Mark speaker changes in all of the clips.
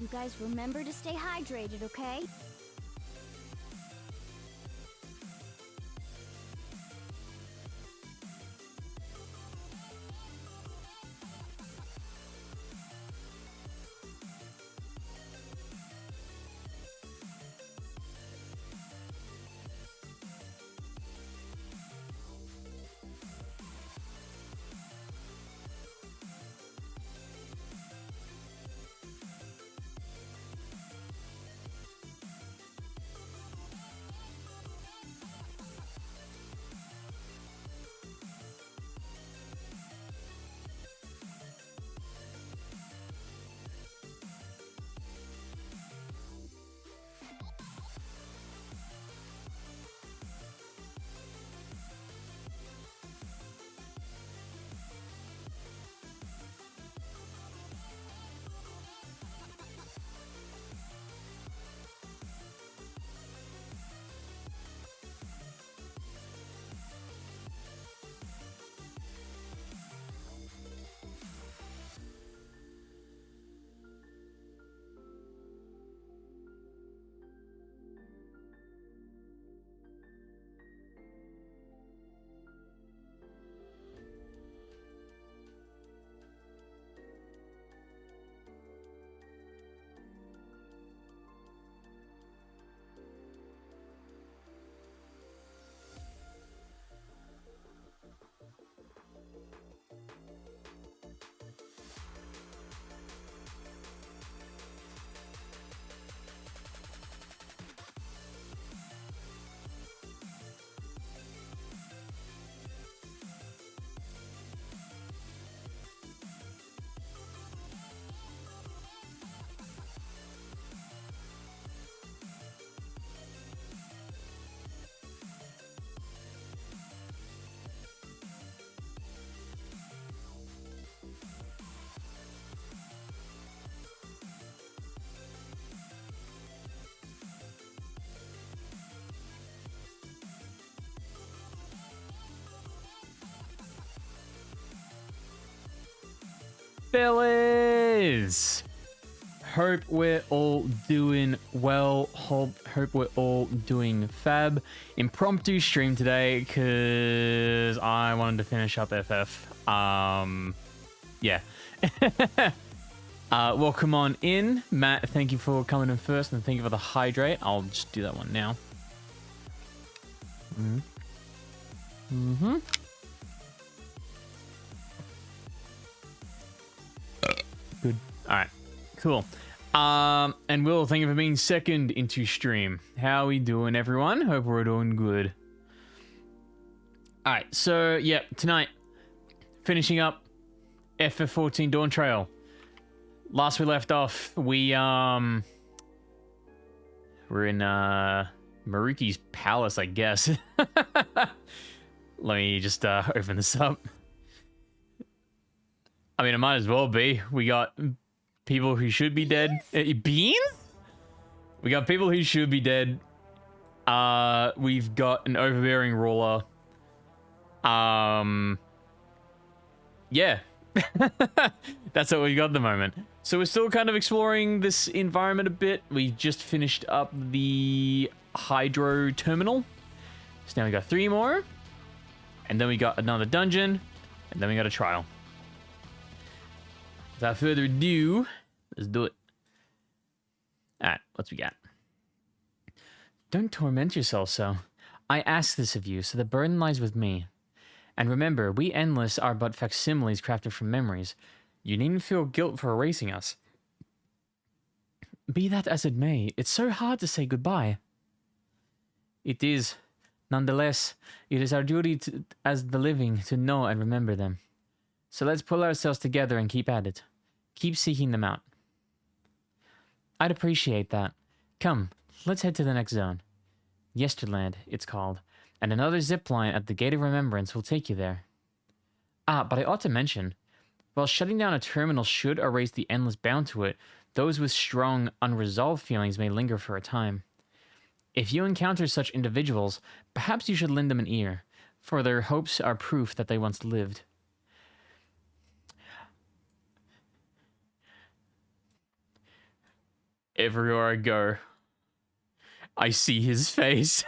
Speaker 1: You guys remember to stay hydrated, okay?
Speaker 2: Fellas, hope we're all doing well. Hope we're all doing fab. Impromptu stream today because I wanted to finish up FF. Yeah. Welcome on in, Matt. Thank you for coming in first, and thank you for the hydrate. I'll just do that one now. Good. All right. Cool. And Will, thank you for being second into stream. How we doing, everyone? Hope we're doing good. All right. So, yeah, tonight, finishing up FF14 DAWNTRAIL. Last we left off, we're in Maruki's palace, I guess. Let me just open this up. I mean, it might as well be. We got people who should be dead. Beans? We got people who should be dead. We've got an overbearing ruler. Yeah. That's what we got at the moment. So we're still kind of exploring this environment a bit. We just finished up the hydro terminal. So now we got 3 more. And then we got another dungeon. And then we got a trial. Without further ado, let's do it. Alright, what's we got? Don't torment yourself so. I ask this of you, so the burden lies with me. And remember, we Endless are but facsimiles crafted from memories. You needn't feel guilt for erasing us. Be that as it may, it's so hard to say goodbye. It is. Nonetheless, it is our duty as the living to know and remember them. So let's pull ourselves together and keep at it. Keep seeking them out. I'd appreciate that. Come, let's head to the next zone. Yesterland, it's called. And another zipline at the Gate of Remembrance will take you there. Ah, but I ought to mention, while shutting down a terminal should erase the endless bound to it, those with strong, unresolved feelings may linger for a time. If you encounter such individuals, perhaps you should lend them an ear, for their hopes are proof that they once lived. Everywhere I go, I see his face.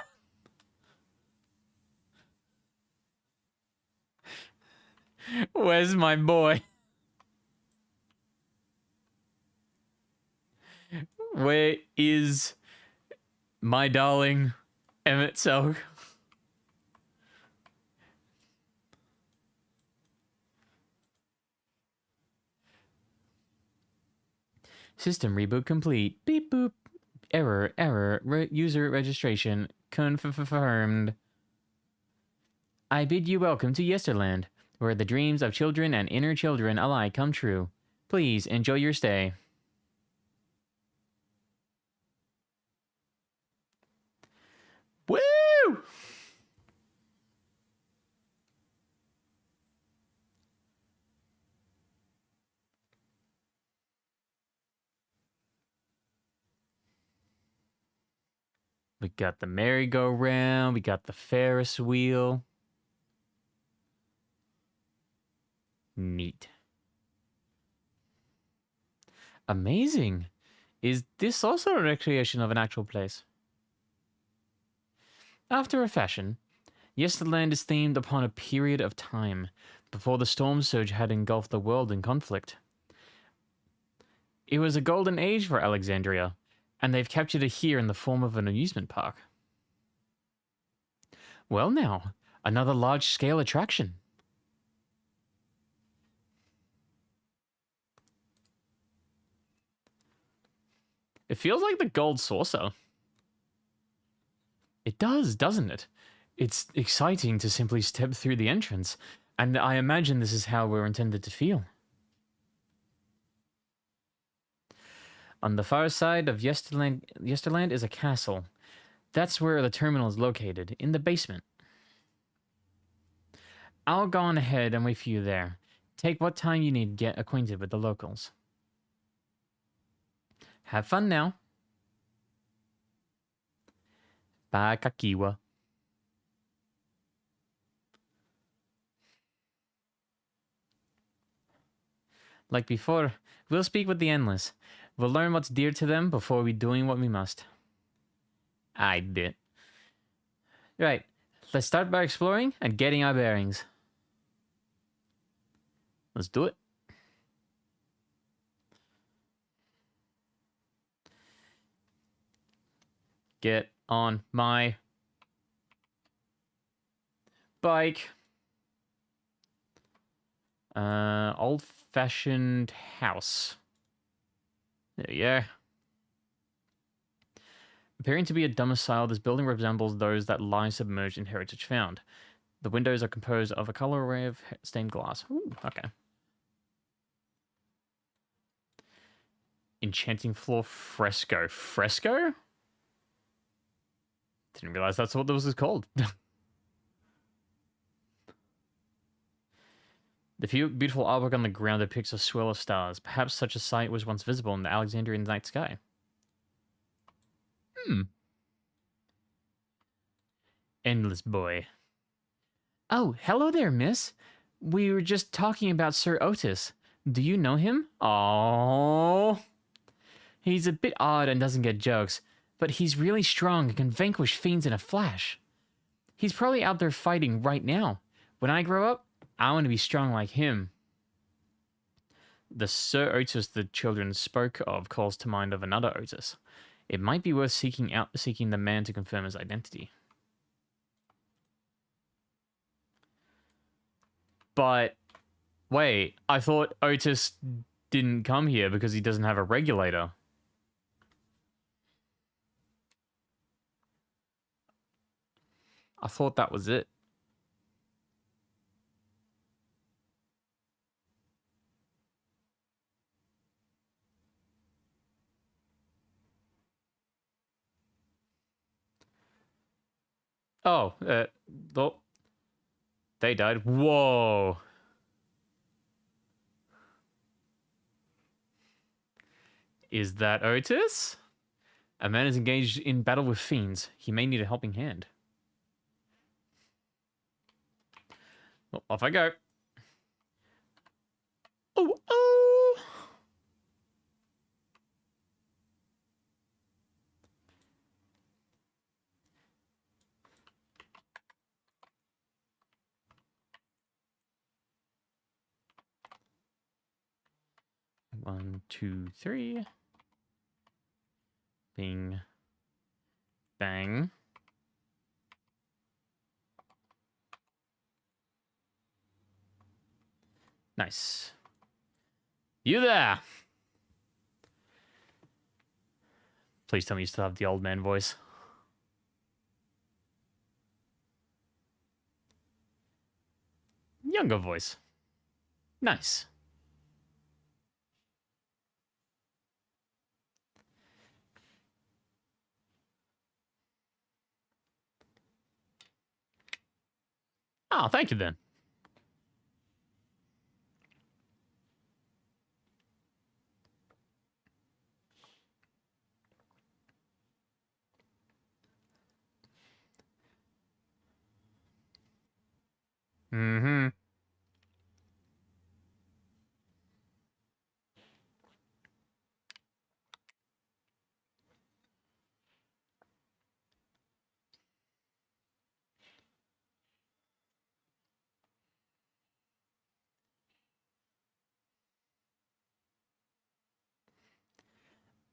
Speaker 2: Where's my boy? Where is my darling MSQ? System reboot complete. Beep boop. Error. User registration confirmed. I bid you welcome to Yesterland, where the dreams of children and inner children alike come true. Please enjoy your stay. Woo! We got the merry-go-round. We got the Ferris wheel. Neat. Amazing. Is this also a recreation of an actual place? After a fashion, Yesterland is themed upon a period of time before the storm surge had engulfed the world in conflict. It was a golden age for Alexandria, and they've captured it here in the form of an amusement park. Well now, another large-scale attraction. It feels like the gold saucer. It does, doesn't it? It's exciting to simply step through the entrance, and I imagine this is how we're intended to feel. On the far side of Yesterland is a castle. That's where the terminal is located, in the basement. I'll go on ahead and wait for you there. Take what time you need to get acquainted with the locals. Have fun now. Bye, Kakiwa. Like before, we'll speak with the Endless. We'll learn what's dear to them before we doing what we must. I bet. Right, let's start by exploring and getting our bearings. Let's do it. Get on my bike. Old-fashioned house. There we go. Appearing to be a domicile, this building resembles those that lie submerged in heritage found. The windows are composed of a color array of stained glass. Ooh, okay. Enchanting floor fresco. Fresco? Didn't realize that's what this was called. The beautiful artwork on the ground depicts a swirl of stars. Perhaps such a sight was once visible in the Alexandrian night sky. Endless boy. Oh, hello there, miss. We were just talking about Sir Otis. Do you know him? Oh, he's a bit odd and doesn't get jokes, but he's really strong and can vanquish fiends in a flash. He's probably out there fighting right now. When I grow up, I want to be strong like him. The Sir Otis the children spoke of calls to mind of another Otis. It might be worth seeking the man to confirm his identity. But wait, I thought Otis didn't come here because he doesn't have a regulator. I thought that was it. Oh, they died. Whoa. Is that Otis? A man is engaged in battle with fiends. He may need a helping hand. Well, off I go. Oh, oh! 1, 2, 3. Bing. Bang. Nice. You there? Please tell me you still have the old man voice. Younger voice. Nice. Oh, thank you then. Mm-hmm.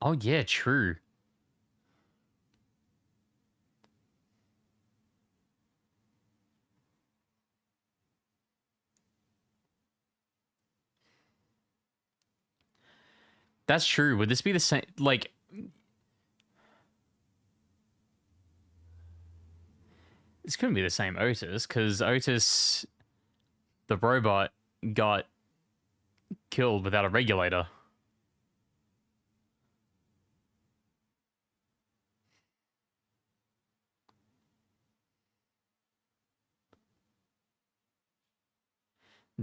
Speaker 2: Oh, yeah, true. That's true. Would this be the same? Like, this couldn't be the same Otis, because Otis, the robot, got killed without a regulator.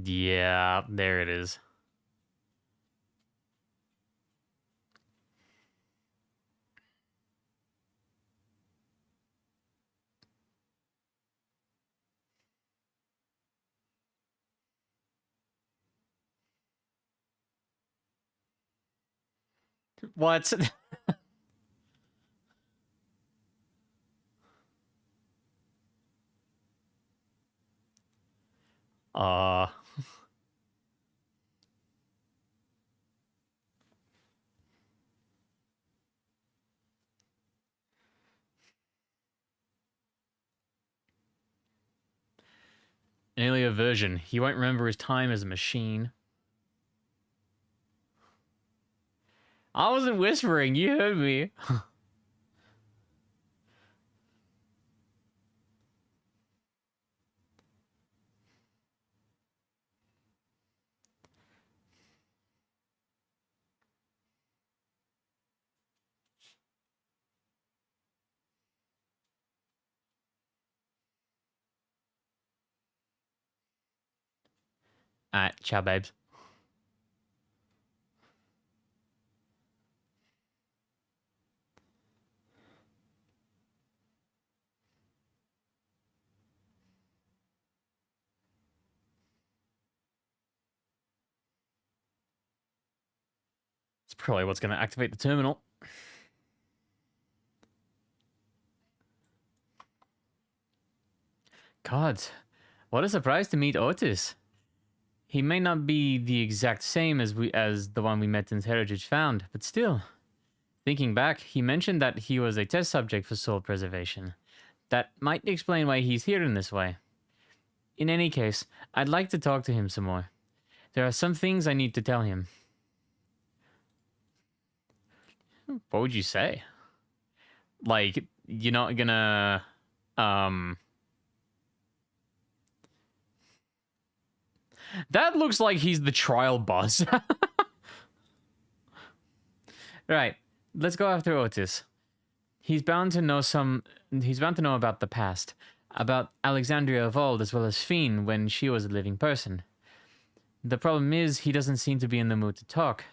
Speaker 2: Yeah, there it is. What? uh... An earlier version. He won't remember his time as a machine. I wasn't whispering. You heard me. Alright, ciao, babes. It's probably what's going to activate the terminal. God, what a surprise to meet Otis. He may not be the exact same as the one we met in Heritage Found, but still. Thinking back, he mentioned that he was a test subject for soul preservation. That might explain why he's here in this way. In any case, I'd like to talk to him some more. There are some things I need to tell him. What would you say? Like, you're not gonna... That looks like he's the trial boss. Right, let's go after Otis. He's bound to know about the past. About Alexandria of old as well as Fiend when she was a living person. The problem is, he doesn't seem to be in the mood to talk.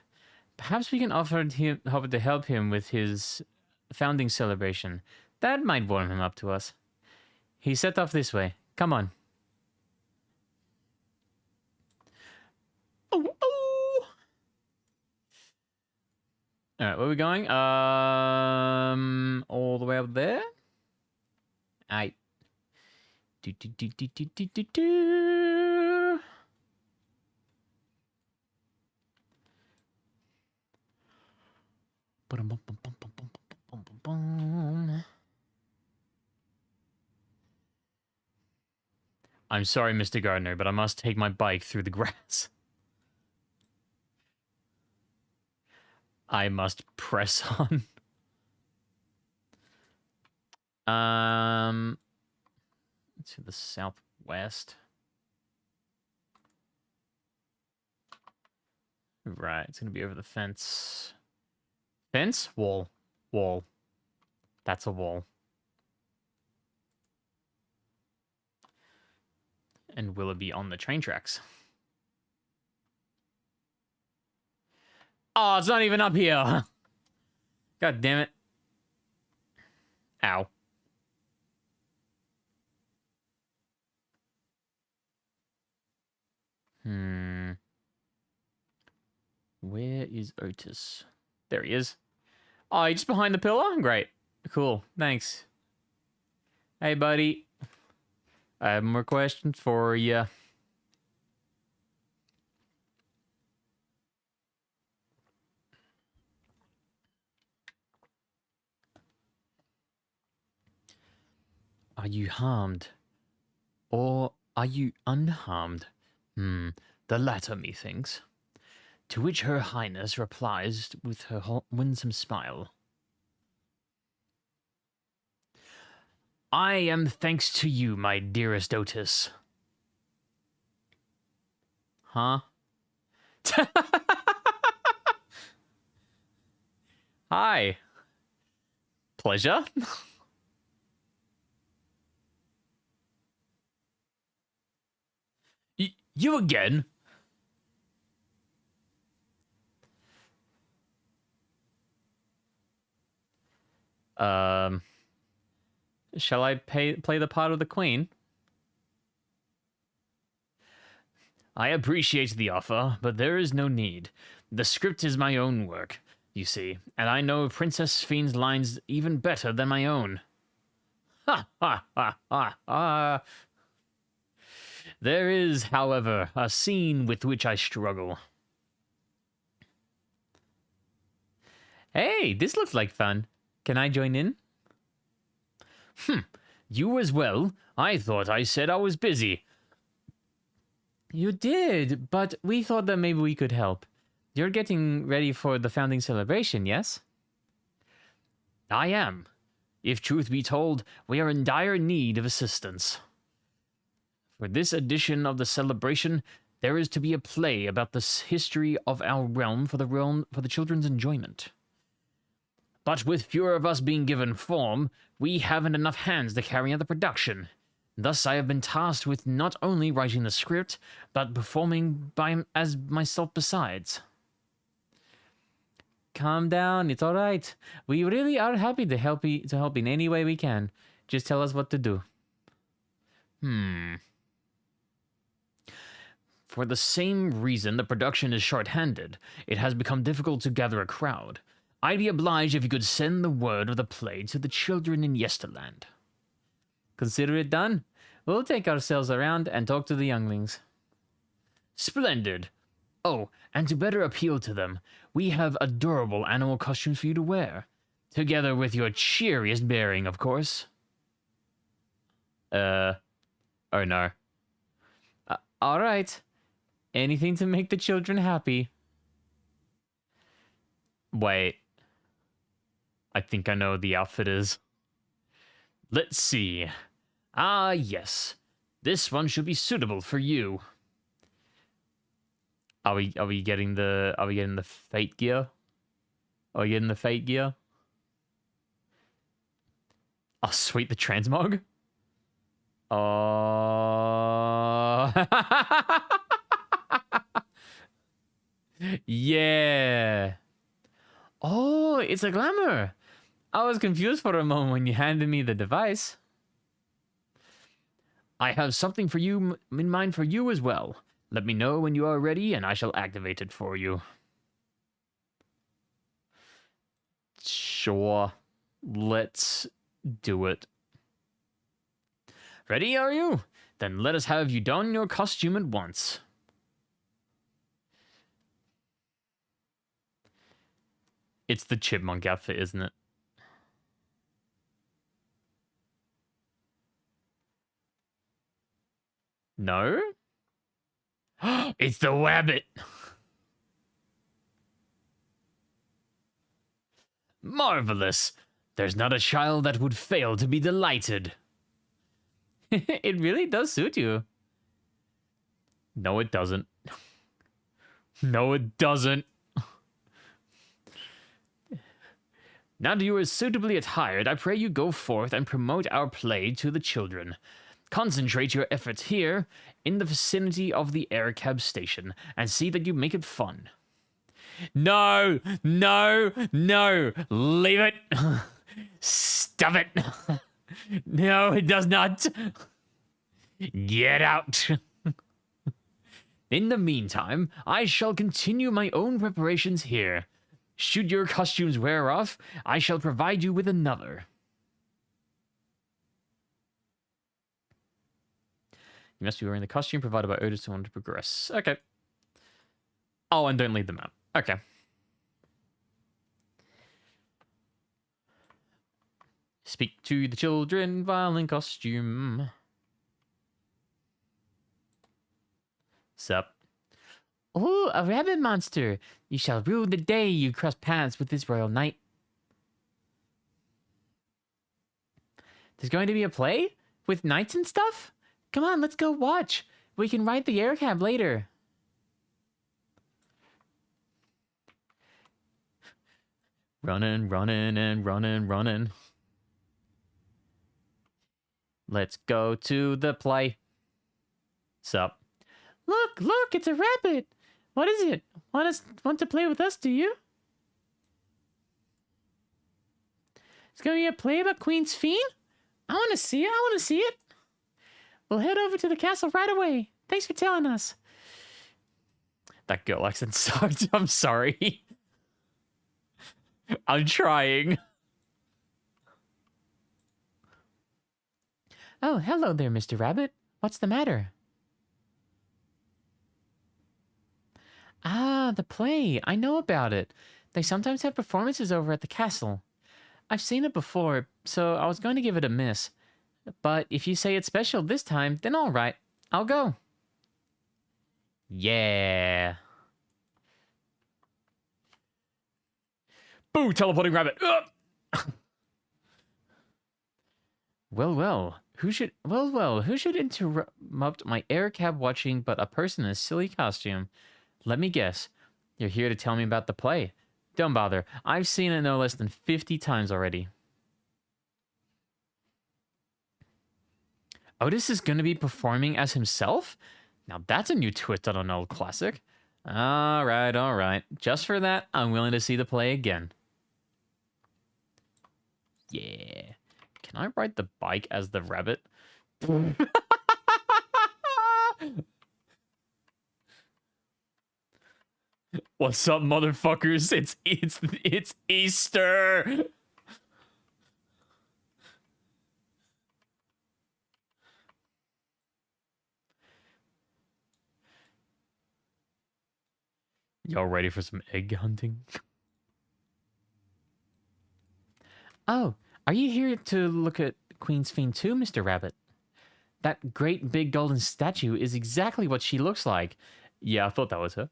Speaker 2: Perhaps we can offer to help him with his founding celebration. That might warm him up to us. He set off this way. Come on. Oh, oh. All right, where are we going? All the way up there. Aight. Do. I'm sorry, Mr. Gardner, but I must take my bike through the grass. I must press on. To the southwest. Right, it's gonna be over the fence. Fence? Wall. Wall. That's a wall. And will it be on the train tracks? Oh, it's not even up here. God damn it. Ow. Where is Otis? There he is. Oh, you just behind the pillar? Great. Cool. Thanks. Hey, buddy. I have more questions for you. Are you harmed? Or are you unharmed? The latter, methinks. To which Her Highness replies with her winsome smile. I am thanks to you, my dearest Otis. Huh? Hi. Pleasure? You again? Shall I play the part of the Queen? I appreciate the offer, but there is no need. The script is my own work, you see, and I know Princess Fiend's lines even better than my own. Ha ha ha ha ha. There is, however, a scene with which I struggle. Hey, this looks like fun. Can I join in? You as well? I thought I said I was busy. You did, but we thought that maybe we could help. You're getting ready for the founding celebration, yes? I am. If truth be told, we are in dire need of assistance. For this edition of the celebration, there is to be a play about the history of our realm for the children's enjoyment. But with fewer of us being given form, we haven't enough hands to carry out the production. Thus, I have been tasked with not only writing the script, but performing as myself besides. Calm down, it's all right. We really are happy to help in any way we can. Just tell us what to do. For the same reason the production is short-handed, it has become difficult to gather a crowd. I'd be obliged if you could send the word of the play to the children in Yesterland. Consider it done. We'll take ourselves around and talk to the younglings. Splendid. Oh, and to better appeal to them, we have adorable animal costumes for you to wear. Together with your cheeriest bearing, of course. Oh no. Alright. Anything to make the children happy. Wait. I think I know what the outfit is. Let's see. Ah, yes. This one should be suitable for you. Are we getting the fate gear? Are we getting the fate gear? Oh, sweet, the transmog. Oh. Yeah. Oh, it's a glamour. I was confused for a moment when you handed me the device. I have something for you in mind for you as well. Let me know when you are ready and I shall activate it for you. Sure. Let's do it. Ready, are you? Then let us have you don your costume at once. It's the chipmunk outfit, isn't it? No? It's the wabbit! Marvelous! There's not a child that would fail to be delighted. It really does suit you. No, it doesn't. No, it doesn't. Now that you are suitably attired, I pray you go forth and promote our play to the children. Concentrate your efforts here, in the vicinity of the air cab station, and see that you make it fun. No! No! No! Leave it! Stop it! No, it does not! Get out! In the meantime, I shall continue my own preparations here. Should your costumes wear off, I shall provide you with another. You must be wearing the costume provided by Otis to want to progress. Okay. Oh, and don't leave them out. Okay. Speak to the children while in costume. Sup? Oh, a rabbit monster! You shall rue the day you cross paths with this royal knight. There's going to be a play? With knights and stuff? Come on, let's go watch. We can ride the air cab later. Running, running, and running, running. Let's go to the play. Sup? Look, look, it's a rabbit. What is it? Want to play with us, do you? It's going to be a play about Queen's Fiend? I want to see it. I want to see it. We'll head over to the castle right away. Thanks for telling us. That girl accent sucked. I'm sorry. I'm trying. Oh, hello there, Mr. Rabbit. What's the matter? Ah, the play. I know about it. They sometimes have performances over at the castle. I've seen it before, so I was going to give it a miss. But if you say it's special this time, then all right. I'll go. Yeah. Boo, teleporting rabbit. Well, well. Who should interrupt my air cab watching but a person in a silly costume? Let me guess. You're here to tell me about the play. Don't bother. I've seen it no less than 50 times already. Otis is going to be performing as himself? Now that's a new twist on an old classic. All right, all right. Just for that, I'm willing to see the play again. Yeah. Can I ride the bike as the rabbit? What's up, motherfuckers? It's Easter. Y'all ready for some egg hunting? Oh, are you here to look at Queen's Fiend too, Mr. Rabbit? That great big golden statue is exactly what she looks like. Yeah, I thought that was her.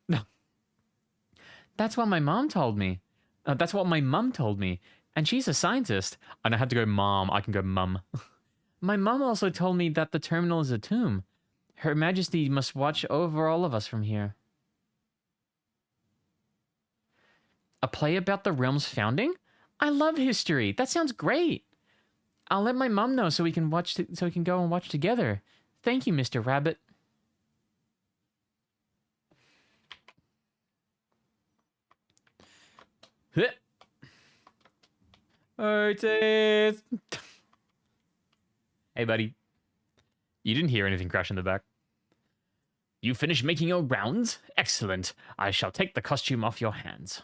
Speaker 2: That's what my mom told me. That's what my mum told me. And she's a scientist. I don't have to go mom, I can go mum. My mum also told me that the terminal is a tomb. Her Majesty must watch over all of us from here. A play about the realm's founding? I love history. That sounds great. I'll let my mom know so we can go and watch together. Thank you, Mr. Rabbit. Otis. Hey, buddy. You didn't hear anything crash in the back. You finished making your rounds? Excellent. I shall take the costume off your hands.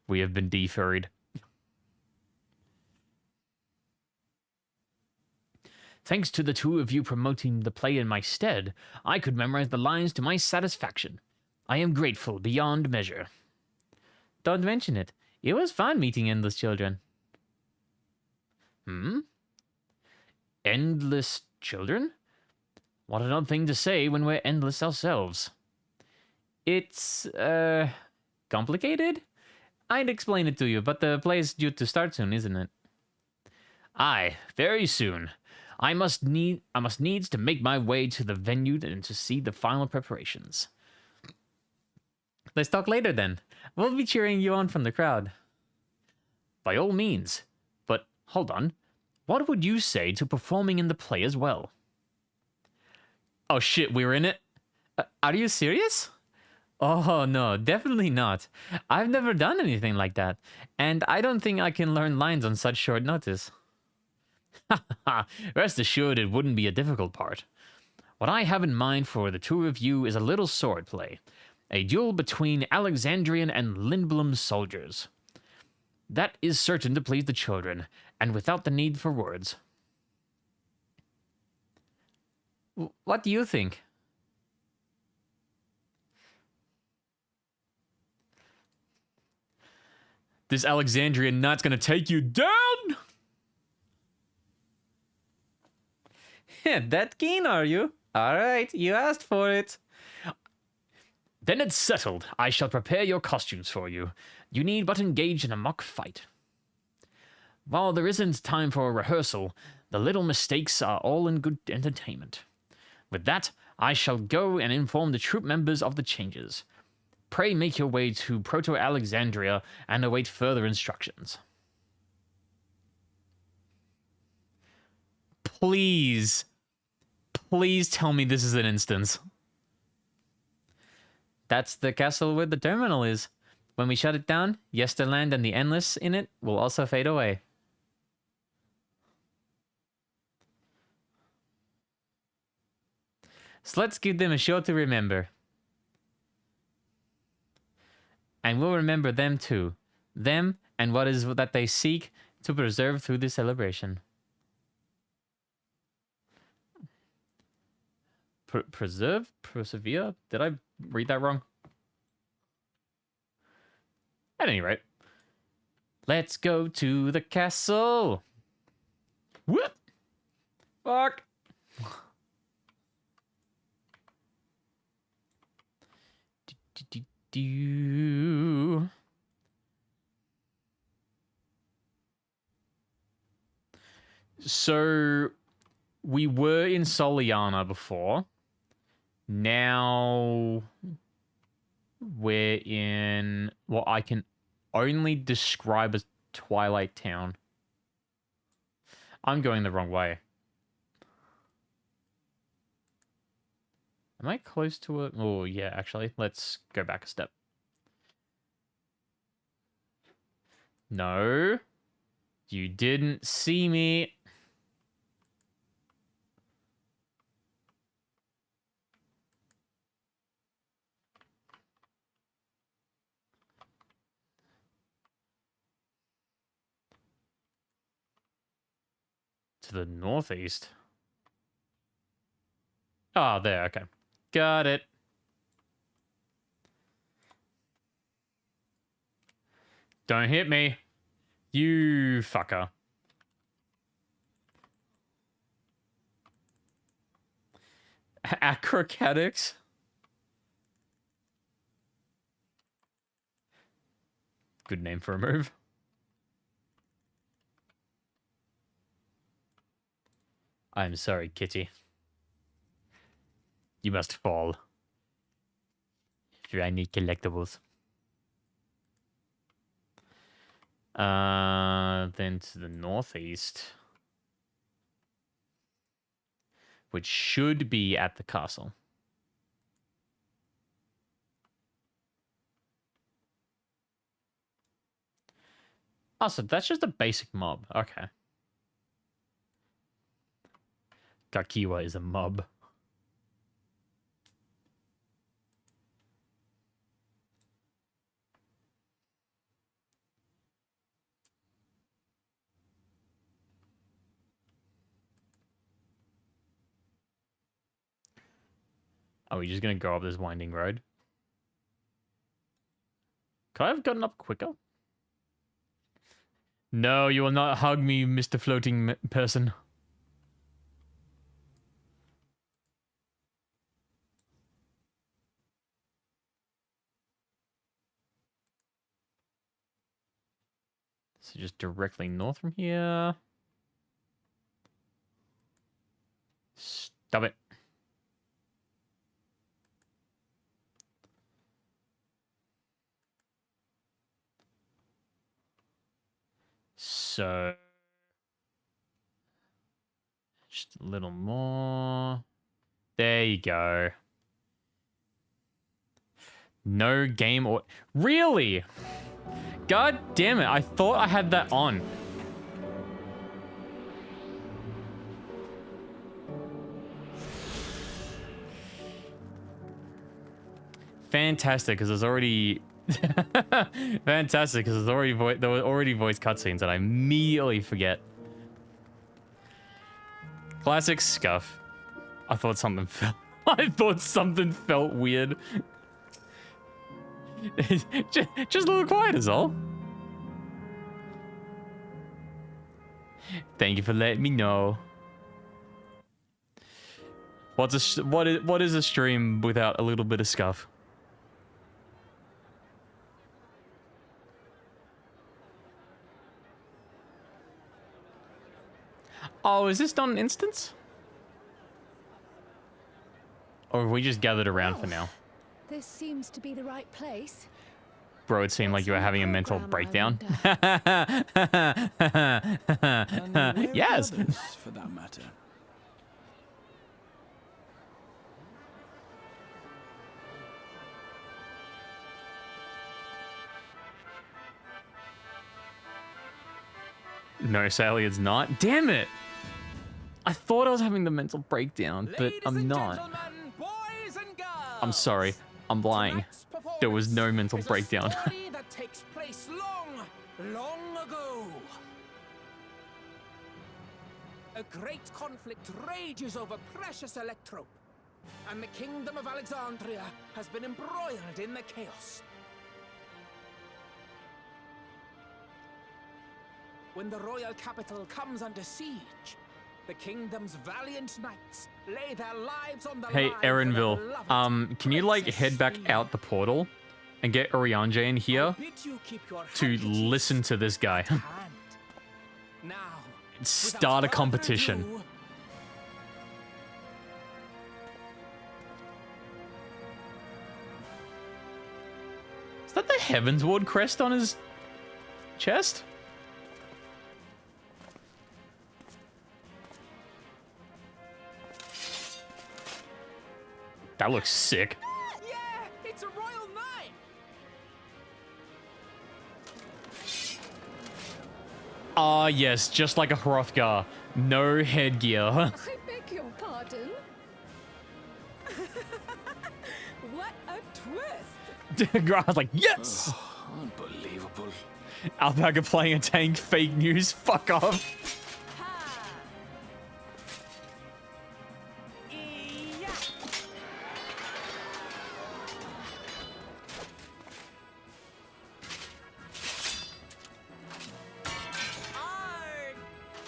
Speaker 2: We have been defurried. Thanks to the two of you promoting the play in my stead, I could memorize the lines to my satisfaction. I am grateful beyond measure. Don't mention it. It was fun meeting endless children. Hmm? Endless children? What an odd thing to say when we're endless ourselves. It's, complicated? I'd explain it to you, but the play is due to start soon, isn't it? Aye, very soon. I must needs to make my way to the venue and to see the final preparations. Let's talk later then. We'll be cheering you on from the crowd. By all means. But hold on. What would you say to performing in the play as well? Oh shit, we were in it? Are you serious? Oh no, definitely not. I've never done anything like that, and I don't think I can learn lines on such short notice. Rest assured it wouldn't be a difficult part. What I have in mind for the two of you is a little sword play. A duel between Alexandrian and Lindblom soldiers. That is certain to please the children, and without the need for words. What do you think? This Alexandrian knight's gonna take you down! That keen, are you? Alright, you asked for it. Then it's settled. I shall prepare your costumes for you. You need but engage in a mock fight. While there isn't time for a rehearsal, the little mistakes are all in good entertainment. With that, I shall go and inform the troop members of the changes. Pray make your way to Proto-Alexandria and await further instructions. Please tell me this is an instance. That's the castle where the terminal is. When we shut it down, Yesterland and the Endless in it will also fade away. So let's give them a show to remember. And we'll remember them too. Them and what is that they seek to preserve through this celebration. Preserve? Persevere? Did I read that wrong? At any rate, let's go to the castle. Whoop! Fuck! So, we were in Soliana before. Now, we're in what I can only describe as Twilight Town. I'm going the wrong way. Am I close to it? Oh, yeah, actually. Let's go back a step. No. You didn't see me. To the northeast. Oh, there, okay. Got it. Don't hit me. You fucker. Acrocatics? Good name for a move. I'm sorry, Kitty. You must fall. I need collectibles. Then to the northeast. Which should be at the castle. Oh, so that's just a basic mob. Okay. Kakiwa is a mob. Are we just gonna go up this winding road? Could I have gotten up quicker? No, you will not hug me, Mr. Floating Person. So just directly north from here. Stop it. So just a little more. There you go. No game or really? God damn it, I thought I had that on. Fantastic, because there's already fantastic, because there's already there were already voice cutscenes and I immediately forget. Classic scuff. I thought something felt I thought something felt weird. just a little quiet is all. Thank you for letting me know. What is a stream without a little bit of scuff? Oh, is this not an instance? Or have we just gathered around for now?
Speaker 3: This seems to be the right place.
Speaker 2: Bro, it seemed like you were having a mental breakdown. Yes.
Speaker 4: For that matter.
Speaker 2: No, Sally, it's not. Damn it! I thought I was having the mental breakdown, but I'm not. I'm sorry. I'm lying. There was no mental breakdown.
Speaker 5: That takes place long ago. A great conflict rages over precious electrope, and the kingdom of Alexandria has been embroiled in the chaos. When the royal capital comes under siege, the kingdom's valiant knights lay their lives on the
Speaker 2: Hey,
Speaker 5: line for
Speaker 2: Erinville,
Speaker 5: their beloved
Speaker 2: can you like
Speaker 5: Princess
Speaker 2: head back
Speaker 5: Sphene.
Speaker 2: out the portal and get Oriange in
Speaker 5: I
Speaker 2: here
Speaker 5: bid you keep your
Speaker 2: to
Speaker 5: handkerchiefs
Speaker 2: listen to this guy?
Speaker 5: at hand. Now,
Speaker 2: Start a
Speaker 5: without further
Speaker 2: competition.
Speaker 5: ado,
Speaker 2: Is that the Heaven's Ward crest on his chest? That looks sick.
Speaker 5: yeah, it's a royal knight.
Speaker 2: Ah, yes, just like a Hrothgar. No headgear.
Speaker 3: I beg your pardon. What a twist!
Speaker 2: I was like, yes!
Speaker 4: Unbelievable.
Speaker 2: Alpaca playing a tank, fake news, fuck off.
Speaker 3: Ha! Yeah. Arg!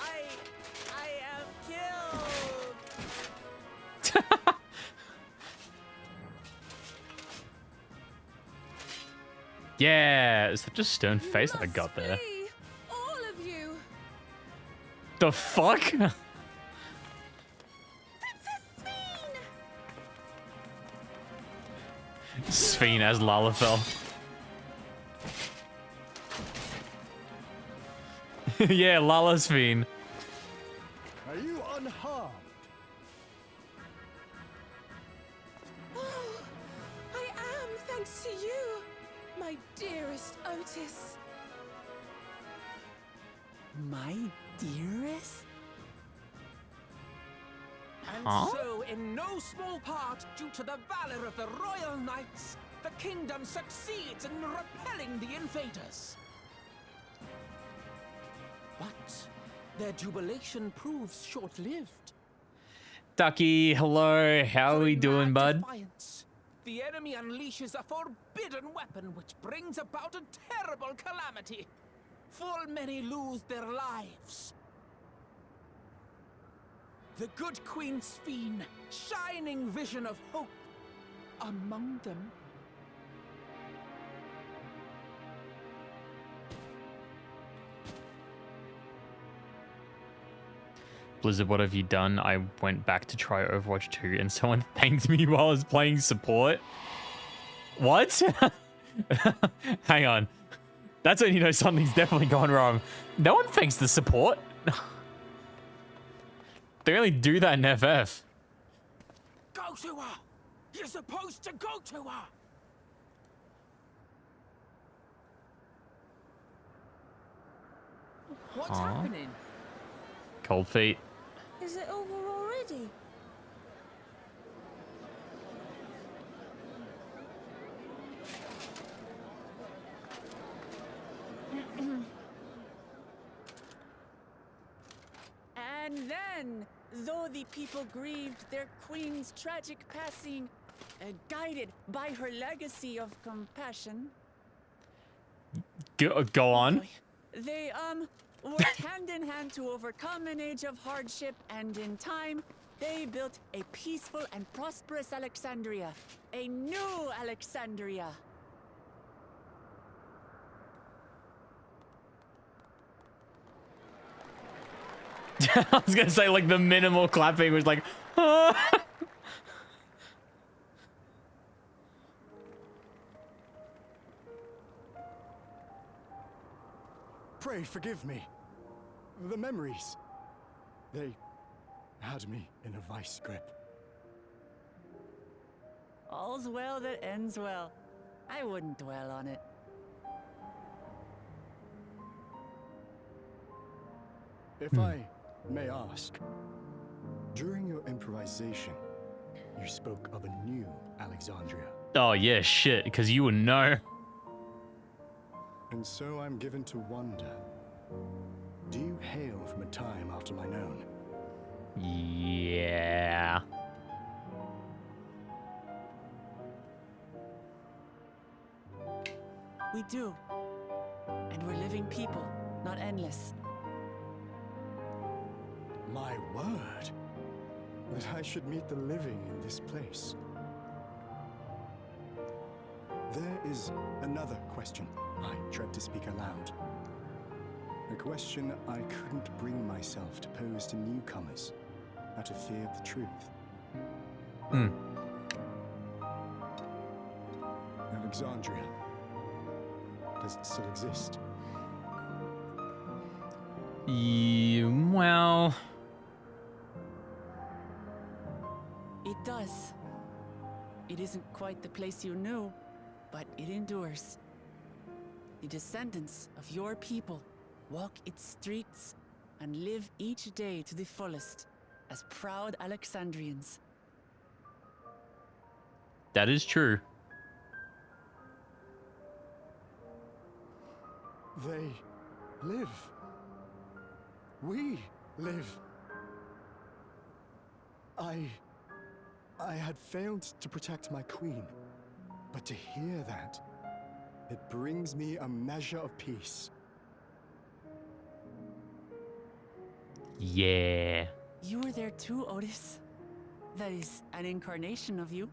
Speaker 3: I am killed.
Speaker 2: Yeah, is that just stern face that I got there?
Speaker 3: Must be, all of you.
Speaker 2: The fuck?
Speaker 3: Princess Sphene!
Speaker 2: Sphene as Lalafell. Yeah, Lala Sphene.
Speaker 4: Are you unharmed?
Speaker 3: Oh, I am, thanks to you, my dearest Otis.
Speaker 5: My dearest? And
Speaker 2: Huh?
Speaker 5: so, in no small part due to the valor of the royal knights, the kingdom succeeds in repelling the invaders. But their jubilation proves short-lived.
Speaker 2: Ducky, hello. How are we
Speaker 5: In
Speaker 2: doing,
Speaker 5: mad
Speaker 2: bud?
Speaker 5: defiance, the enemy unleashes a forbidden weapon which brings about a terrible calamity. Full many lose their lives. The good Queen Sphene, shining vision of hope, among them.
Speaker 2: Blizzard, what have you done? I went back to try Overwatch 2 and someone thanked me while I was playing support. What? Hang on. That's when you know something's definitely gone wrong. No one thanks the support. They only do that in FF.
Speaker 5: Go to her! You're supposed to go to her! What's happening?
Speaker 2: Cold feet.
Speaker 3: Is it over already? And then, though the people grieved their queen's tragic passing, guided by her legacy of compassion,
Speaker 2: Go on.
Speaker 3: they worked hand in hand to overcome an age of hardship, and in time, they built a peaceful and prosperous Alexandria. A new Alexandria.
Speaker 2: I was gonna say like the minimal clapping was like,
Speaker 4: Pray forgive me. The memories. They had me in a vice grip.
Speaker 3: All's well that ends well. I wouldn't dwell on it.
Speaker 4: If I may ask, during your improvisation, you spoke of a new Alexandria.
Speaker 2: oh yeah, shit, because you would know.
Speaker 4: And so I'm given to wonder, do you hail from a time after mine own?
Speaker 2: Yeah.
Speaker 3: We do. And we're living people, not endless.
Speaker 4: My word, that I should meet the living in this place. There is another question I dread to speak aloud. A question I couldn't bring myself to pose to newcomers out of fear of the truth. Alexandria, does it still exist?
Speaker 2: Well,
Speaker 3: It does. It isn't quite the place you knew, but it endures. The descendants of your people walk its streets and live each day to the fullest as proud Alexandrians.
Speaker 2: that is true.
Speaker 4: They live. We live. I had failed to protect my queen, but to hear that, it brings me a measure of peace.
Speaker 2: Yeah.
Speaker 3: You were there too, Otis. That is an incarnation of you.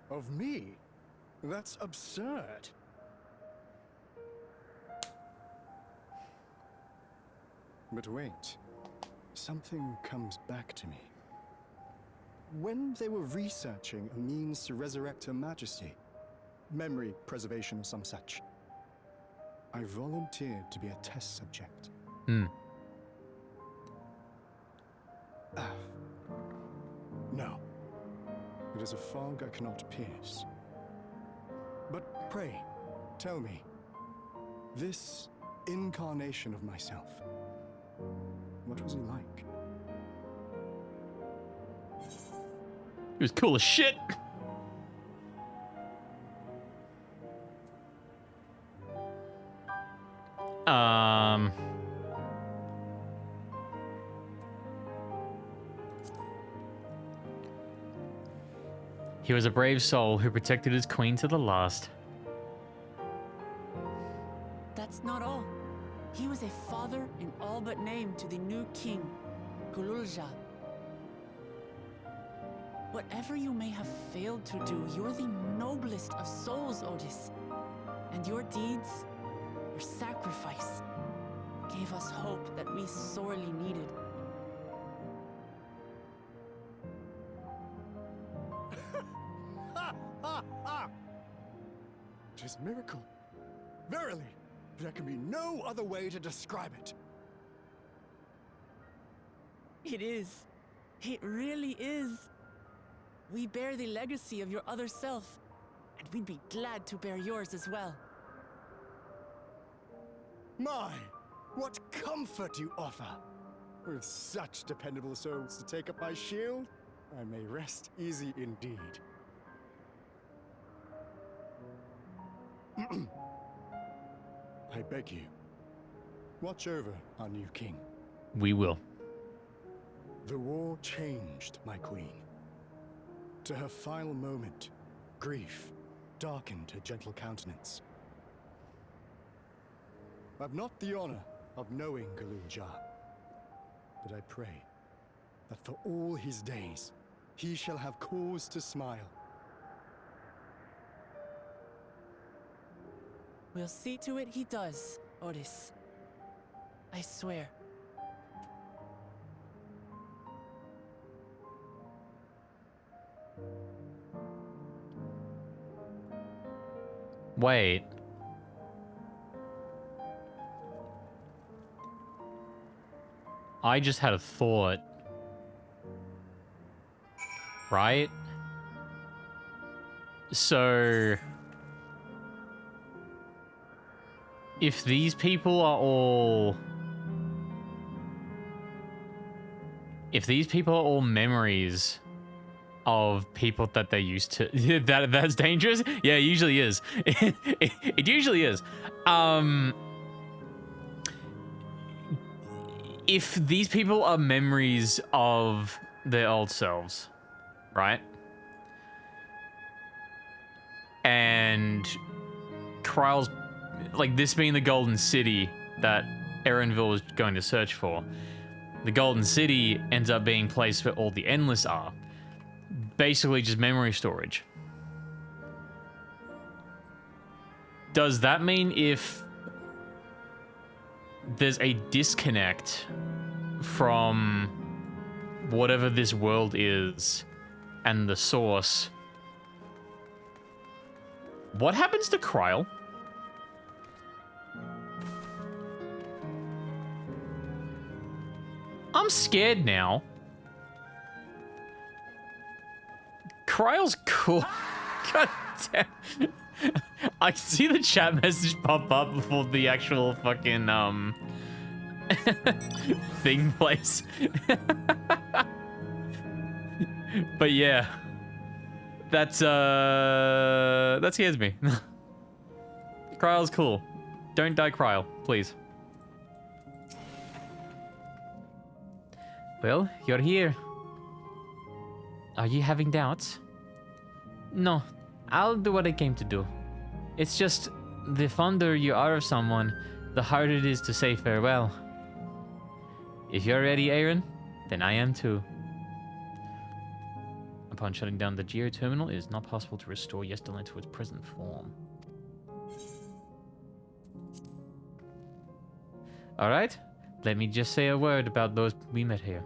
Speaker 4: Of me? That's absurd. But wait, something comes back to me. When they were researching a means to resurrect Her Majesty, memory preservation or some such, I volunteered to be a test subject. No. It is a fog I cannot pierce. But pray, tell me, this incarnation of myself, what was he like?
Speaker 2: He was cool as shit. He was a brave soul who protected his queen to the last.
Speaker 3: That's not all. He was a father in all but name to the new king, Gululja. Whatever you may have failed to do, you're the noblest of souls, Otis. And your deeds, your sacrifice, gave us hope that we sorely needed.
Speaker 4: It is a miracle. Verily, there can be no other way to describe it.
Speaker 3: It is. It really is. We bear the legacy of your other self, and we'd be glad to bear yours as well.
Speaker 4: My, what comfort you offer! With such dependable souls to take up my shield, I may rest easy indeed. I beg you, watch over our new king.
Speaker 2: We will.
Speaker 4: The war changed my queen. To her final moment, grief darkened her gentle countenance. I've not the honor of knowing Gululja, but I pray that for all his days, he shall have cause to smile.
Speaker 3: We'll see to it he does, Otis. I swear.
Speaker 2: Wait. I just had a thought. Right? So... if these people are all... if these people are all memories of people that they used to... that's dangerous? Yeah, it usually is. It usually is. If these people are memories of their old selves, right? And Kryle's... like, this being the Golden City that Erenville was going to search for. The Golden City ends up being a place where all the Endless are. Basically just memory storage. Does that mean if there's a disconnect from whatever this world is and the source, what happens to Kryle? I'm scared now. Kryle's cool. God damn. I see the chat message pop up before the actual fucking thing plays. But yeah. That scares me. Kryle's cool. Don't die, Kryle, please. Well, you're here. Are you having doubts? No, I'll do what I came to do. It's just, the fonder you are of someone, the harder it is to say farewell. If you're ready, Eren, then I am too. Upon shutting down the Geo terminal, it is not possible to restore Yesterland to its present form. Alright, let me just say a word about those we met here.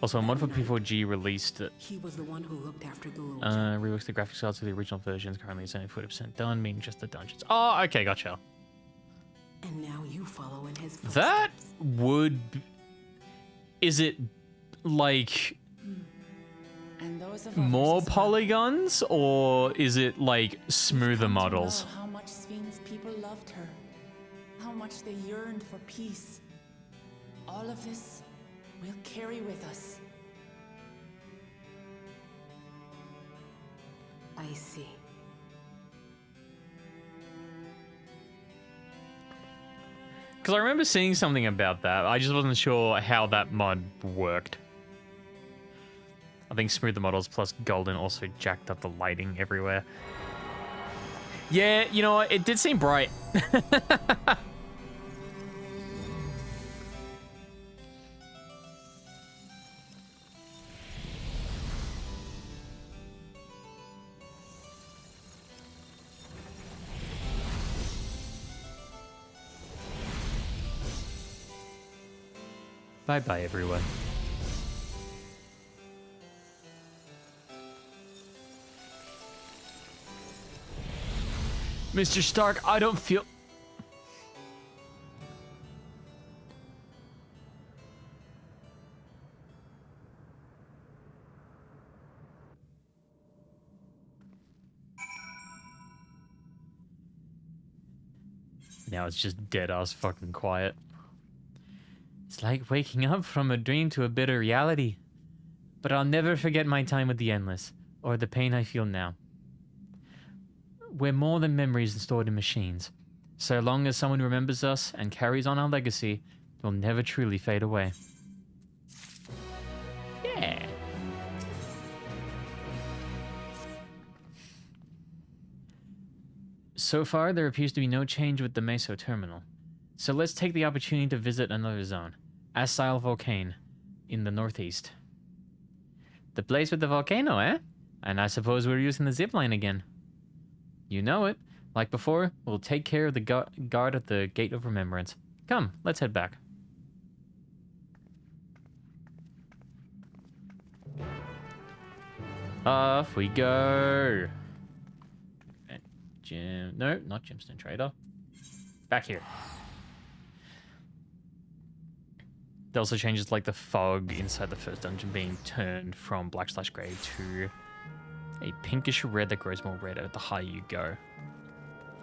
Speaker 2: Also, a mod for P4G released
Speaker 6: He was the one who looked after Gululja.
Speaker 2: relooks the graphics style to the original versions. Currently, it's only 40% done, meaning just the dungeons. Oh, okay, gotcha.
Speaker 6: And now you follow in his footsteps.
Speaker 2: That would... is it, like,
Speaker 3: And those of
Speaker 2: more
Speaker 3: others as well.
Speaker 2: polygons, or is it, like, smoother
Speaker 3: Come to
Speaker 2: models?
Speaker 3: know how much Sven's people loved her, how much they yearned for peace. All of this we'll carry with us.
Speaker 6: I see.
Speaker 2: Because I remember seeing something about that. I just wasn't sure how that mod worked. I think smoother models plus golden also jacked up the lighting everywhere. Yeah, you know what? It did seem bright. Bye-bye, everyone. Mr. Stark, I don't feel... Now it's just dead-ass fucking quiet. It's like waking up from a dream to a bitter reality. But I'll never forget my time with the Endless, or the pain I feel now. We're more than memories stored in machines. So long as someone remembers us and carries on our legacy, we'll never truly fade away. Yeah. So far, there appears to be no change with the Meso terminal. So let's take the opportunity to visit another zone, Asile Volcane, in the northeast. The place with the volcano, eh? And I suppose we're using the zipline again. You know it. Like before, we'll take care of the guard at the Gate of Remembrance. Come, let's head back. Off we go. No, not Gemstone Trader. Back here. That also changes like the fog inside the first dungeon being turned from black/grey to a pinkish red that grows more redder the higher you go.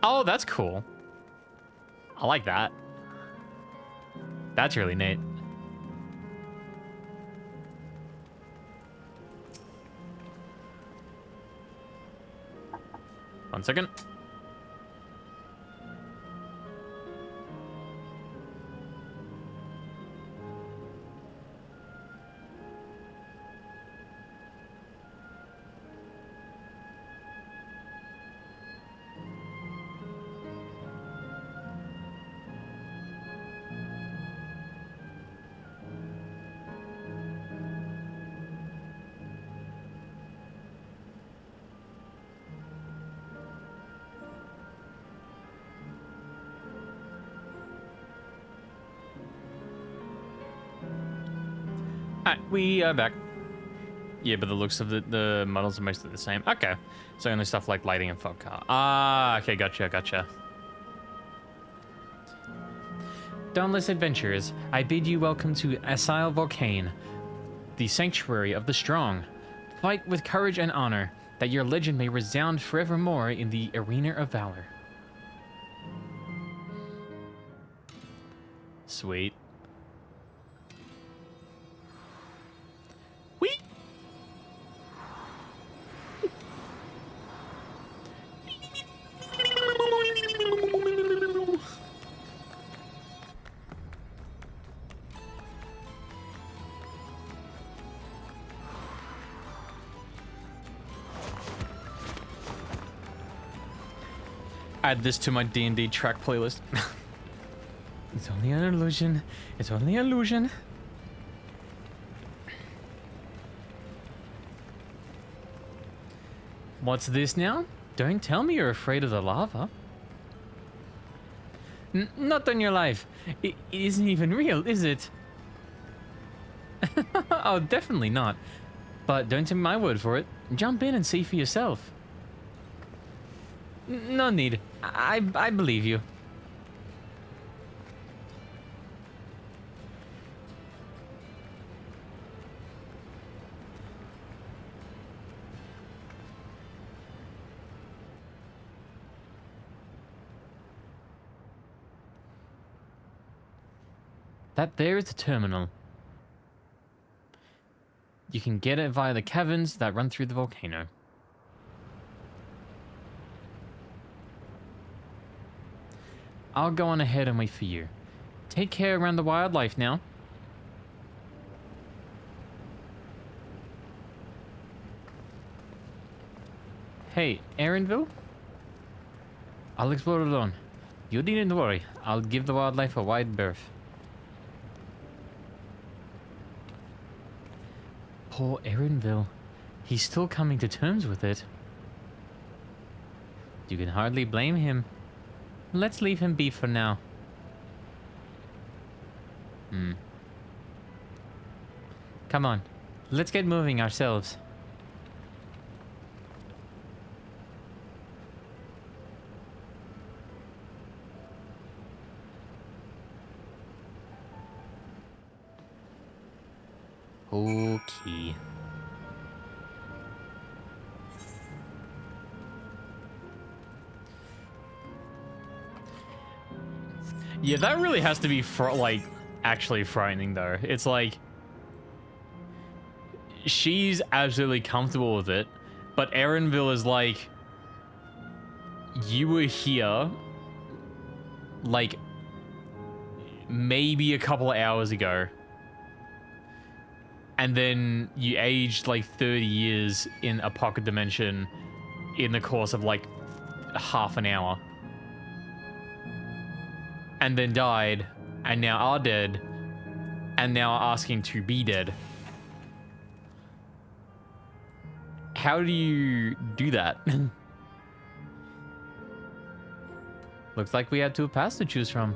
Speaker 2: Oh, that's cool. I like that. That's really neat. One second. Alright, we are back. Yeah, but the looks of the models are mostly the same. Okay. So only stuff like lighting and fog car. Ah, okay, gotcha. Dauntless adventurers, I bid you welcome to Asile Volcane, the sanctuary of the strong. Fight with courage and honor, that your legend may resound forevermore in the arena of valor. Sweet. Whee! Add this to my D&D track playlist. It's only an illusion. It's only an illusion. What's this now? Don't tell me you're afraid of the lava. Not on your life. It isn't even real, is it? Oh, definitely not. But don't take my word for it. Jump in and see for yourself. No need. I believe you. That there is the terminal. You can get it via the caverns that run through the volcano. I'll go on ahead and wait for you. take care around the wildlife now. Hey, Erinville? I'll explore alone. You needn't worry. I'll give the wildlife a wide berth. Poor Erinville. He's still coming to terms with it. You can hardly blame him. Let's leave him be for now. Come on. Let's get moving ourselves. Okay. Yeah, that really has to be like actually frightening though. It's like she's absolutely comfortable with it, but Erinville is like, you were here like maybe a couple of hours ago. And then you aged like 30 years in a pocket dimension in the course of like half an hour. And then died, and now are dead, and now are asking to be dead. How do you do that? Looks like we had two paths to choose from.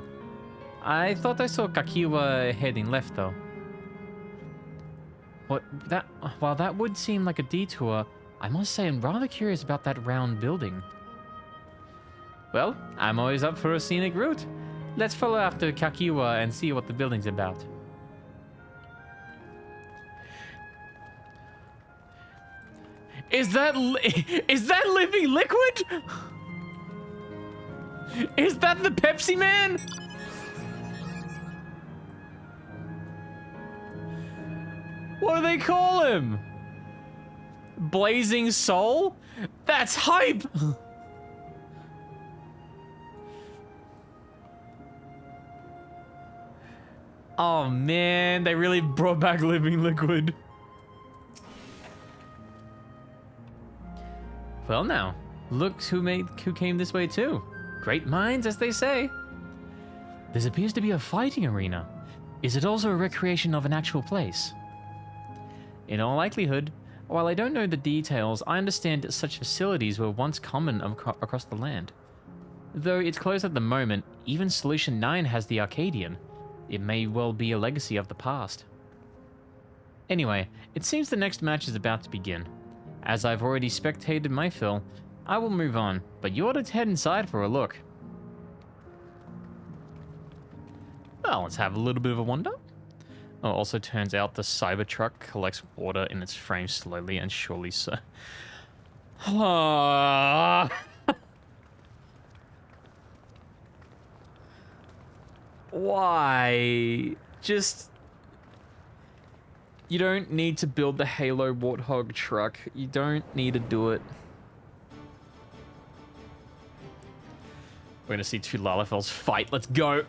Speaker 2: I thought I saw Kakiwa heading left though. While that would seem like a detour, I must say I'm rather curious about that round building. Well, I'm always up for a scenic route. Let's follow after Kakiwa and see what the building's about. Is that living liquid? Is that the Pepsi Man? What do they call him? Blazing Soul? That's hype! Oh man, they really brought back living liquid. Well now, look who came this way too. Great minds, as they say. This appears to be a fighting arena. Is it also a recreation of an actual place? In all likelihood, while I don't know the details, I understand that such facilities were once common across the land. Though it's closed at the moment, even Solution 9 has the Arcadian. It may well be a legacy of the past. Anyway, it seems the next match is about to begin. As I've already spectated my fill, I will move on, but you ought to head inside for a look. Well, let's have a little bit of a wander. Oh, also turns out the Cybertruck collects water in its frame slowly and surely so. Why? Just... You don't need to build the Halo Warthog truck. You don't need to do it. We're gonna see two Lalafels fight. Let's go!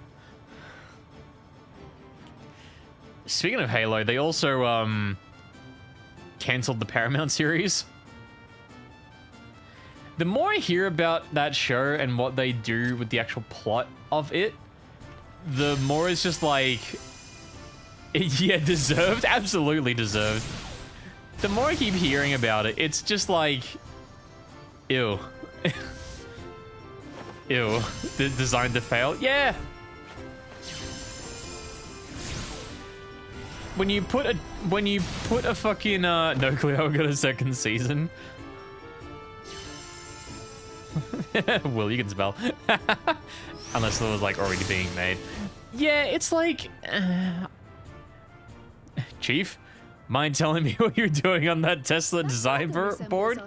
Speaker 2: Speaking of Halo, they also, cancelled the Paramount series. The more I hear about that show and what they do with the actual plot of it, the more it's just like... Yeah, deserved? Absolutely deserved. The more I keep hearing about it, it's just like... Ew. Ew. Designed to fail? Yeah! When you put a fucking no Cleo got a second season. Will, you can spell. Unless it was like already being made. Yeah, it's like Chief, mind telling me what you're doing on that Tesla design board?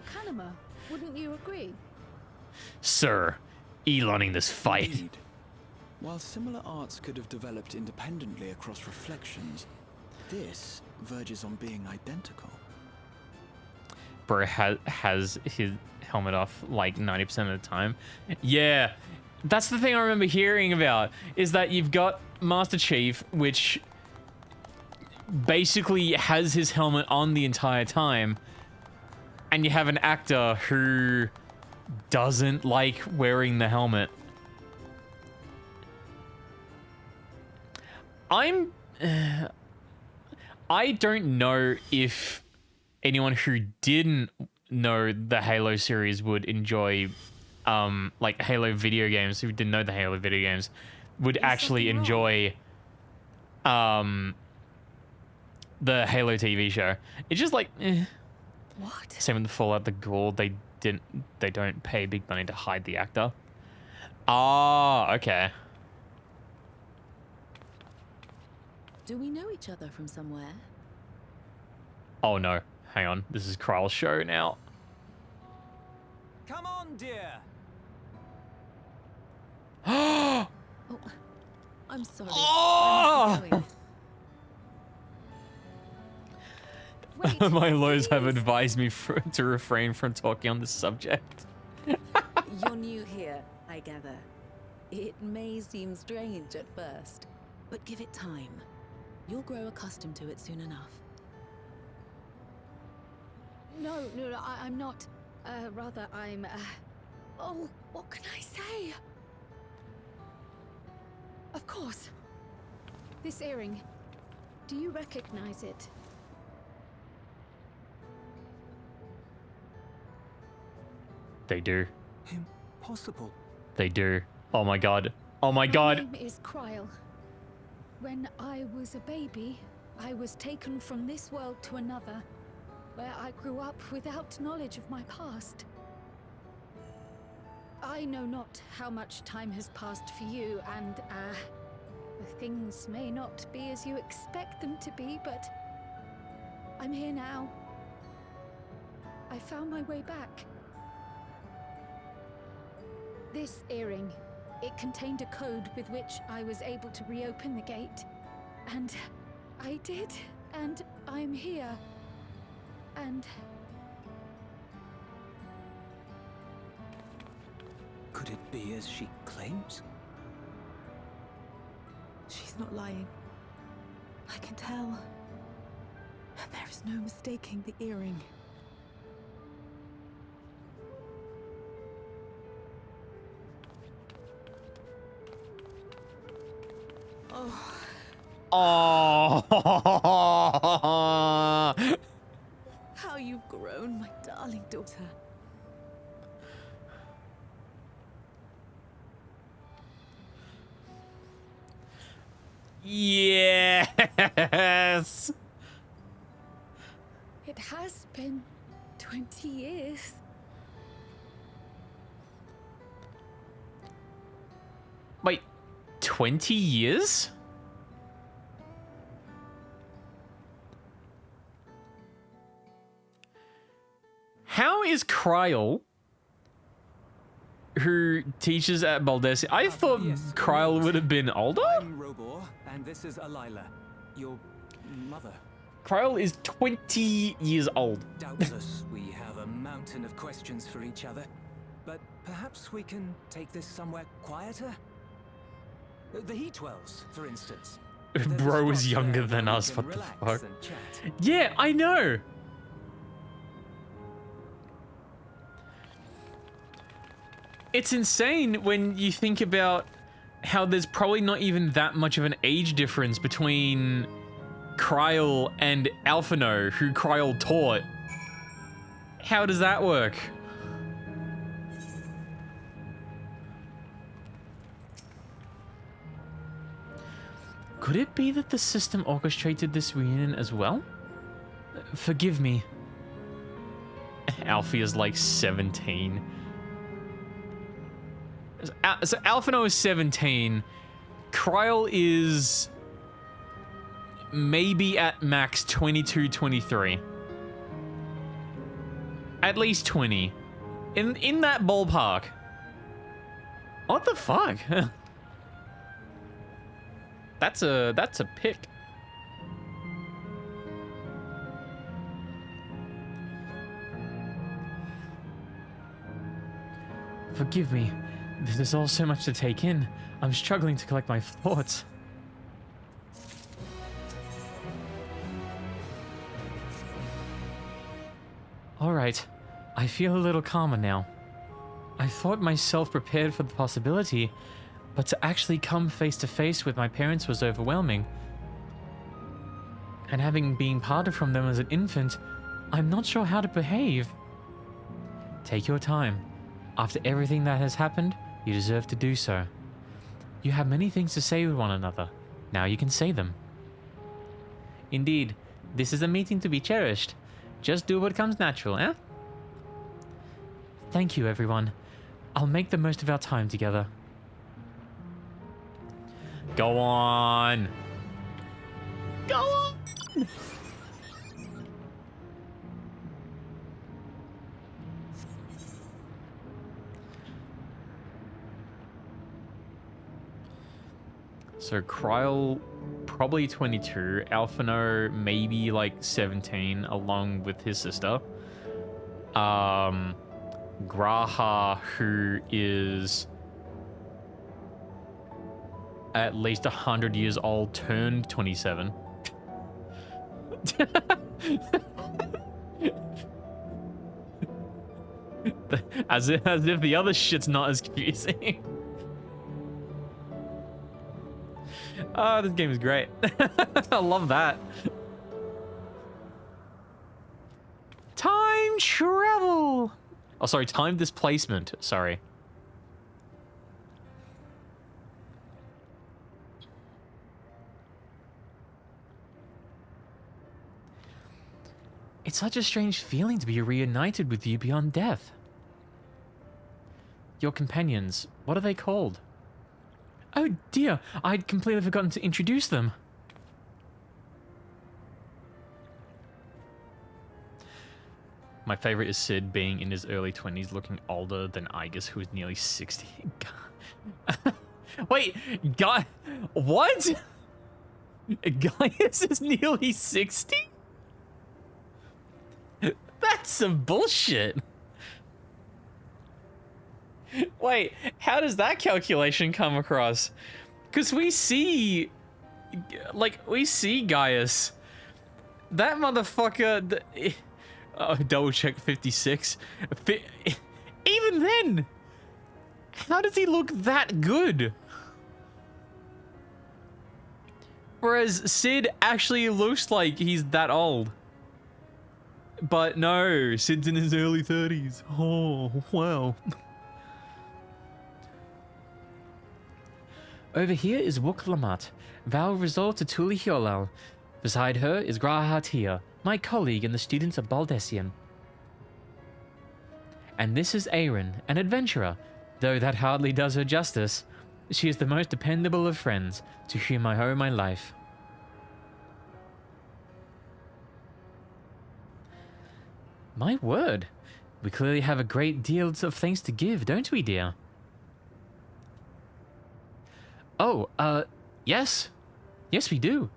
Speaker 1: Wouldn't you agree?
Speaker 2: Sir, Eloning this fight.
Speaker 7: Indeed. While similar arts could have developed independently across reflections, this verges on being identical.
Speaker 2: Bro has his helmet off like 90% of the time. Yeah, That's the thing I remember hearing about, is that you've got Master Chief, which basically has his helmet on the entire time, and you have an actor who doesn't like wearing the helmet. I don't know if anyone who didn't know the Halo series would enjoy, like Halo video games, who didn't know the Halo video games, would actually enjoy, the Halo TV show. It's just like,
Speaker 1: What?
Speaker 2: Same with the Fallout, the Gold, they don't pay big money to hide the actor. Ah, okay.
Speaker 1: Do we know each other from somewhere?
Speaker 2: Oh no, hang on. This is Kryle's show now.
Speaker 8: Come on, dear.
Speaker 1: Oh, I'm sorry.
Speaker 2: Oh!
Speaker 1: I must be going. Wait,
Speaker 2: My lawyers have
Speaker 1: please.
Speaker 2: advised me to refrain from talking on this subject.
Speaker 9: You're new here, I gather. It may seem strange at first, but give it time. You'll grow accustomed to it soon enough.
Speaker 1: No, I'm not. Rather, I'm. Oh, what can I say? Of course. This earring. Do you recognize it?
Speaker 2: They do.
Speaker 8: Impossible.
Speaker 2: They do. Oh my god. Oh my god.
Speaker 1: My name is Kryle. When I was a baby, I was taken from this world to another, where I grew up without knowledge of my past. I know not how much time has passed for you, and, things may not be as you expect them to be, but I'm here now. I found my way back. This earring, it contained a code with which I was able to reopen the gate. And I did, and I'm here. And
Speaker 8: Could it be as she claims?
Speaker 9: She's not lying. I can tell. And there is no mistaking the earring.
Speaker 2: Oh.
Speaker 9: How you've grown, my darling daughter.
Speaker 2: Yes.
Speaker 1: it has been 20 years.
Speaker 2: Wait, 20 years? How is Kryle, who teaches at Baldesi? I thought
Speaker 8: yes,
Speaker 2: Kryle
Speaker 8: right.
Speaker 2: would have been older.
Speaker 8: I'm Robor, and this is Alila, your mother.
Speaker 2: Kryle is 20 years old.
Speaker 8: Doubtless, we have a mountain of questions for each other, but perhaps we can take this somewhere quieter? The Heatwells, for instance. There's a
Speaker 2: Bro is
Speaker 8: spot
Speaker 2: younger
Speaker 8: there
Speaker 2: than
Speaker 8: where we
Speaker 2: us,
Speaker 8: can
Speaker 2: what the
Speaker 8: relax
Speaker 2: fuck?
Speaker 8: and chat.
Speaker 2: Yeah, I know. It's insane when you think about how there's probably not even that much of an age difference between Kryle and Alphino, who Kryle taught. How does that work? Could it be that the system orchestrated this reunion as well? Forgive me. Alfie is like 17. So Alphino is 17. Kryle is maybe at max 22, 23. At least 20. In that ballpark. What the fuck? That's a pick. Forgive me. This is all so much to take in. I'm struggling to collect my thoughts. Alright, I feel a little calmer now. I thought myself prepared for the possibility, but to actually come face to face with my parents was overwhelming. And having been parted from them as an infant, I'm not sure how to behave. Take your time. After everything that has happened, you deserve to do so. You have many things to say with one another. Now you can say them. Indeed, this is a meeting to be cherished. Just do what comes natural, eh? Thank you, everyone. I'll make the most of our time together. Go on! Go on! So Kryl, probably 22. Alphino, maybe like 17, along with his sister. Graha, who is at least 100 years old, turned 27. as if the other shit's not as confusing. Oh, this game is great. I love that. Time travel. Oh, sorry, time displacement. Sorry. It's such a strange feeling to be reunited with you beyond death. Your companions, what are they called? Oh dear, I'd completely forgotten to introduce them. My favorite is Sid being in his early 20s, looking older than Igus, who is nearly 60. Wait, what? Gaius is nearly 60? That's some bullshit. Wait, how does that calculation come across? Because we see Gaius. That motherfucker... Oh, double check 56. Even then, how does he look that good? Whereas Sid actually looks like he's that old. But no, Sid's in his early 30s. Oh, wow. Over here is Wuklamat, Val Resort to Tuli Hiolal. Beside her is Grahatia, my colleague and the students of Baldessian. And this is Aerin, an adventurer, though that hardly does her justice. She is the most dependable of friends, to whom I owe my life. My word, we clearly have a great deal of thanks to give, don't we, dear? Oh, yes. Yes, we do.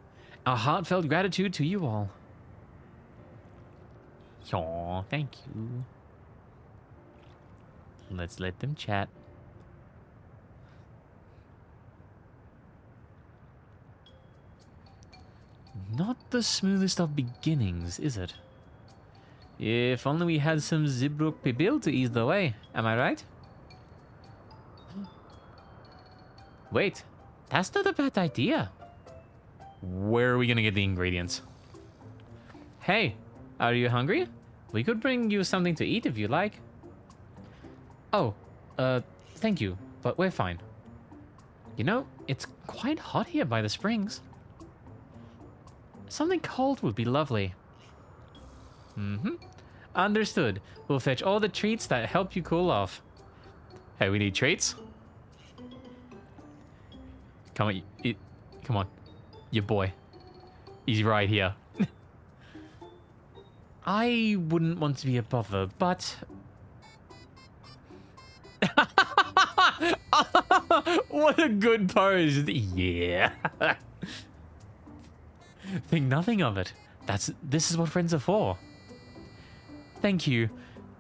Speaker 2: Our heartfelt gratitude to you all. Aw, thank you. Let's let them chat. Not the smoothest of beginnings, is it? If only we had some Zibruk Pibil to ease the way, am I right? Wait, that's not a bad idea. Where are we gonna get the ingredients? Hey, are you hungry? We could bring you something to eat if you like. Oh, thank you, but we're fine. You know, it's quite hot here by the springs. Something cold would be lovely. Understood. We'll fetch all the treats that help you cool off. Hey, we need treats? Come on, come on. Your boy. He's right here. I wouldn't want to be a bother, but... What a good pose. Yeah. Think nothing of it. This is what friends are for. Thank you.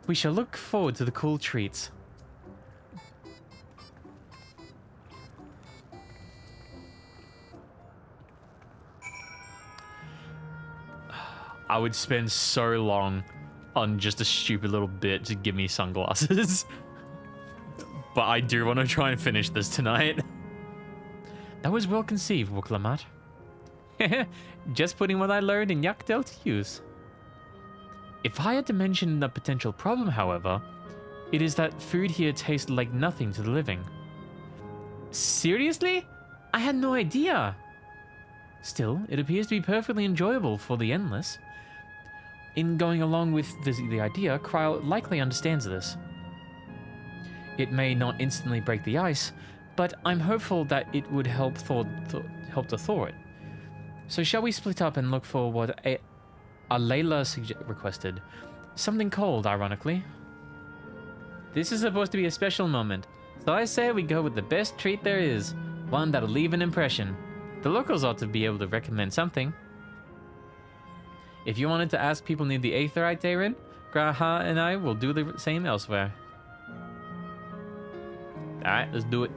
Speaker 2: We shall look forward to the cool treats. I would spend so long on just a stupid little bit to give me sunglasses. But I do want to try and finish this tonight. That was well conceived, Wuklamat. Just putting what I learned in Yakdel to use. If I had to mention a potential problem, however, it is that food here tastes like nothing to the living. Seriously? I had no idea. Still, it appears to be perfectly enjoyable for the endless. In going along with the idea, Kryle likely understands this. It may not instantly break the ice, but I'm hopeful that it would help to thaw it. So shall we split up and look for what Alayla requested? Something cold, ironically. This is supposed to be a special moment, so I say we go with the best treat there is, one that'll leave an impression. The locals ought to be able to recommend something. If you wanted to ask people near the Aetherite Terran, Graha and I will do the same elsewhere. Alright, let's do it.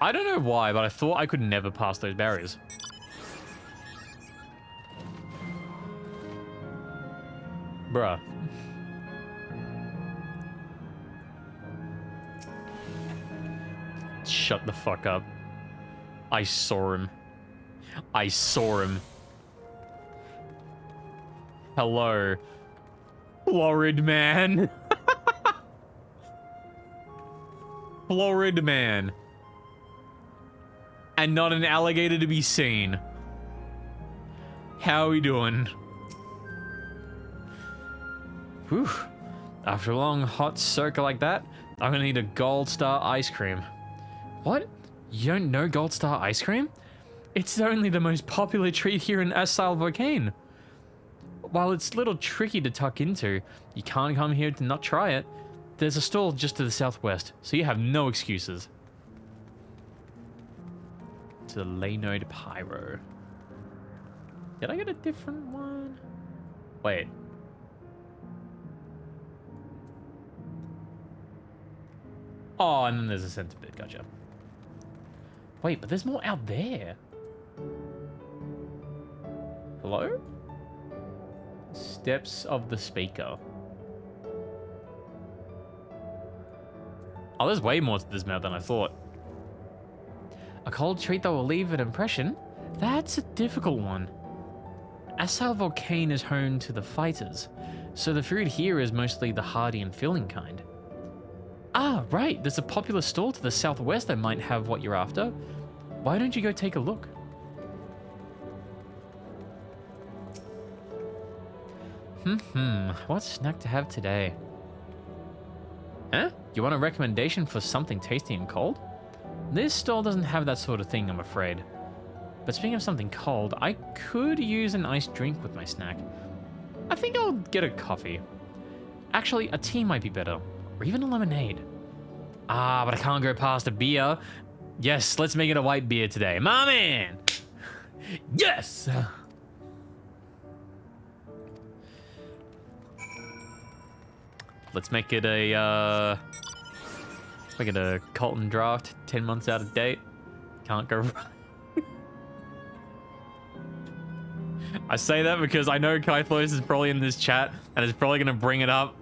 Speaker 2: I don't know why, but I thought I could never pass those barriers. Bruh. Shut the fuck up. I saw him. I saw him. Hello. Florid man. Florid man. And not an alligator to be seen. How are we doing? Whew. After a long hot circle like that, I'm gonna need a Gold Star ice cream. What? You don't know Gold Star ice cream? It's only the most popular treat here in Assal Volcane. While it's a little tricky to tuck into, you can't come here to not try it. There's a stall just to the southwest, so you have no excuses. To the Laynode Pyro. Did I get a different one? Wait. Oh, and then there's a centipede, gotcha. Wait, but there's more out there. Hello? Steps of the Speaker. Oh, there's way more to this map than I thought. A cold treat that will leave an impression? That's a difficult one. Assal Volcane is home to the fighters, so the food here is mostly the hearty and filling kind. Ah, right, there's a popular stall to the southwest that might have what you're after. Why don't you go take a look? What snack to have today? Huh? You want a recommendation for something tasty and cold? This stall doesn't have that sort of thing, I'm afraid. But speaking of something cold, I could use an iced drink with my snack. I think I'll get a coffee. Actually, a tea might be better. Or even a lemonade. Ah, but I can't go past a beer. Yes, let's make it a white beer today. My man! Yes! Let's make it a, Colton Draft, 10 months out of date. Can't go wrong. I say that because I know Kythlos is probably in this chat and is probably going to bring it up.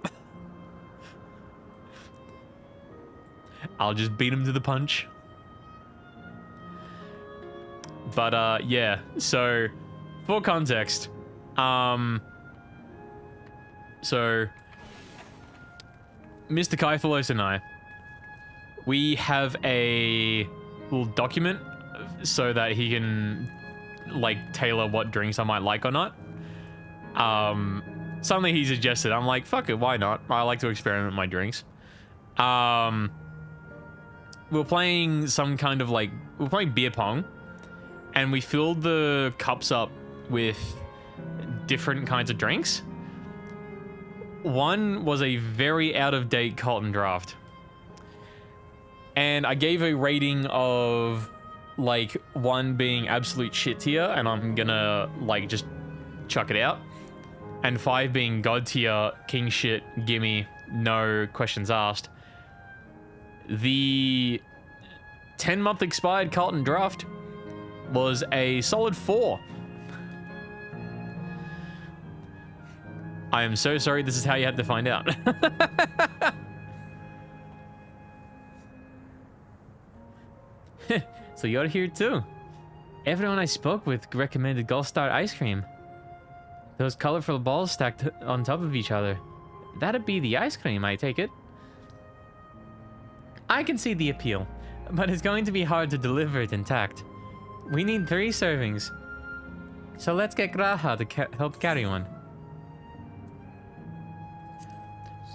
Speaker 2: I'll just beat him to the punch. But, yeah. So, for context, so Mr. Kyphalos and I, we have a little document so that he can, like, tailor what drinks I might like or not. Something he suggested. I'm like, fuck it, why not? I like to experiment with my drinks. We're playing some kind of, like, we're playing beer pong, and we filled the cups up with different kinds of drinks. One was a very out-of-date Colton Draft. And I gave a rating of, like, 1 being absolute shit tier, and I'm gonna, like, just chuck it out. And 5 being god tier, king shit, gimme, no questions asked. The 10-month expired Colton Draft was a solid 4. I am so sorry this is how you had to find out. So you're here too. Everyone I spoke with recommended Gold Star ice cream. Those colorful balls stacked on top of each other. That'd be the ice cream, I take it. I can see the appeal, but it's going to be hard to deliver it intact. We need 3 servings. So let's get Graha to help carry one.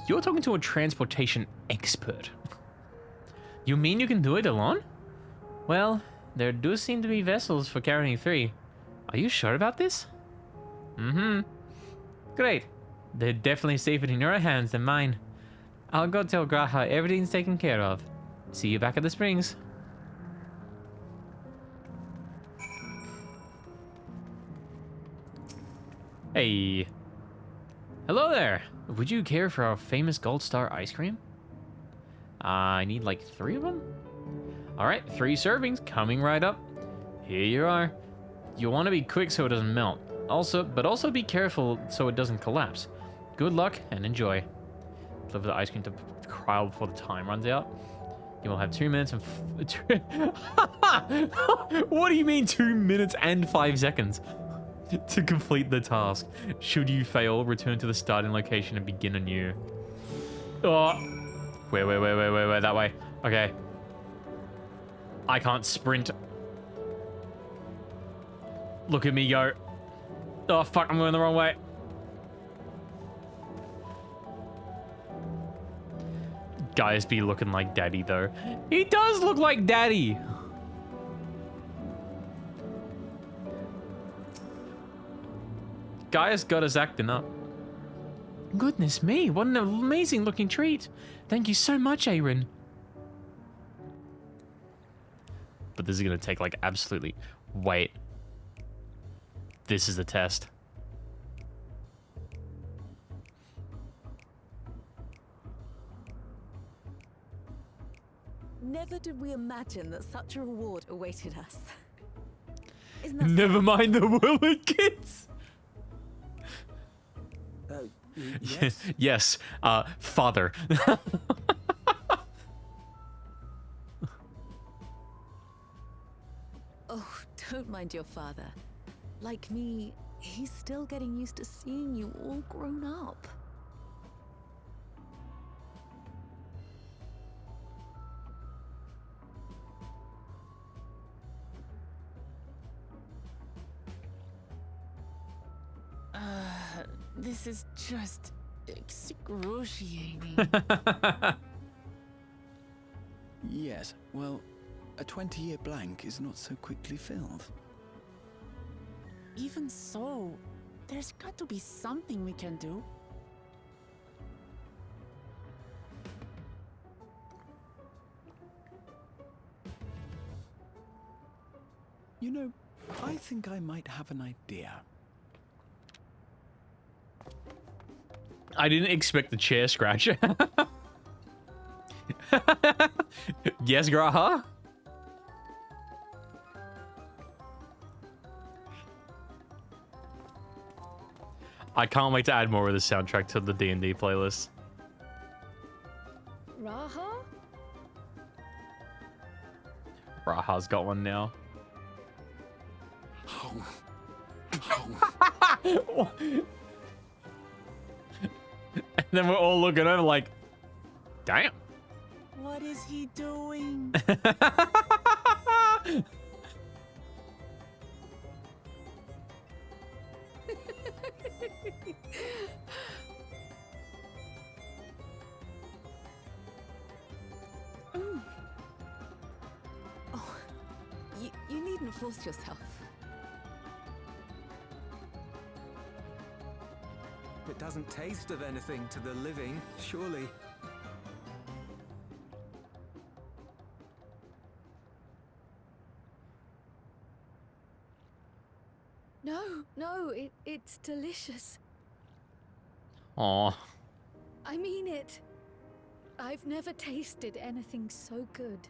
Speaker 2: You're talking to a transportation expert. You mean you can do it alone? Well, there do seem to be vessels for carrying 3. Are you sure about this? Mm-hmm. Great. They're definitely safer in your hands than mine. I'll go tell Graha everything's taken care of. See you back at the springs. Hey. Hello there. Would you care for our famous Gold Star ice cream? I need like 3 of them. All right, 3 servings coming right up. Here you are. You want to be quick so it doesn't melt. But also be careful so it doesn't collapse. Good luck and enjoy. Deliver the ice cream to Cryle before the time runs out. You will have 2 minutes and... What do you mean 2 minutes and 5 seconds? To complete the task. Should you fail, return to the starting location and begin anew. Oh. Wait, that way. Okay. I can't sprint. Look at me go. Oh, fuck, I'm going the wrong way. Guys be looking like daddy, though. He does look like daddy. Gaius got us acting up. Goodness me, what an amazing looking treat. Thank you so much, Aaron. But this is going to take like absolutely... Wait. This is the test.
Speaker 9: Never did we imagine that such a reward awaited us. Isn't that
Speaker 2: Never mind the Willow kids.
Speaker 7: Yes.
Speaker 2: Yes, father.
Speaker 9: Oh, don't mind your father. Like me, he's still getting used to seeing you all grown up.
Speaker 3: This is just excruciating.
Speaker 7: Yes, well, a 20-year blank is not so quickly filled.
Speaker 3: Even so, there's got to be something we can do.
Speaker 7: You know, I think I might have an idea.
Speaker 2: I didn't expect the chair scratch. Yes, Graha? I can't wait to add more of the soundtrack to the D&D playlist.
Speaker 1: Raha?
Speaker 2: Raha's got one now. And then we're all looking over like, damn.
Speaker 3: What is he doing?
Speaker 9: Oh, you needn't force yourself.
Speaker 8: It doesn't taste of anything to the living, surely.
Speaker 1: No, it's delicious.
Speaker 2: Aw.
Speaker 1: I mean it. I've never tasted anything so good.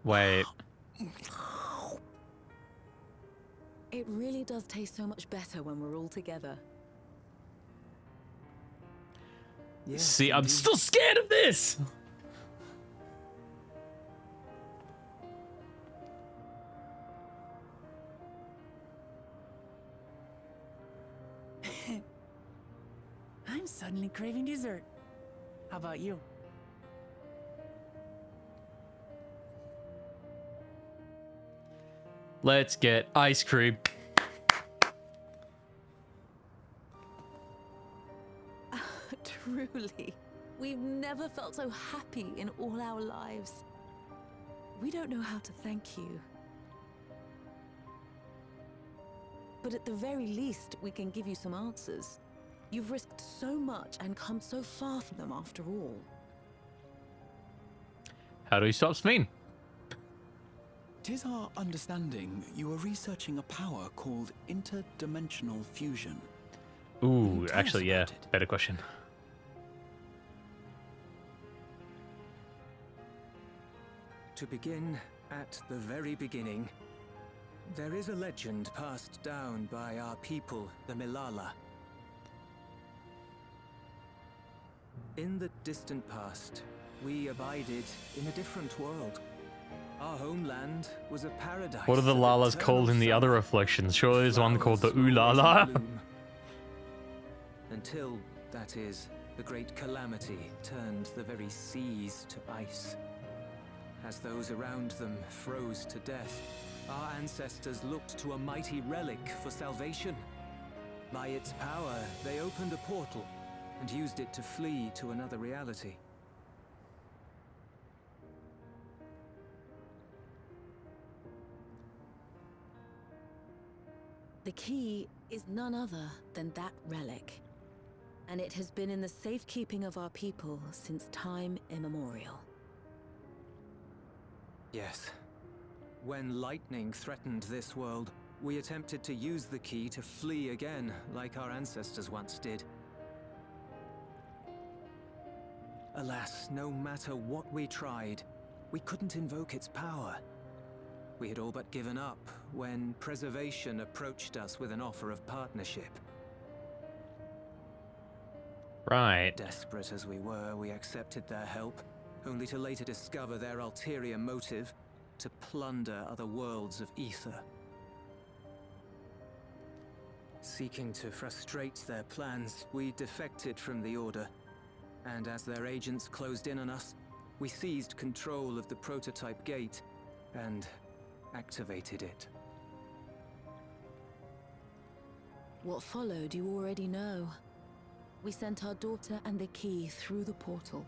Speaker 2: Wait.
Speaker 9: It really does taste so much better when we're all together.
Speaker 8: Yes,
Speaker 2: See, I'm
Speaker 8: indeed.
Speaker 2: still scared of this!
Speaker 3: I'm suddenly craving dessert. How about you?
Speaker 2: Let's get ice cream.
Speaker 9: Truly, we've never felt so happy in all our lives. We don't know how to thank you. But at the very least, we can give you some answers. You've risked so much and come so far from them after all.
Speaker 2: How do we stop Smeen?
Speaker 7: Tis our understanding you are researching a power called interdimensional fusion.
Speaker 2: Ooh,
Speaker 7: Tell us
Speaker 2: actually, yeah.
Speaker 7: about it.
Speaker 2: Better question.
Speaker 8: To begin at the very beginning, there is a legend passed down by our people, the Milala. In the distant past, we abided in a different world. Our homeland was a paradise.
Speaker 2: What are the
Speaker 8: of
Speaker 2: Lalas
Speaker 8: eternal
Speaker 2: called in the other
Speaker 8: summer.
Speaker 2: reflections? Surely there's one called the
Speaker 8: Flowers were always in
Speaker 2: Ulala.
Speaker 8: bloom. Until, that is, the great calamity turned the very seas to ice. As those around them froze to death, our ancestors looked to a mighty relic for salvation. By its power, they opened a portal and used it to flee to another reality.
Speaker 9: The key is none other than that relic. And it has been in the safekeeping of our people since time immemorial.
Speaker 8: Yes. When lightning threatened this world, we attempted to use the key to flee again, like our ancestors once did. Alas, no matter what we tried, we couldn't invoke its power. We had all but given up when Preservation approached us with an offer of partnership.
Speaker 2: Right.
Speaker 8: Desperate as we were, we accepted their help, only to later discover their ulterior motive, to plunder other worlds of ether. Seeking to frustrate their plans, we defected from the Order, and as their agents closed in on us, we seized control of the prototype gate and activated it.
Speaker 9: What followed you already know. We sent our daughter and the key through the portal,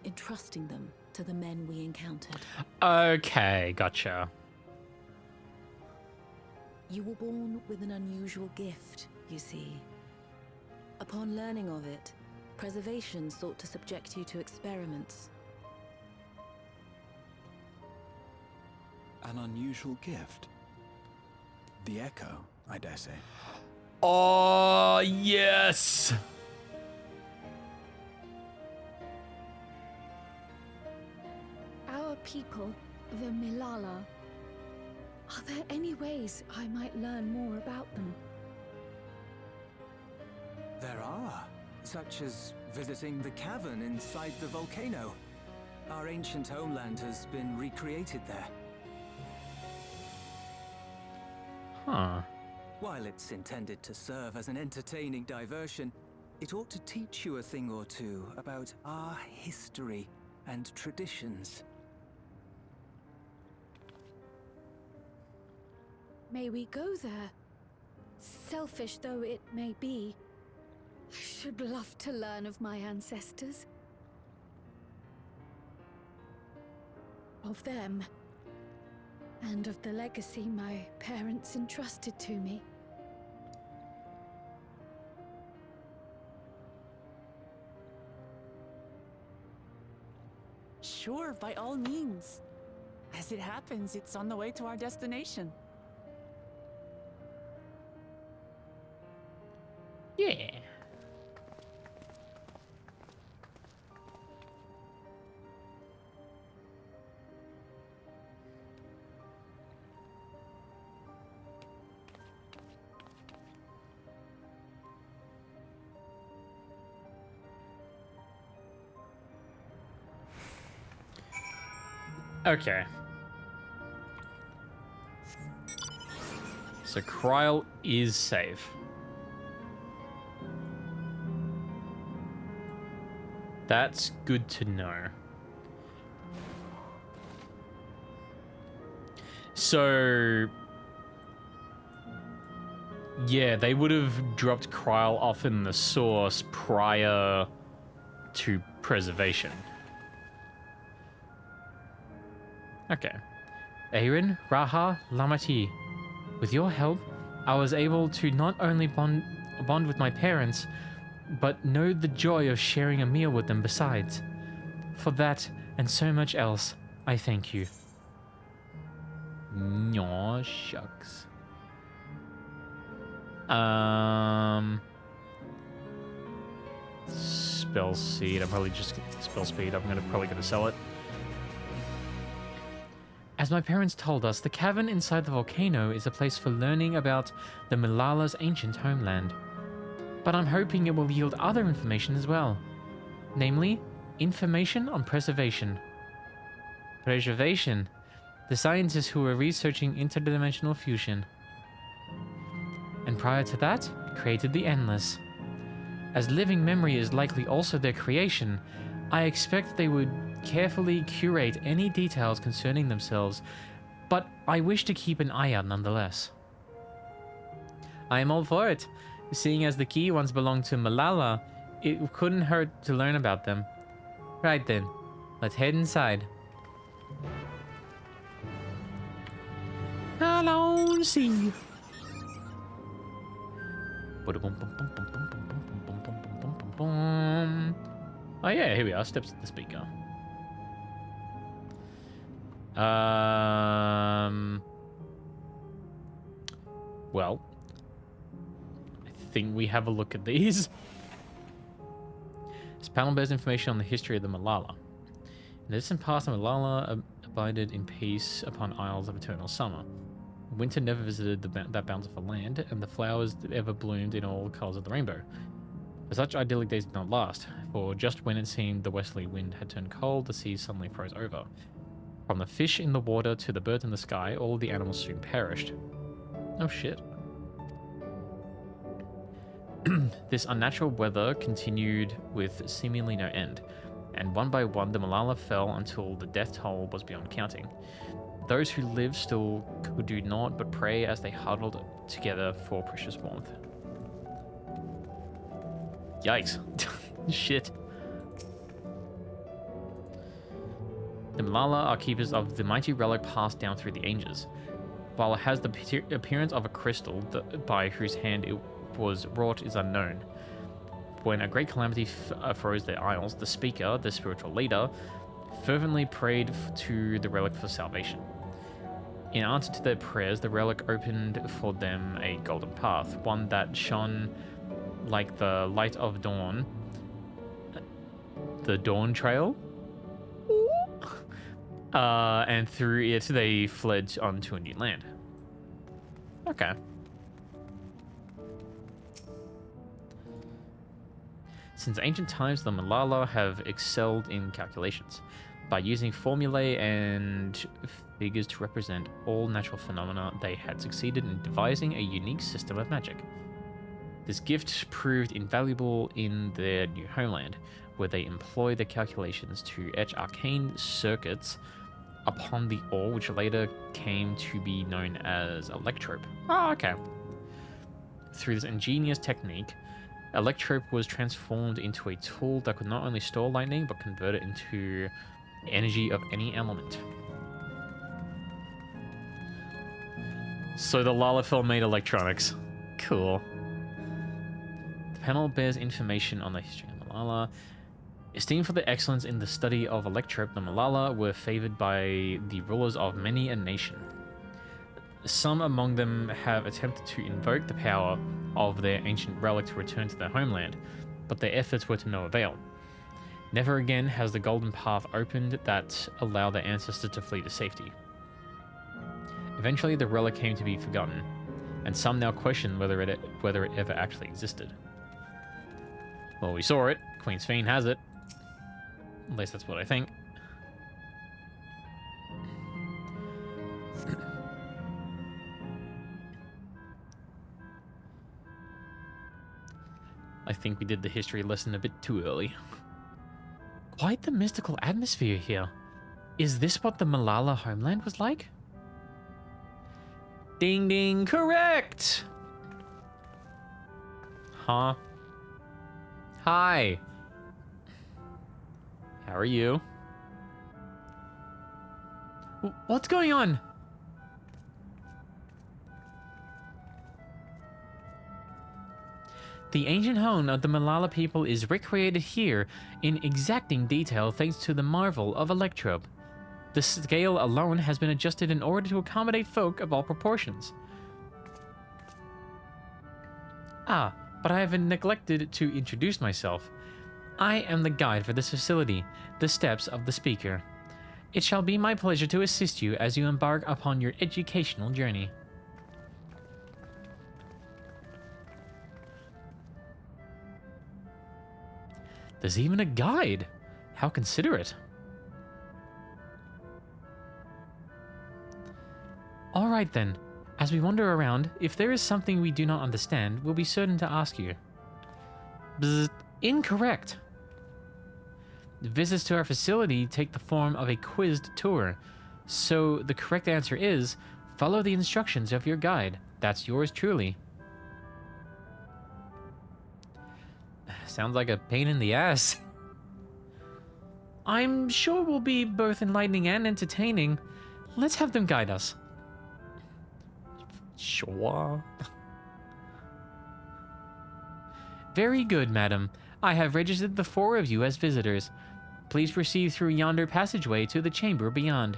Speaker 9: entrusting them to the men we encountered.
Speaker 2: Okay, gotcha.
Speaker 9: You were born with an unusual gift, you see. Upon learning of it, Preservation sought to subject you to experiments.
Speaker 7: An unusual gift. The Echo, I dare say.
Speaker 2: Oh, yes!
Speaker 1: Our people, the Milala. Are there any ways I might learn more about them?
Speaker 8: There are, such as visiting the cavern inside the volcano. Our ancient homeland has been recreated there.
Speaker 2: Huh.
Speaker 8: While it's intended to serve as an entertaining diversion, it ought to teach you a thing or two about our history and traditions.
Speaker 1: May we go there? Selfish though it may be, I should love to learn of my ancestors. Of them. And of the legacy my parents entrusted to me.
Speaker 3: Sure, by all means. As it happens, it's on the way to our destination.
Speaker 2: Yeah. Okay. So Kryl is safe. That's good to know. So yeah, they would have dropped Kryl off in the source prior to preservation. Okay. Aaron, Raha, Lamati. With your help, I was able to not only bond with my parents, but know the joy of sharing a meal with them besides. For that, and so much else, I thank you. Aw, shucks. Spell seed. I'm probably just spell speed. I'm probably gonna sell it. As my parents told us, the cavern inside the volcano is a place for learning about the Malala's ancient homeland. But I'm hoping it will yield other information as well. Namely, information on preservation. Preservation. The scientists who were researching interdimensional fusion. And prior to that, created the Endless. As living memory is likely also their creation, I expect they would carefully curate any details concerning themselves, but I wish to keep an eye out nonetheless. I am all for it. Seeing as the key once belonged to Malala, it couldn't hurt to learn about them. Right then, let's head inside. Alone see. Oh yeah, here we are. Steps at the speaker. Well, I think we have a look at these. This panel bears information on the history of the Malala. In the distant past, the Malala abided in peace upon Isles of Eternal Summer. Winter never visited that bountiful land, and the flowers ever bloomed in all colors of the rainbow. But such idyllic days did not last, for just when it seemed the westerly wind had turned cold, the sea suddenly froze over. From the fish in the water to the birds in the sky, all the animals soon perished. Oh shit. This unnatural weather continued with seemingly no end, and one by one the Malala fell until the death toll was beyond counting. Those who lived still could do naught but pray as they huddled together for precious warmth. Yikes. Shit. The Malala are keepers of the mighty relic passed down through the ages. While it has the appearance of a crystal, by whose hand it was wrought is unknown. When a great calamity froze their isles, the speaker, the spiritual leader, fervently prayed to the relic for salvation. In answer to their prayers, the relic opened for them a golden path, one that shone like the light of dawn. The DAWNTRAIL? And through it, they fled onto a new land. Okay. Since ancient times, the Malala have excelled in calculations. By using formulae and figures to represent all natural phenomena, they had succeeded in devising a unique system of magic. This gift proved invaluable in their new homeland, where they employ the calculations to etch arcane circuits upon the ore, which later came to be known as electrope. Oh, okay. Through this ingenious technique, electrope was transformed into a tool that could not only store lightning, but convert it into energy of any element. So the Lalafell made electronics. Cool. The panel bears information on the history of Malala. Esteemed for their excellence in the study of electrope, the Malala were favored by the rulers of many a nation. Some among them have attempted to invoke the power of their ancient relic to return to their homeland, but their efforts were to no avail. Never again has the golden path opened that allowed their ancestors to flee to safety. Eventually, the relic came to be forgotten, and some now question whether it ever actually existed. Well, we saw it. Queen's Fiend has it. At least that's what I think. think we did the history lesson a bit too early. Quite the mystical atmosphere here. Is this what the Malala homeland was like? Ding ding, correct! Huh? Hi. How are you? What's going on? The ancient home of the Malala people is recreated here in exacting detail thanks to the marvel of Electrope. The scale alone has been adjusted in order to accommodate folk of all proportions. Ah, but I have neglected to introduce myself. I am the guide for this facility, the steps of the speaker. It shall be my pleasure to assist you as you embark upon your educational journey. There's even a guide. How considerate. All right then. As we wander around, if there is something we do not understand, we'll be certain to ask you. Bzz, incorrect. Visits to our facility take the form of a quizzed tour. So the correct answer is, follow the instructions of your guide. That's yours truly. Sounds like a pain in the ass. I'm sure we'll be both enlightening and entertaining. Let's have them guide us. Sure. Very good, madam. I have registered the 4 of you as visitors. Please proceed through yonder passageway to the chamber beyond.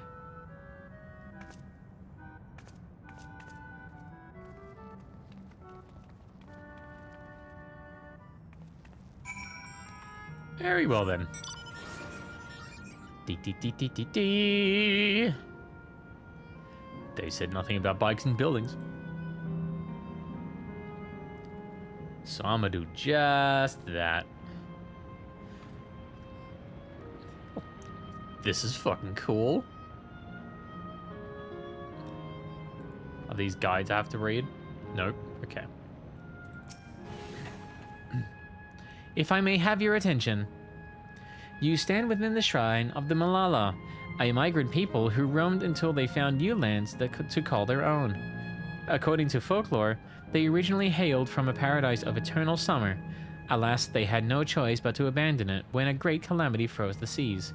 Speaker 2: Very well then. Dee. They said nothing about bikes and buildings. So I'm gonna do just that. This is fucking cool. Are these guides I have to read? Nope. Okay. If I may have your attention. You stand within the shrine of the Malala, a migrant people who roamed until they found new lands to call their own. According to folklore, they originally hailed from a paradise of eternal summer. Alas, they had no choice but to abandon it when a great calamity froze the seas.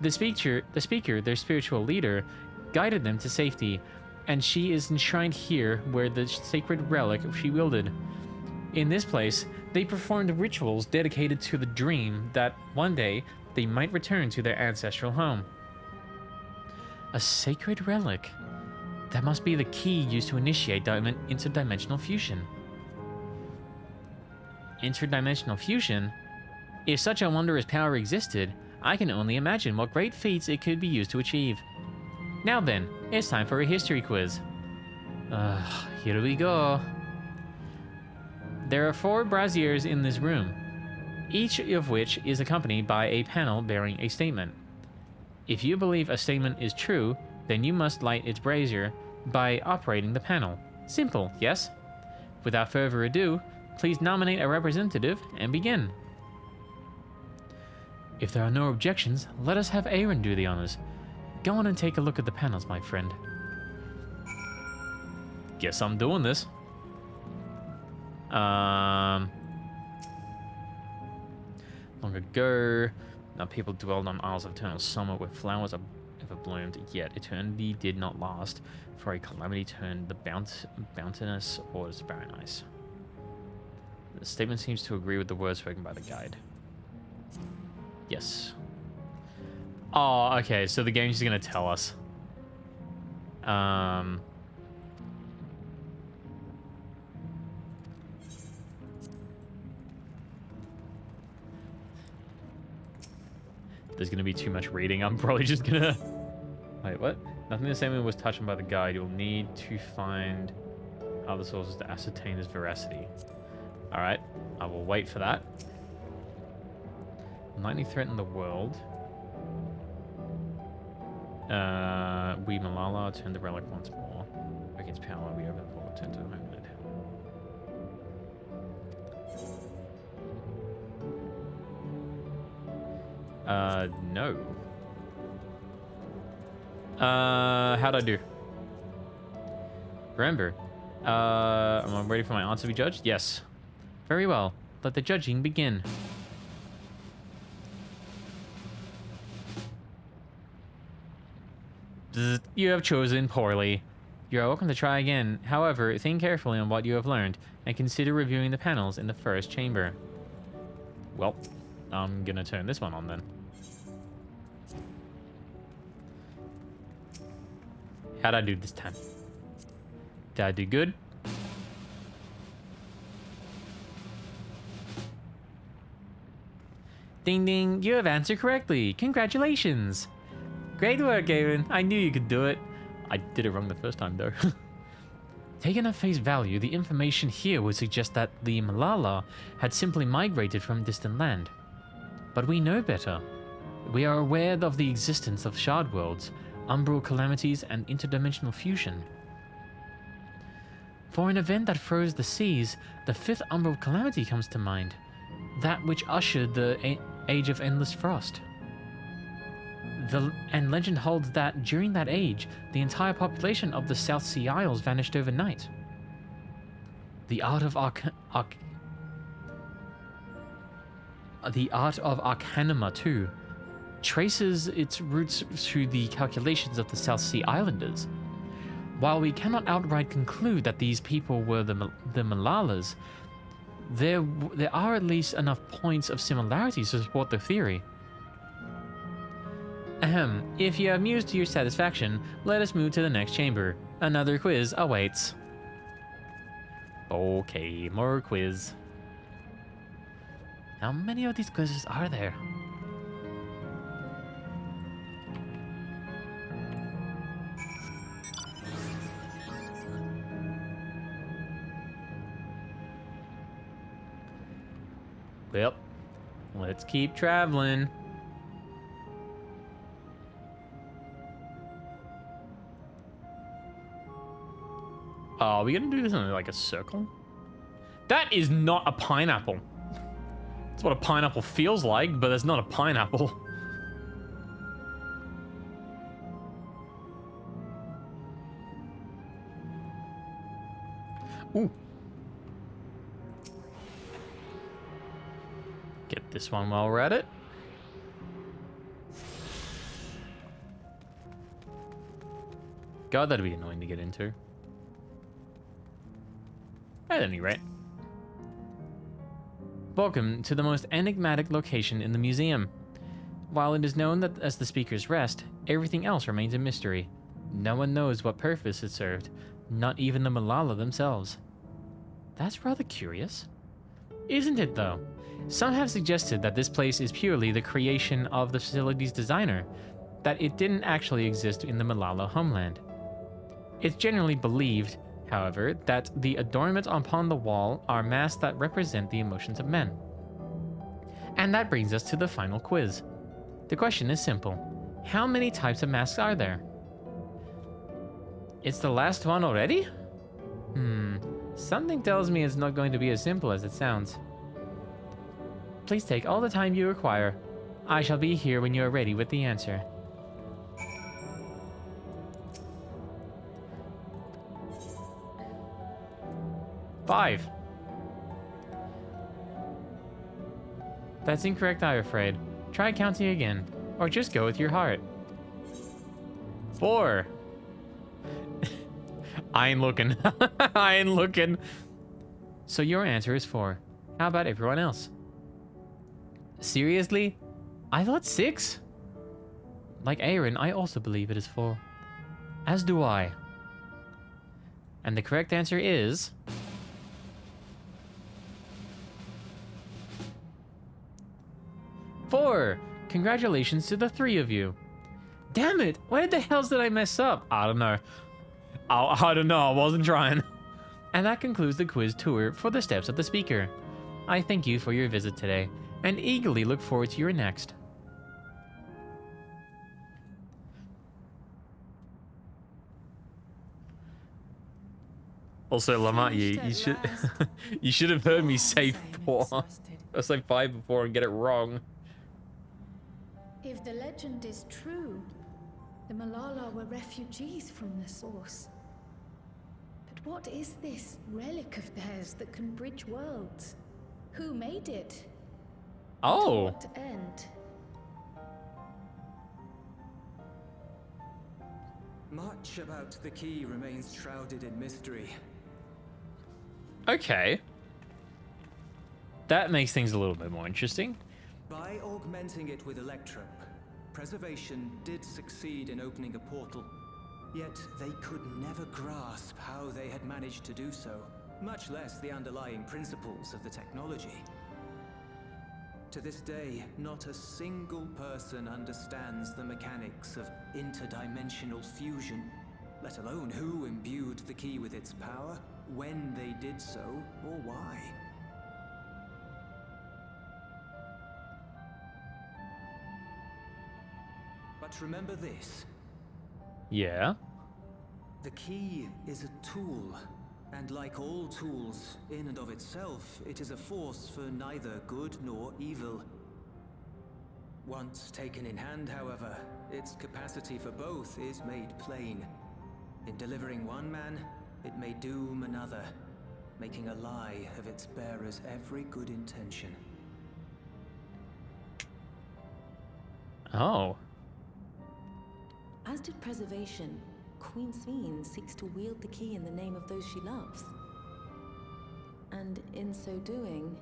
Speaker 2: The speaker, their spiritual leader, guided them to safety, and she is enshrined here where the sacred relic she wielded. In this place, they performed rituals dedicated to the dream that one day they might return to their ancestral home. A sacred relic. That must be the key used to initiate interdimensional fusion. Interdimensional fusion? If such a wondrous power existed, I can only imagine what great feats it could be used to achieve. Now then, it's time for a history quiz. Here we go. There are 4 braziers in this room, each of which is accompanied by a panel bearing a statement. If you believe a statement is true, then you must light its brazier by operating the panel. Simple, yes? Without further ado, please nominate a representative and begin. If there are no objections, let us have Aaron do the honors. Go on and take a look at the panels, my friend. Guess I'm doing this. Long ago, now people dwelled on Isles of Eternal Summer where flowers ever bloomed, yet eternity did not last, for a calamity turned the bounteous waters to barren ice. The statement seems to agree with the words spoken by the guide. Yes. Oh, okay, so the game's just gonna tell us. There's gonna be too much reading. I'm probably just gonna... Wait, what? Nothing the same was touched on by the guide. You'll need to find other sources to ascertain its veracity. Alright, I will wait for that. Lightning threatened the world. We Malala turned the relic once more. Against power, we open the portal, turn to the homeland. No. How'd I do? Remember, am I ready for my answer to be judged? Yes. Very well. Let the judging begin. Bzz, you have chosen poorly. You are welcome to try again. However, think carefully on what you have learned and consider reviewing the panels in the first chamber. Well, I'm gonna turn this one on then. How'd I do this time? Did I do good? Ding ding, you have answered correctly. Congratulations. Great work, Aaron. I knew you could do it. I did it wrong the first time though. Taken at face value, the information here would suggest that the Malala had simply migrated from distant land. But we know better. We are aware of the existence of shard worlds, umbral calamities, and interdimensional fusion. For an event that froze the seas, the fifth umbral calamity comes to mind. That which ushered the Age of Endless Frost. And legend holds that during that age, the entire population of the South Sea Isles vanished overnight. The art of Arcanima, too, traces its roots through the calculations of the South Sea Islanders. While we cannot outright conclude that these people were the Malalas, there are at least enough points of similarities to support the theory. Ahem, if you have mused to your satisfaction, let us move to the next chamber. Another quiz awaits. Okay, more quiz. How many of these quizzes are there? Well, let's keep traveling. Are we gonna do this in like a circle? That is not a pineapple. That's what a pineapple feels like, but it's not a pineapple. Ooh. Get this one while we're at it. God, that'd be annoying to get into. At any rate. Welcome to the most enigmatic location in the museum. While it is known that as the Speaker's Rest, everything else remains a mystery. No one knows what purpose it served, not even the Malala themselves. That's rather curious. Isn't it, though? Some have suggested that this place is purely the creation of the facility's designer, that it didn't actually exist in the Malala homeland. It's generally believed, however, that the adornments upon the wall are masks that represent the emotions of men. And that brings us to the final quiz. The question is simple. How many types of masks are there? It's the last one already? Something tells me it's not going to be as simple as it sounds. Please take all the time you require. I shall be here when you are ready with the answer. Five. That's incorrect, I'm afraid. Try counting again, or just go with your heart. 4. I ain't looking. I ain't looking. So your answer is 4. How about everyone else? Seriously? I thought 6. Like Aaron, I also believe it is 4. As do I. And the correct answer is... 4. Congratulations to the 3 of you. Damn it! Where the hell did I mess up? I don't know. I don't know. I wasn't trying. And that concludes the quiz tour for the Steps of the Speaker. I thank you for your visit today, and eagerly look forward to your next. Also, Lamont, you should you should have heard me say 4. I say 5 before and get it wrong.
Speaker 1: If the legend is true, the Malala were refugees from the source. But what is this relic of theirs that can bridge worlds? Who made it?
Speaker 2: Oh.
Speaker 1: To what end?
Speaker 8: Much about the key remains shrouded in mystery.
Speaker 2: Okay. That makes things a little bit more interesting.
Speaker 8: By augmenting it with electrope, Preservation did succeed in opening a portal. Yet they could never grasp how they had managed to do so, much less the underlying principles of the technology. To this day, not a single person understands the mechanics of interdimensional fusion, let alone who imbued the key with its power, when they did so, or why. But remember this.
Speaker 2: Yeah.
Speaker 8: The key is a tool, and like all tools, in and of itself, it is a force for neither good nor evil. Once taken in hand, however, its capacity for both is made plain. In delivering one man, it may doom another, making a lie of its bearer's every good intention.
Speaker 2: Oh.
Speaker 9: As did Preservation, Queen Sveen seeks to wield the key in the name of those she loves. And in so doing,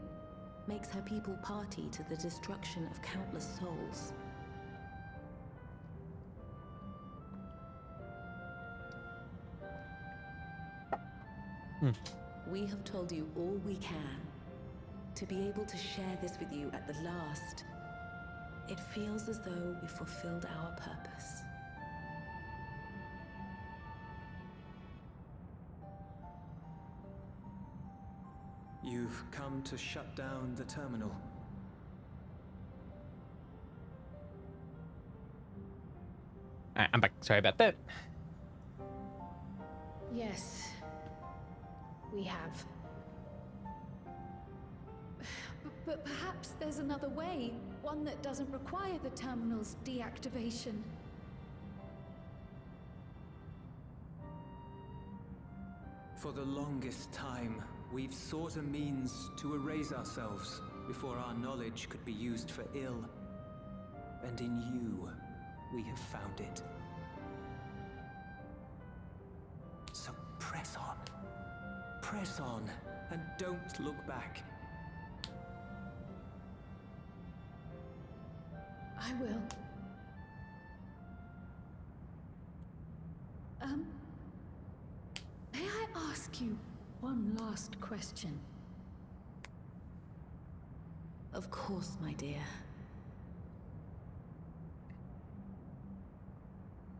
Speaker 9: makes her people party to the destruction of countless souls. We have told you all we can. To be able to share this with you at the last, it feels as though we fulfilled our purpose.
Speaker 8: You've come to shut down the terminal.
Speaker 2: I'm back. Sorry about that.
Speaker 1: Yes, we have. But perhaps there's another way, one that doesn't require the terminal's deactivation.
Speaker 8: For the longest time, we've sought a means to erase ourselves before our knowledge could be used for ill. And in you, we have found it. So press on. Press on, and don't look back.
Speaker 1: I will. May I ask you one last question?
Speaker 9: Of course, my dear.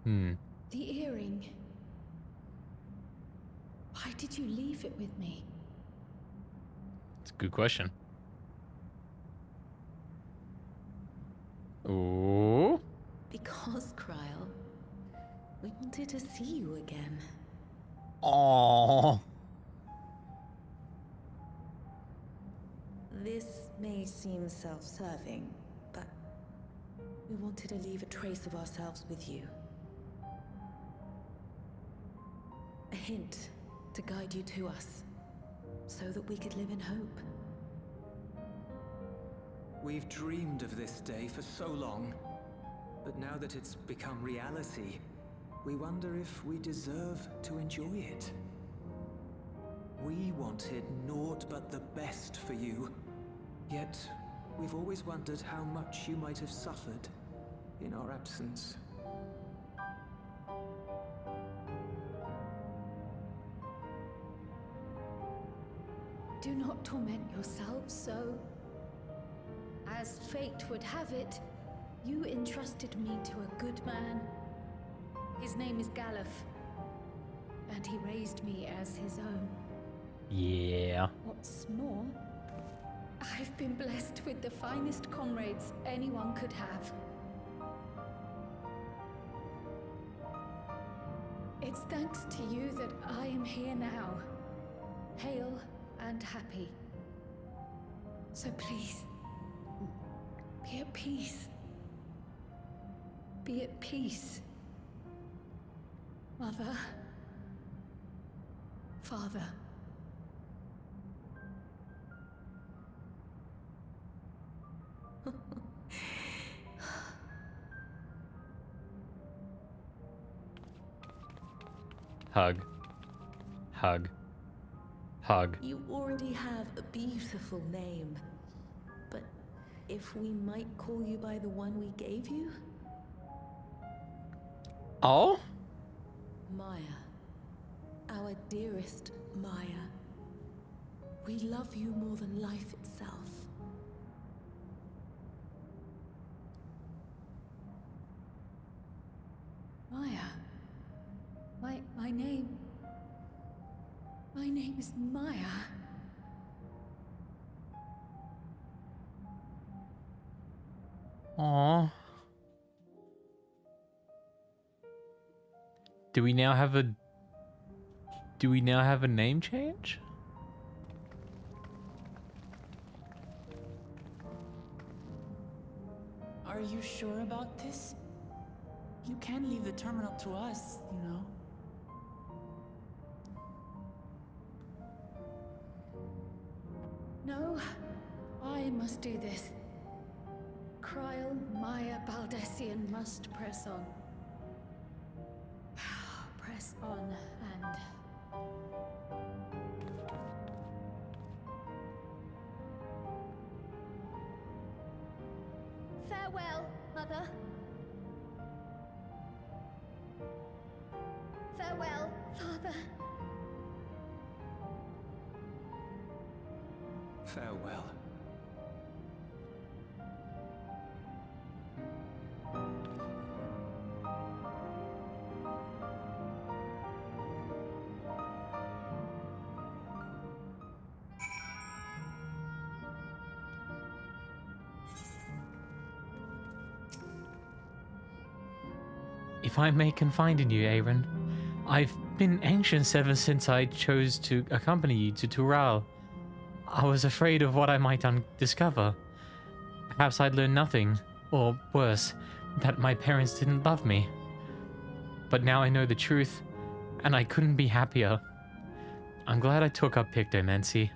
Speaker 1: The earring. Why did you leave it with me?
Speaker 2: It's a good question. Ooh.
Speaker 9: Because, Kryl, we wanted to see you again.
Speaker 2: Aww.
Speaker 9: This may seem self-serving, but we wanted to leave a trace of ourselves with you. A hint to guide you to us, so that we could live in hope.
Speaker 8: We've dreamed of this day for so long, but now that it's become reality, we wonder if we deserve to enjoy it. We wanted naught but the best for you, yet we've always wondered how much you might have suffered in our absence.
Speaker 1: Do not torment yourselves so. As fate would have it, you entrusted me to a good man. His name is Galuf, and he raised me as his own.
Speaker 2: Yeah.
Speaker 1: What's more, I've been blessed with the finest comrades anyone could have. It's thanks to you that I am here now, hale and happy. So please, be at peace. be at peace. Mother. Father.
Speaker 2: Hug. Hug. Hug.
Speaker 9: You already have a beautiful name. But if we might call you by the one we gave you?
Speaker 2: Oh?
Speaker 9: Maya. Our dearest Maya. We love you more than life itself.
Speaker 1: Maya. My name... My name is Maya.
Speaker 2: Aww. Do we now have a name change?
Speaker 3: Are you sure about this? You can leave the terminal to us, you know.
Speaker 1: No, I must do this. Kryl, Maya, Baldessian must press on. Press on and... Farewell, Mother. Farewell, Father.
Speaker 8: Farewell.
Speaker 2: If I may confide in you, Aaron, I've been anxious ever since I chose to accompany you to Tural. I was afraid of what I might discover. Perhaps I'd learn nothing, or worse, that my parents didn't love me. But now I know the truth, and I couldn't be happier. I'm glad I took up Pictomancy,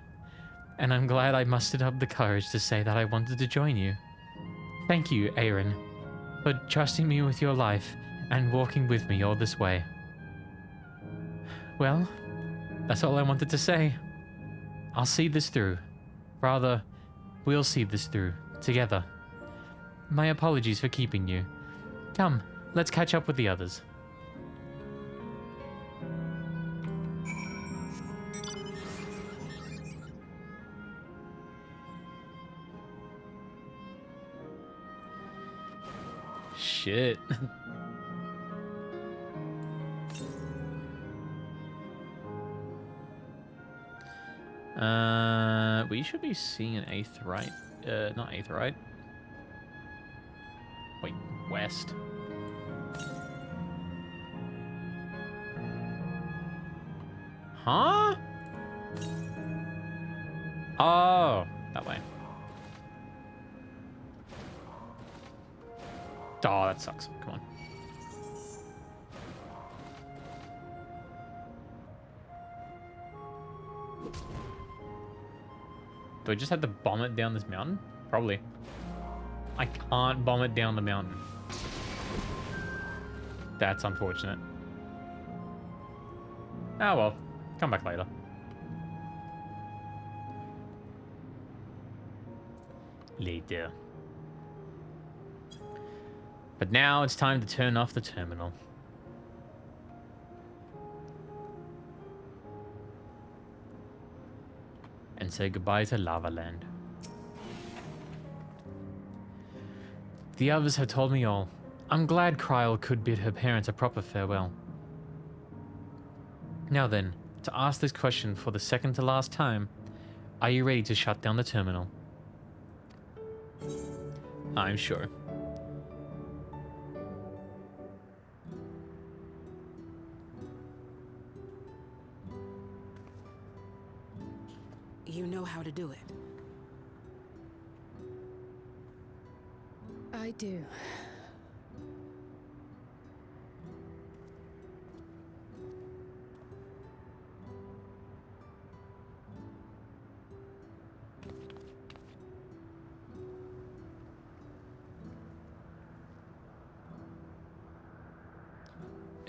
Speaker 2: and I'm glad I mustered up the courage to say that I wanted to join you. Thank you, Aaron, for trusting me with your life and walking with me all this way. Well, that's all I wanted to say. I'll see this through. Rather, we'll see this through, together. My apologies for keeping you. Come, let's catch up with the others. Shit. We should be seeing an 8th, right? Not 8th, right? Wait, west. Huh? Oh, that way. Oh, that sucks. Come on. Do I just have to bomb it down this mountain? Probably. I can't bomb it down the mountain. That's unfortunate. Ah, well. Come back later. Later. But now it's time to turn off the terminal. And say goodbye to Lava Land. The others have told me all. I'm glad Kryl could bid her parents a proper farewell. Now then, to ask this question for the second to last time, are you ready to shut down the terminal? I'm sure.
Speaker 6: You know how to do it.
Speaker 1: I do.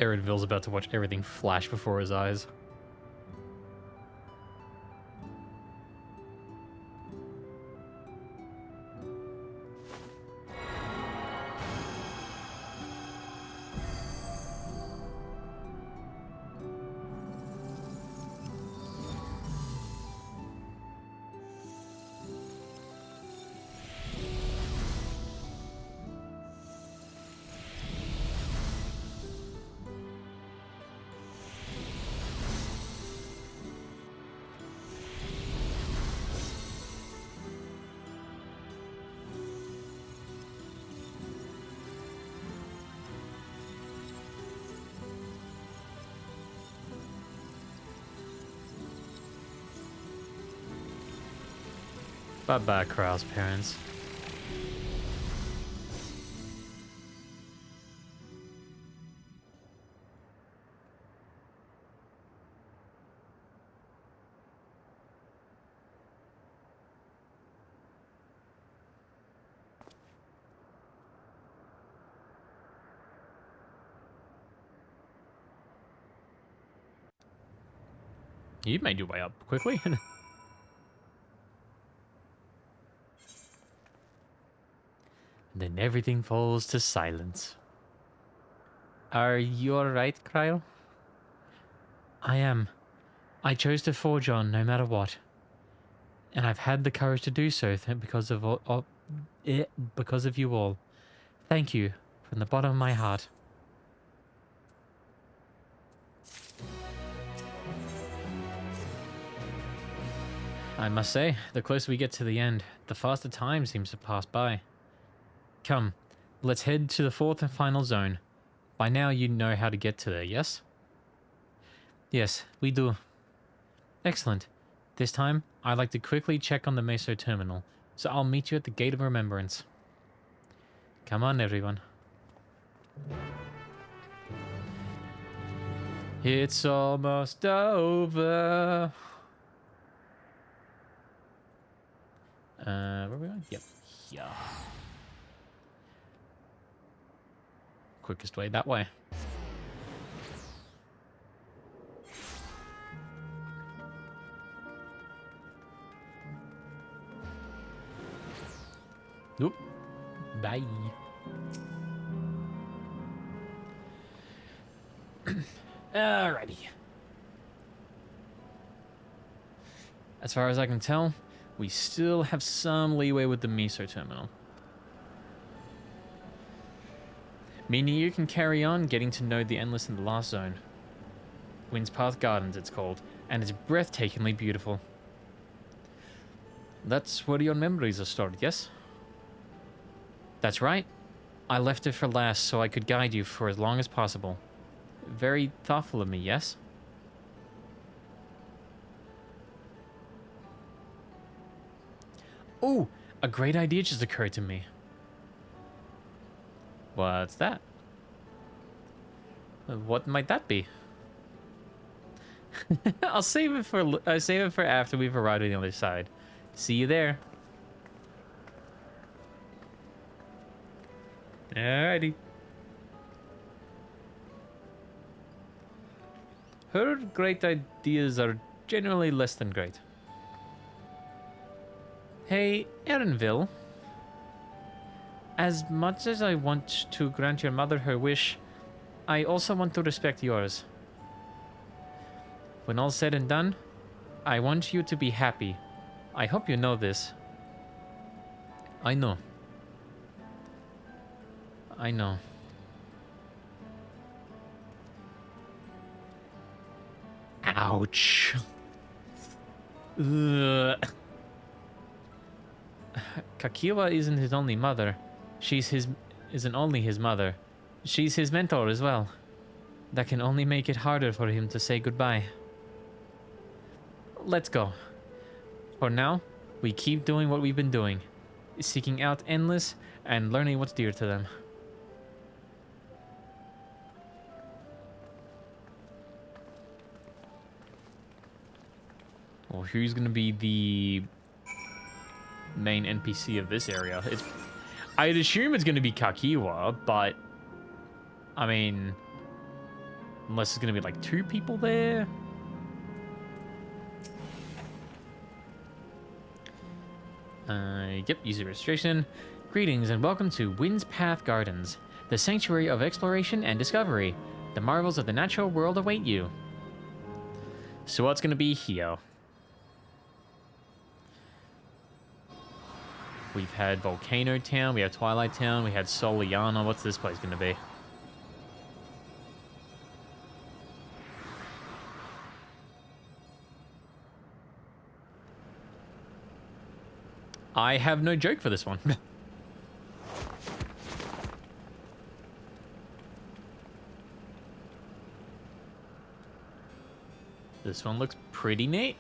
Speaker 2: Erenville's about to watch everything flash before his eyes. Bye-bye, Krau's parents. You made your way up quickly. Then everything falls to silence. Are you alright, Kryle? I am. I chose to forge on no matter what. And I've had the courage to do so because of you all. Thank you from the bottom of my heart. I must say, the closer we get to the end, the faster time seems to pass by. Come, let's head to the fourth and final zone. By now you know how to get to there, yes? Yes, we do. Excellent. This time, I'd like to quickly check on the Meso terminal, so I'll meet you at the Gate of Remembrance. Come on, everyone. It's almost over. Where are we going? Yep. Yeah. Quickest way that way. Nope. Bye. Alrighty. As far as I can tell, we still have some leeway with the Meso terminal. Meaning you can carry on getting to know the Endless in the last zone. Wind's Path Gardens, it's called, and it's breathtakingly beautiful. That's where your memories are stored, yes? That's right. I left it for last so I could guide you for as long as possible. Very thoughtful of me, yes? Oh, a great idea just occurred to me. What's that? What might that be? I'll save it for after we've arrived on the other side. See you there. Alrighty. Her great ideas are generally less than great. Hey, Erenville. As much as I want to grant your mother her wish, I also want to respect yours. When all's said and done, I want you to be happy. I hope you know this. I know. I know. Ouch. Ugh. Kakiwa isn't his only mother. Isn't only his mother. She's his mentor as well. That can only make it harder for him to say goodbye. Let's go. For now, we keep doing what we've been doing. Seeking out Endless and learning what's dear to them. Well, who's gonna be the main NPC of this area? I'd assume it's gonna be Kakiwa, but I mean, Unless there's going to be like 2 people there. Yep, user registration. Greetings and welcome to Wind's Path Gardens, the sanctuary of exploration and discovery. The marvels of the natural world await you. So what's going to be here? We've had Volcano Town, we have Twilight Town, we had Soliana. What's this place going to be? I have no joke for this one. This one looks pretty neat.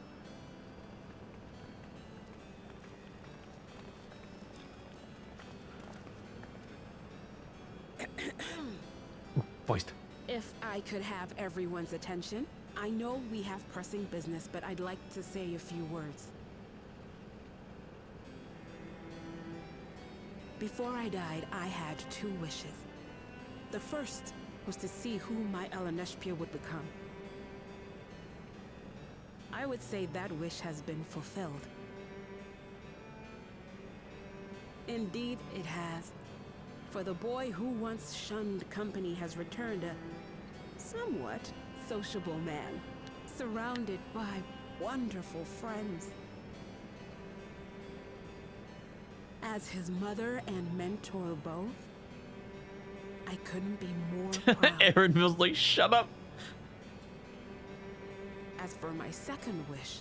Speaker 2: Ooh, voiced.
Speaker 6: If I could have everyone's attention, I know we have pressing business, but I'd like to say a few words. Before I died, I had 2 wishes. The first was to see who my Eleneshpia would become. I would say that wish has been fulfilled. Indeed, it has. For the boy who once shunned company has returned a somewhat sociable man, surrounded by wonderful friends. As his mother and mentor both, I couldn't be more proud.
Speaker 2: Aaron was like, shut up.
Speaker 6: As for my second wish,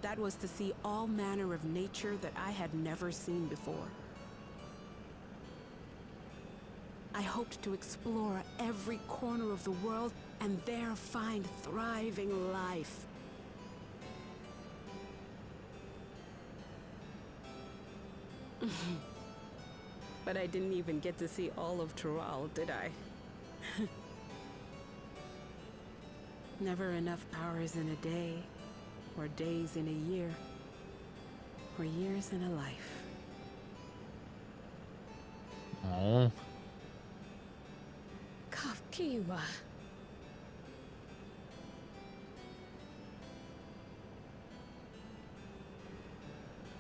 Speaker 6: that was to see all manner of nature that I had never seen before. I hoped to explore every corner of the world and there find thriving life. But I didn't even get to see all of Tural, did I? Never enough hours in a day, or days in a year, or years in a life.
Speaker 2: Oh.
Speaker 1: Kafkiwa.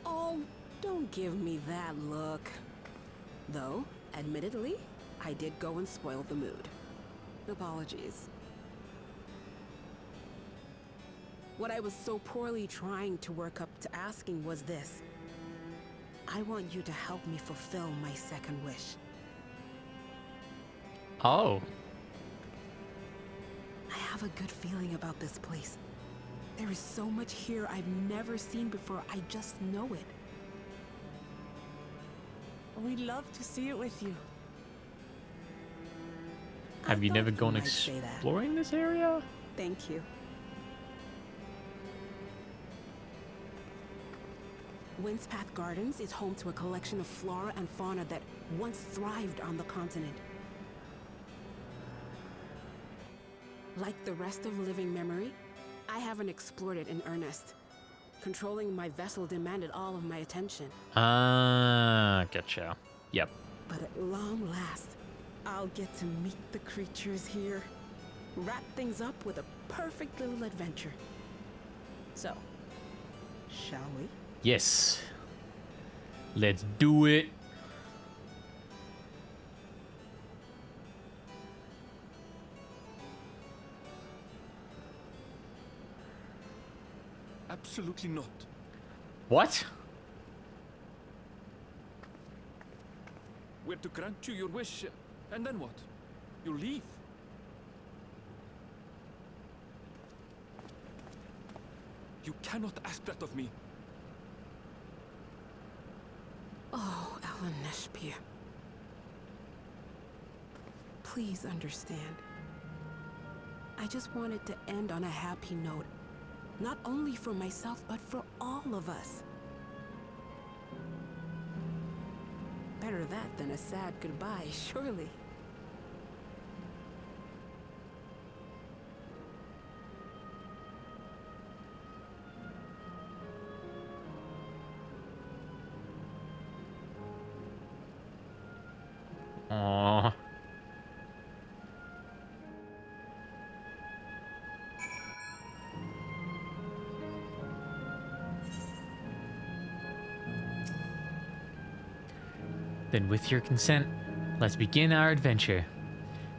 Speaker 6: Oh, don't give me that look. Though, admittedly, I did go and spoil the mood. Apologies. What I was so poorly trying to work up to asking was this. I want you to help me fulfill my second wish.
Speaker 2: Oh.
Speaker 6: I have a good feeling about this place. There is so much here I've never seen before, I just know it.
Speaker 3: We'd love to see it with you.
Speaker 2: Have you
Speaker 6: thought
Speaker 2: never
Speaker 6: you
Speaker 2: gone
Speaker 6: might say that.
Speaker 2: exploring this area?
Speaker 6: Thank you. Wind's Path Gardens is home to a collection of flora and fauna that once thrived on the continent. Like the rest of living memory, I haven't explored it in earnest. Controlling my vessel demanded all of my attention.
Speaker 2: Ah, gotcha. Yep.
Speaker 6: But at long last, I'll get to meet the creatures here. Wrap things up with a perfect little adventure. So, shall we?
Speaker 2: Yes. Let's do it.
Speaker 5: Absolutely not.
Speaker 2: What?
Speaker 5: We're to grant you your wish, and then what? You leave? You cannot ask that of me.
Speaker 6: Oh, Eleneshpia. Please understand. I just wanted to end on a happy note. Not only for myself, but for all of us. Better that than a sad goodbye, surely.
Speaker 2: Aww. Then with your consent, let's begin our adventure.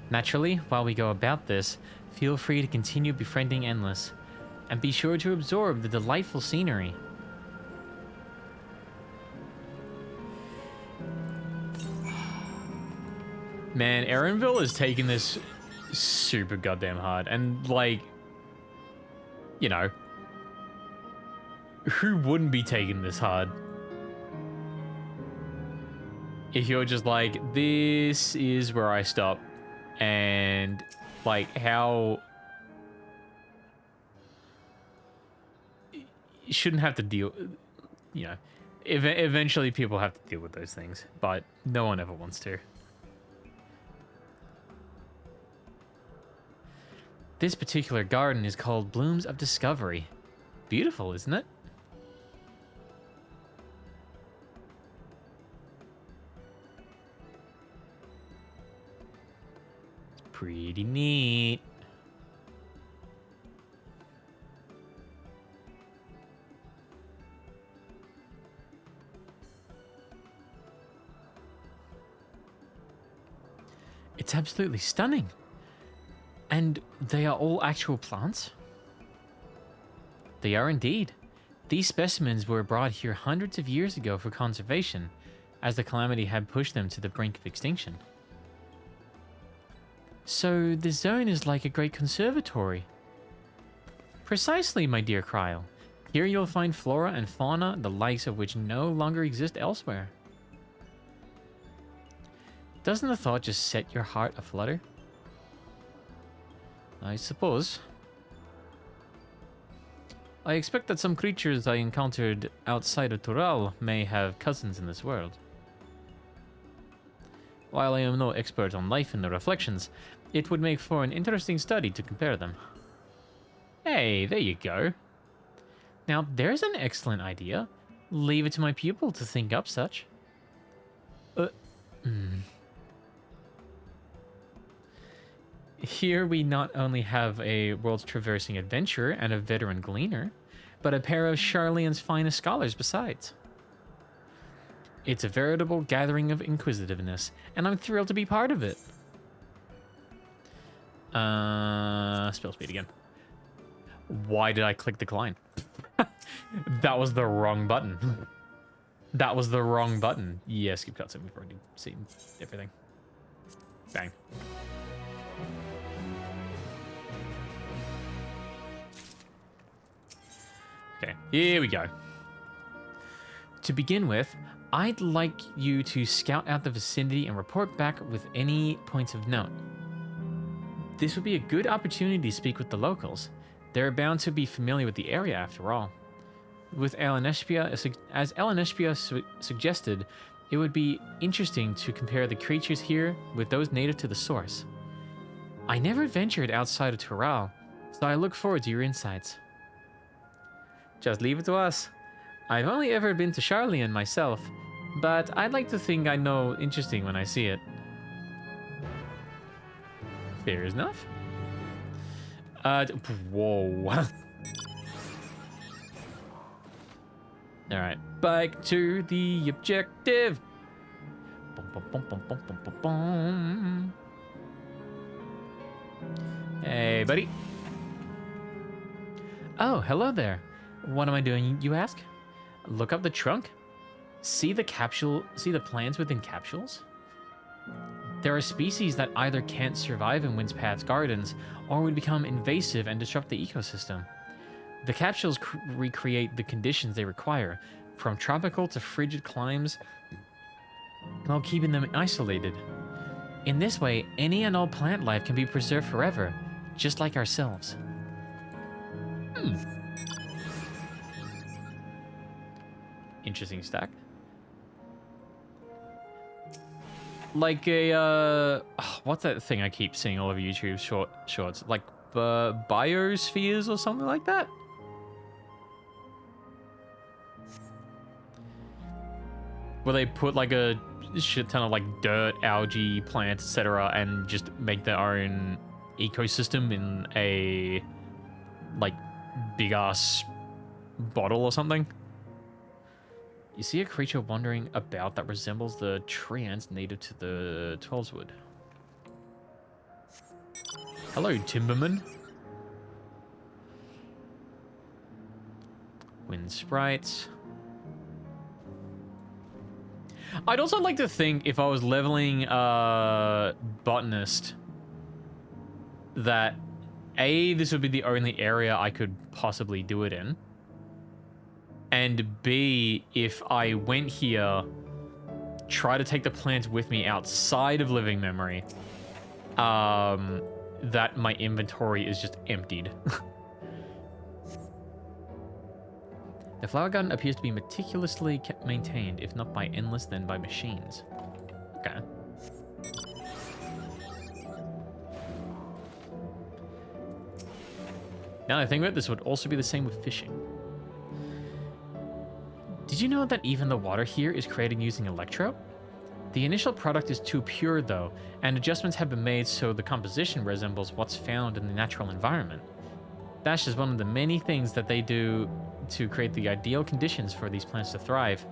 Speaker 2: Naturally, while we go about this, feel free to continue befriending Endless, and be sure to absorb the delightful scenery. Man, Erenville is taking this super goddamn hard, and like, you know, who wouldn't be taking this hard? If you're just like, this is where I stop, and like how you shouldn't have to deal, you know, eventually people have to deal with those things, but no one ever wants to. This particular garden is called Blooms of Discovery. Beautiful, isn't it? It's pretty neat. It's absolutely stunning. And they are all actual plants? They are indeed. These specimens were brought here hundreds of years ago for conservation, as the calamity had pushed them to the brink of extinction. So the zone is like a great conservatory. Precisely, my dear Kryl. Here you'll find flora and fauna, the likes of which no longer exist elsewhere. Doesn't the thought just set your heart aflutter? I suppose. I expect that some creatures I encountered outside of Tural may have cousins in this world. While I am no expert on life in the reflections, it would make for an interesting study to compare them. Hey, there you go. Now there's an excellent idea. Leave it to my pupil to think up such. Here we not only have a world-traversing adventurer and a veteran gleaner, but a pair of Sharlayan's finest scholars besides. It's a veritable gathering of inquisitiveness, and I'm thrilled to be part of it. Spell speed again. Why did I click decline? That was the wrong button. That was the wrong button. Yeah, skip cutscene. We've already seen everything. Bang. Okay, here we go. To begin with, I'd like you to scout out the vicinity and report back with any points of note. This would be a good opportunity to speak with the locals. They're bound to be familiar with the area after all. With Elenespia, as Elenespia suggested, it would be interesting to compare the creatures here with those native to the source. I never ventured outside of Tural, so I look forward to your insights. Just leave it to us. I've only ever been to Sharlayan myself, but I'd like to think I know interesting when I see it. Fair enough. Whoa. Alright, back to the objective. Hey, buddy. Oh, hello there. What am I doing, you ask? Look up the trunk. See the plants within capsules? There are species that either can't survive in Windspath's gardens or would become invasive and disrupt the ecosystem. The capsules recreate the conditions they require, from tropical to frigid climes, while keeping them isolated. In this way, any and all plant life can be preserved forever, just like ourselves. Interesting stack. Like a, what's that thing I keep seeing all over YouTube shorts? Like biospheres or something like that? Where they put like a shit ton of like dirt, algae, plants, etc. and just make their own ecosystem in a like big ass bottle or something. You see a creature wandering about that resembles the tree ants native to the Twelveswood. Hello, Timberman. Wind sprites. I'd also like to think if I was leveling botanist that A, this would be the only area I could possibly do it in. And B, if I went here, try to take the plants with me outside of living memory, that my inventory is just emptied. The flower garden appears to be meticulously maintained, if not by endless, then by machines. Okay. Now that I think about it, this would also be the same with fishing. Did you know that even the water here is created using electro? The initial product is too pure though, and adjustments have been made so the composition resembles what's found in the natural environment. That's just one of the many things that they do to create the ideal conditions for these plants to thrive.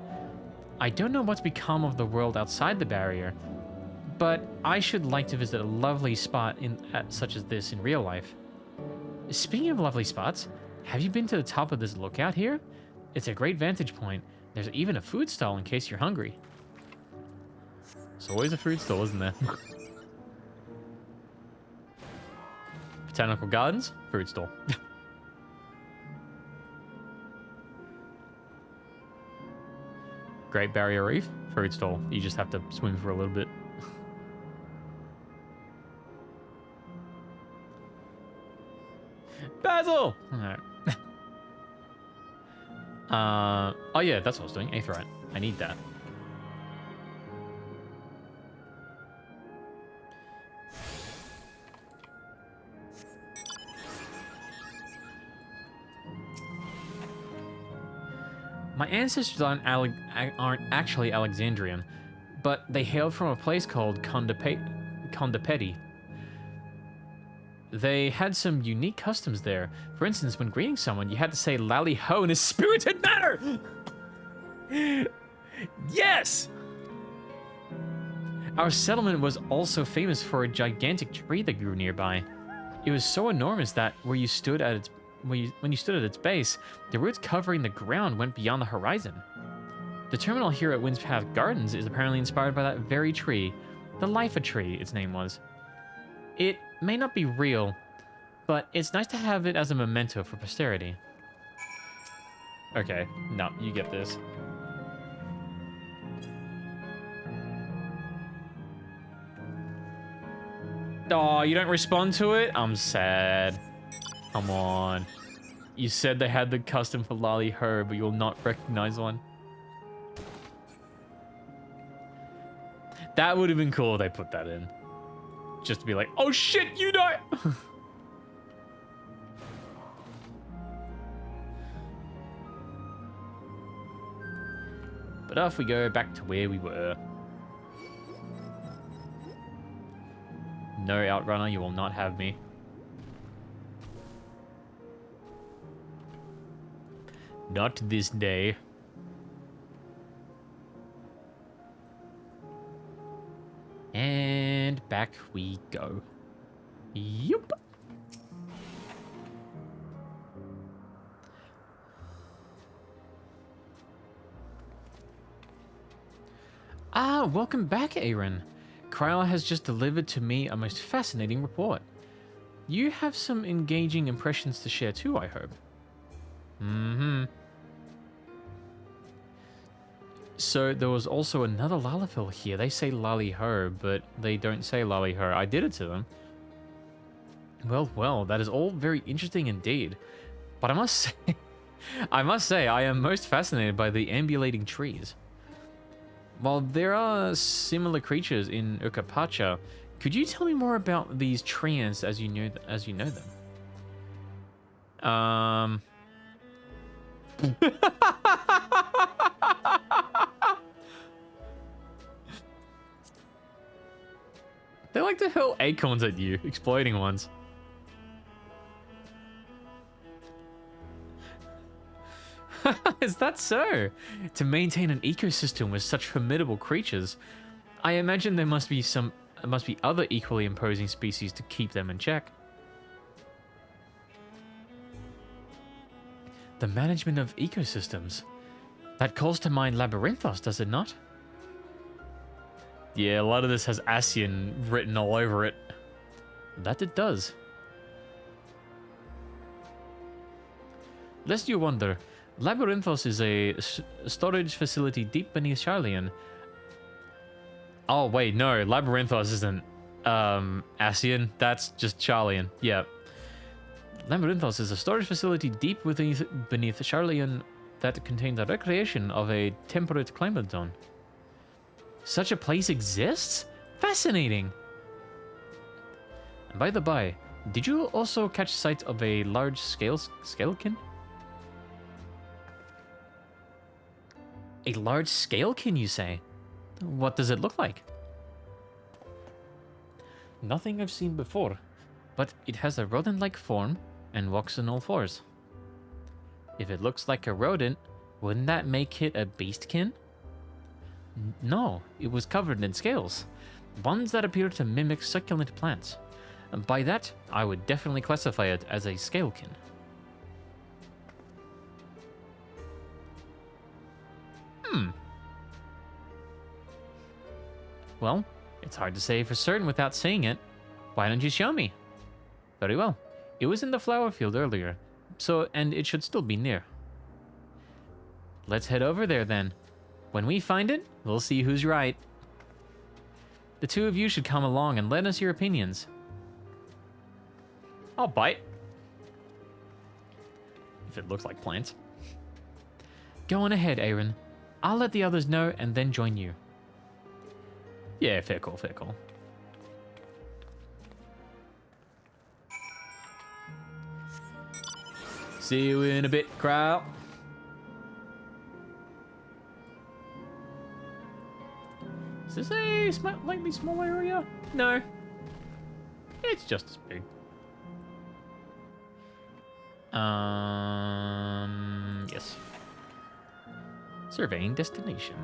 Speaker 2: I don't know what's become of the world outside the barrier, but I should like to visit a lovely spot such as this in real life. Speaking of lovely spots, have you been to the top of this lookout here? It's a great vantage point. There's even a food stall in case you're hungry. There's always a food stall, isn't there? Botanical Gardens, food stall. Great Barrier Reef, food stall. You just have to swim for a little bit. Basil! Alright. Oh yeah, that's what I was doing. Aetheryte. I need that. My ancestors aren't actually Alexandrian, but they hailed from a place called Condapeti. They had some unique customs there. For instance, when greeting someone, you had to say "Lally ho" in a spirited manner. Yes! Our settlement was also famous for a gigantic tree that grew nearby. It was so enormous that when you stood at its base, the roots covering the ground went beyond the horizon. The terminal here at Windspath Gardens is apparently inspired by that very tree, the Lifa tree, its name was. It may not be real, but it's nice to have it as a memento for posterity. Okay, no, you get this. Oh, you don't respond to it? I'm sad. Come on. You said they had the custom for Lally Ho, but you'll not recognize one. That would have been cool if they put that in. Just to be like, oh shit, you know! But off we go back to where we were. No, Outrunner, you will not have me. Not this day. And back we go. Yup. Ah, welcome back, Aaron. Kryla has just delivered to me a most fascinating report. You have some engaging impressions to share too, I hope. Mm-hmm. So there was also another Lalafell here. They say Lally Ho, but they don't say Lally Ho. I did it to them. Well, that is all very interesting indeed. But I must say, I am most fascinated by the ambulating trees. While there are similar creatures in Ukapacha, could you tell me more about these treants as you know them? They like to hurl acorns at you, exploding ones. Is that so? To maintain an ecosystem with such formidable creatures, I imagine there must be other equally imposing species to keep them in check. The management of ecosystems. That calls to mind Labyrinthos, does it not? Yeah, a lot of this has Ascian written all over it. That it does. Lest you wonder, Labyrinthos is a storage facility deep beneath Charlian. Oh wait, no, Labyrinthos isn't Ascian, that's just Charlian. Yeah. Labyrinthos is a storage facility deep beneath Charlian that contains a recreation of a temperate climate zone. Such a place exists? Fascinating! And by the by, did you also catch sight of a large scalekin? A large scalekin, you say? What does it look like? Nothing I've seen before, but it has a rodent-like form and walks on all fours. If it looks like a rodent, wouldn't that make it a beastkin? No, it was covered in scales, ones that appear to mimic succulent plants. And by that, I would definitely classify it as a scalekin. Well, it's hard to say for certain without seeing it. Why don't you show me? Very well. It was in the flower field earlier, and it should still be near. Let's head over there then. When we find it, we'll see who's right. The two of you should come along and lend us your opinions. I'll bite. If it looks like plants. Go on ahead, Aaron. I'll let the others know and then join you. Yeah, fair call, fair call. See you in a bit, crowd. Is this a slightly small area? No. It's just as big. Yes. Surveying destination.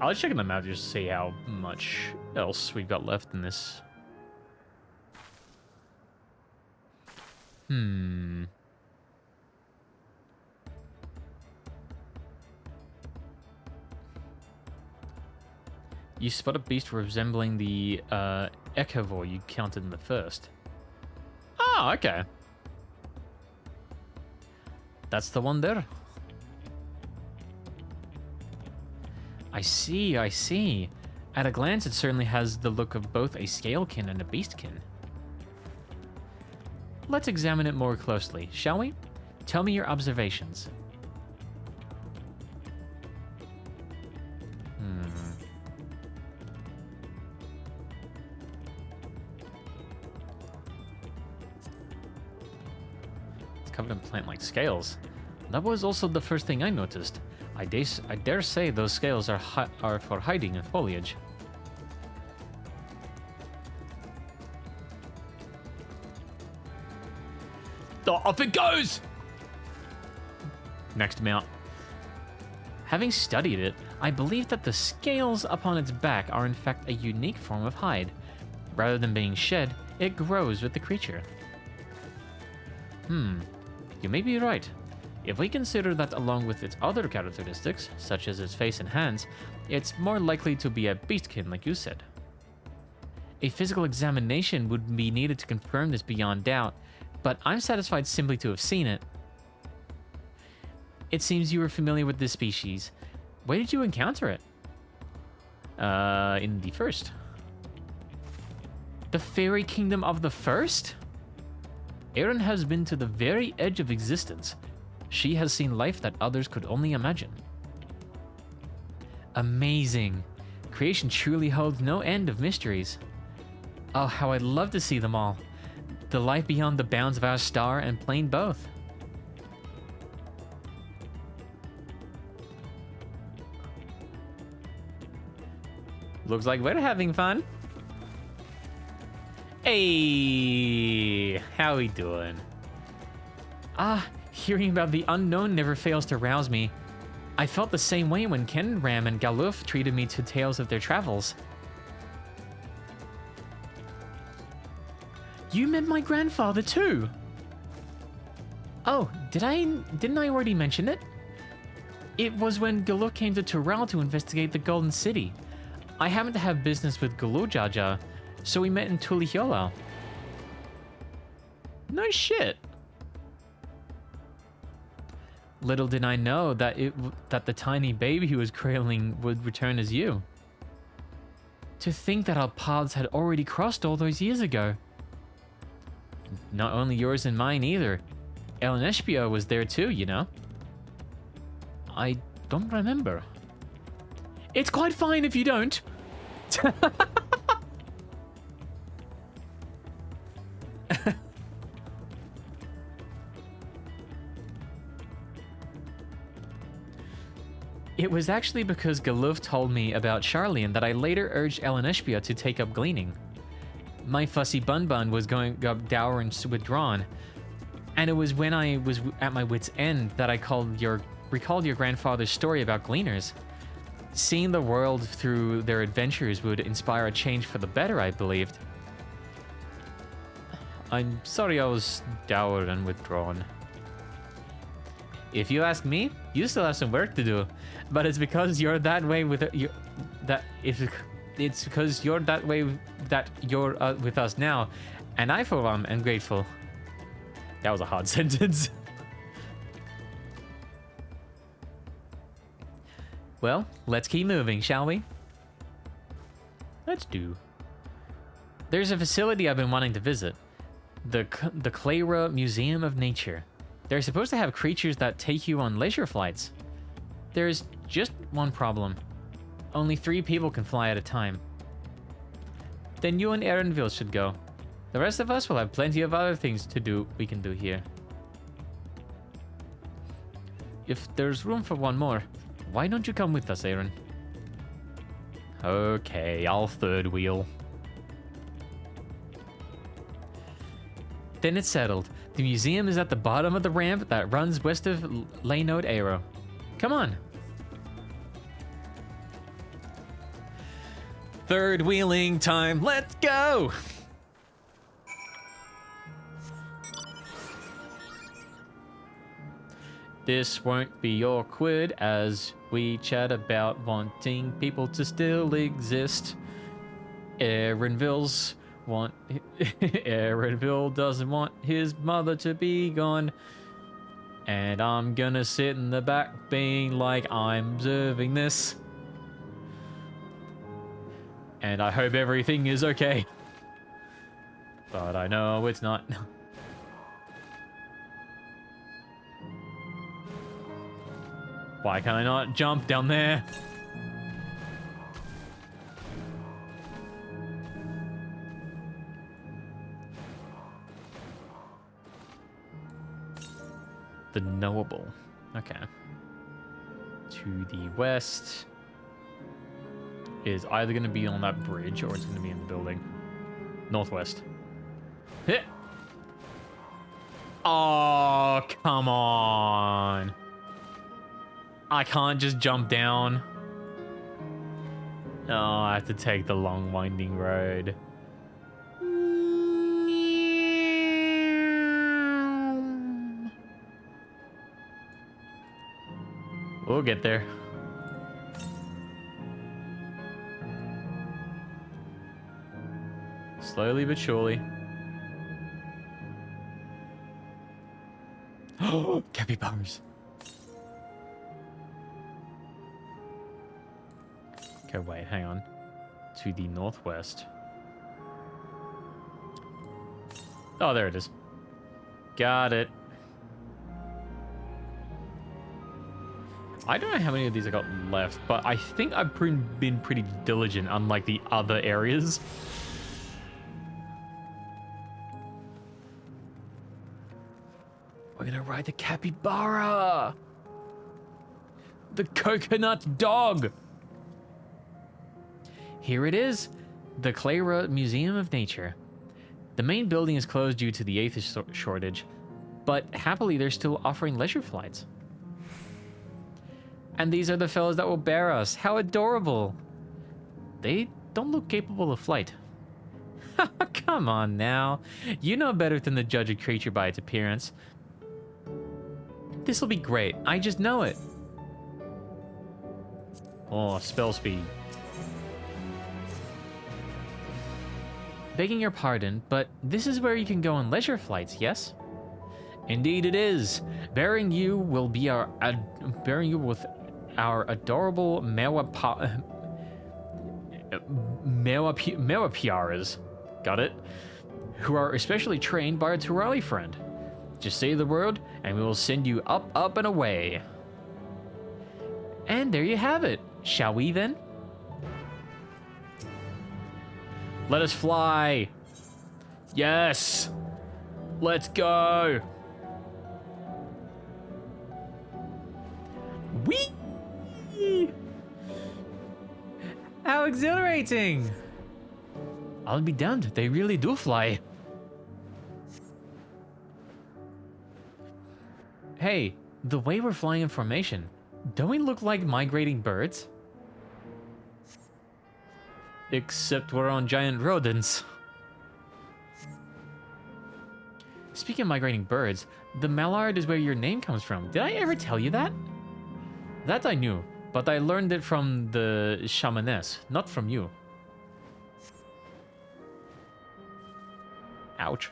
Speaker 2: I'll check on the map just to see how much else we've got left in this. You spot a beast resembling the XIV you counted in the first. Oh, okay. That's the one there. I see, I see. At a glance, it certainly has the look of both a scalekin and a beastkin. Let's examine it more closely, shall we? Tell me your observations. It's covered in plant-like scales. That was also the first thing I noticed. I dare say those scales are for hiding in foliage. Oh, off it goes! Next mount. Having studied it, I believe that the scales upon its back are in fact a unique form of hide. Rather than being shed, it grows with the creature. You may be right. If we consider that along with its other characteristics, such as its face and hands, it's more likely to be a beastkin like you said. A physical examination would be needed to confirm this beyond doubt, but I'm satisfied simply to have seen it. It seems you were familiar with this species. Where did you encounter it? In the first. The fairy kingdom of the first? Erin has been to the very edge of existence. She has seen life that others could only imagine. Amazing. Creation truly holds no end of mysteries. Oh, how I'd love to see them all. The life beyond the bounds of our star and plane both. Looks like we're having fun. Hey, how we doing? Hearing about the unknown never fails to rouse me. I felt the same way when Kenram and Galuf treated me to tales of their travels. You met my grandfather too! Oh, didn't I already mention it? It was when Galuf came to Tural to investigate the Golden City. I happened to have business with Gulujaja, so we met in Tulihiola. No shit. Little did I know that the tiny baby he was cradling would return as you. To think that our paths had already crossed all those years ago. Not only yours and mine either. Ellen Espio was there too, you know. I don't remember. It's quite fine if you don't. It was actually because Galuf told me about Charlian that I later urged Ellen Espio to take up gleaning. My fussy bun was going up dour and withdrawn, and it was when I was at my wit's end that I recalled your grandfather's story about gleaners. Seeing the world through their adventures would inspire a change for the better, I believed. I'm sorry I was dour and withdrawn. If you ask me, you still have some work to do, but it's because you're that way with it's because you're that way that you're with us now, and I for one am grateful. That was a hard sentence. Well, let's keep moving, shall we? Let's do. There's a facility I've been wanting to visit. The Clara Museum of Nature. They're supposed to have creatures that take you on leisure flights. There's just one problem. Only 3 people can fly at a time. Then you and Erenville should go. The rest of us will have plenty of other things we can do here. If there's room for one more, why don't you come with us, Eren? Okay, I'll third wheel. Then it's settled. The museum is at the bottom of the ramp that runs west of Laynode Aero. Come on. Third wheeling time, let's go! This won't be awkward as we chat about wanting people to still exist. Erenville doesn't want his mother to be gone. And I'm gonna sit in the back being like, I'm observing this. And I hope everything is okay. But I know it's not. Why can I not jump down there? The knowable. Okay. To the west is either going to be on that bridge or it's going to be in the building. Northwest. Hit. Oh, come on. I can't just jump down. Oh, I have to take the long winding road. We'll get there. Slowly but surely. Oh, capybaras. Okay, wait, hang on. To the northwest. Oh, there it is. Got it. I don't know how many of these I got left, but I think I've been pretty diligent, unlike the other areas. We're gonna ride the capybara! The coconut dog! Here it is, the Clara Museum of Nature. The main building is closed due to the atheist shortage, but happily they're still offering leisure flights. And these are the fellows that will bear us. How adorable. They don't look capable of flight. Come on now. You know better than to judge a creature by its appearance. This will be great. I just know it. Oh, spell speed. Begging your pardon, but this is where you can go on leisure flights, yes? Indeed it is. Bearing you with our adorable Mewapiaras. Got it? Who are especially trained by a Turali friend. Just say the word, and we will send you up, up, and away. And there you have it. Shall we then? Let us fly. Yes. Let's go. Whee! How exhilarating. I'll be damned, they really do fly. Hey, the way we're flying in formation, don't we look like migrating birds? Except we're on giant rodents. Speaking of migrating birds, the mallard is where your name comes from. Did I ever tell you that? That I knew, but I learned it from the shamaness, not from you. Ouch.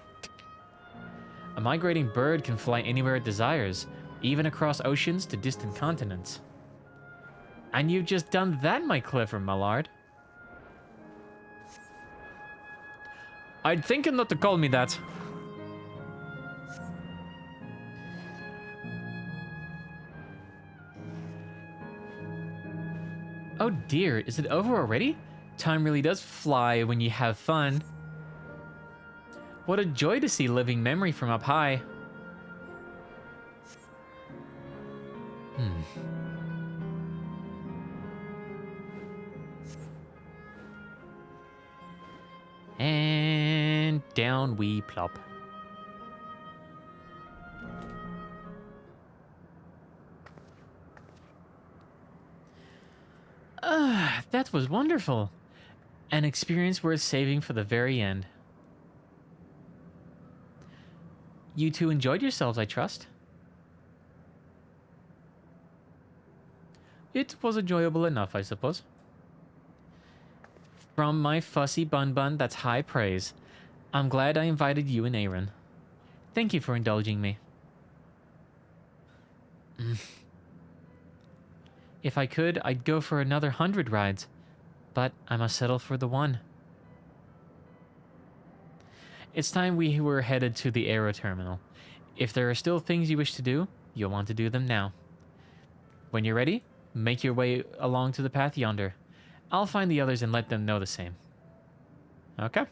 Speaker 2: A migrating bird can fly anywhere it desires, even across oceans to distant continents. And you've just done that, my clever mallard. I'd think him not to call me that. Oh dear, is it over already? Time really does fly when you have fun. What a joy to see living memory from up high. And down we plop. That was wonderful. An experience worth saving for the very end. You two enjoyed yourselves, I trust. It was enjoyable enough, I suppose. From my fussy bun-bun, that's high praise. I'm glad I invited you and Aaron. Thank you for indulging me. If I could, I'd go for another 100 rides, but I must settle for the one. It's time we were headed to the aero terminal. If there are still things you wish to do, you'll want to do them now. When you're ready, make your way along to the path yonder. I'll find the others and let them know the same. Okay?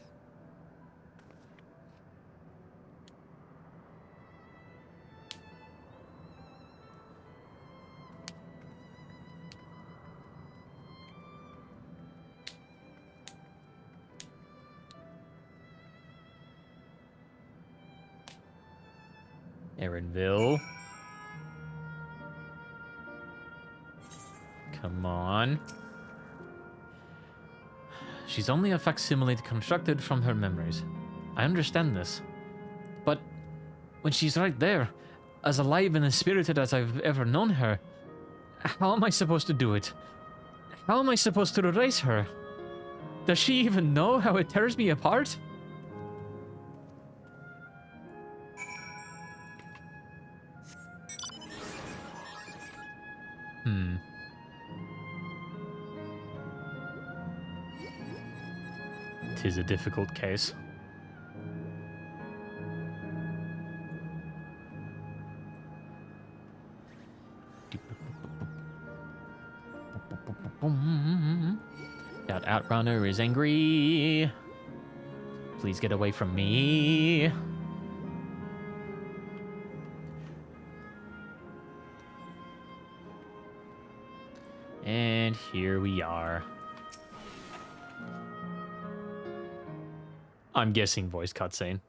Speaker 2: Erinville. Come on. She's only a facsimile constructed from her memories. I understand this. But when she's right there, as alive and as spirited as I've ever known her, how am I supposed to do it? How am I supposed to erase her? Does she even know how it tears me apart? Tis a difficult case. That outrunner is angry. Please get away from me. And here we are. I'm guessing voice cutscene.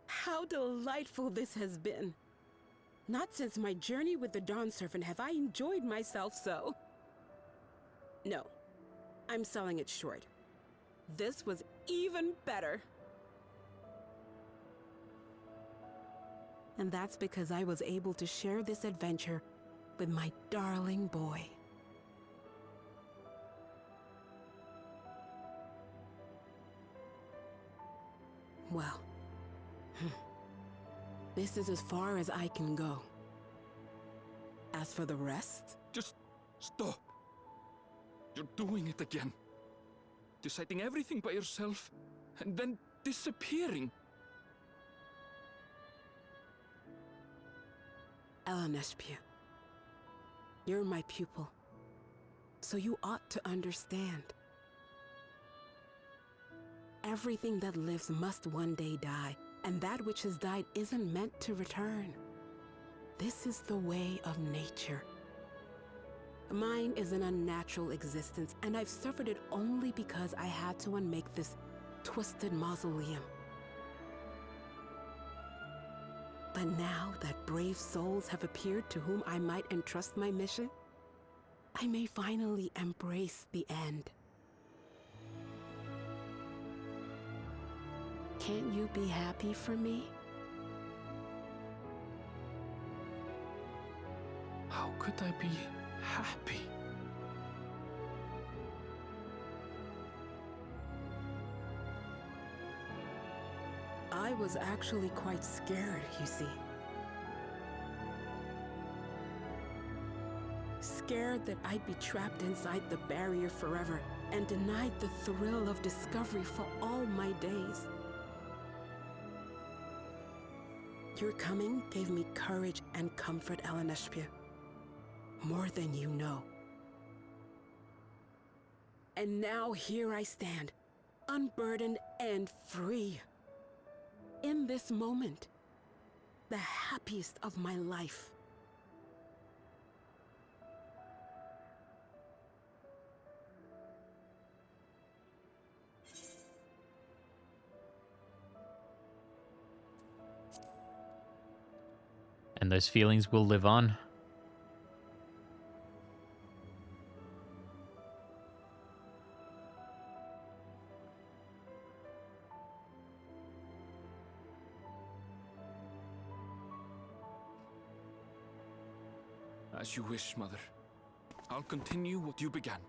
Speaker 6: How delightful this has been. Not since my journey with the Dawn Servant have I enjoyed myself so. No, I'm selling it short. This was even better. And that's because I was able to share this adventure with my darling boy. Well, this is as far as I can go. As for the rest...
Speaker 10: Just stop. You're doing it again. Deciding everything by yourself, and then disappearing.
Speaker 6: Eleneshpia, you're my pupil, so you ought to understand. Everything that lives must one day die, and that which has died isn't meant to return. This is the way of nature. Mine is an unnatural existence, and I've suffered it only because I had to unmake this twisted mausoleum. But now that brave souls have appeared to whom I might entrust my mission, I may finally embrace the end. Can't you be happy for me?
Speaker 10: How could I be happy?
Speaker 6: I was actually quite scared, you see. Scared that I'd be trapped inside the barrier forever and denied the thrill of discovery for all my days. Your coming gave me courage and comfort, Eleneshpia. More than you know. And now here I stand, unburdened and free. In this moment, the happiest of my life.
Speaker 2: And those feelings will live on.
Speaker 10: As you wish, Mother. I'll continue what you began.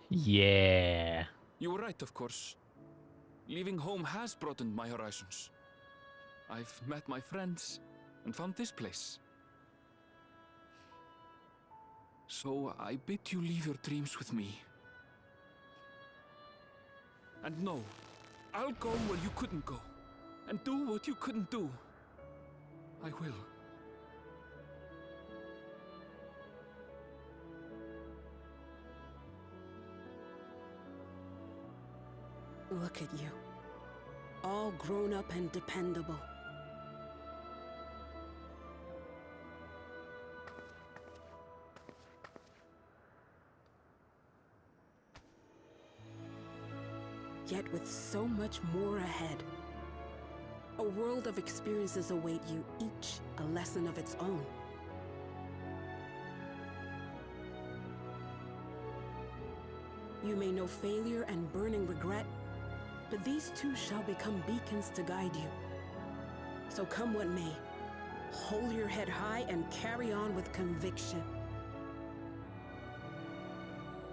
Speaker 2: Yeah.
Speaker 10: You were right, of course. Leaving home has broadened my horizons. I've met my friends and found this place. So I bid you leave your dreams with me. And no, I'll go where you couldn't go, and do what you couldn't do. I will.
Speaker 6: Look at you. All grown up and dependable. Yet with so much more ahead. A world of experiences await you, each a lesson of its own. You may know failure and burning regret, but these too shall become beacons to guide you. So come what may, hold your head high and carry on with conviction.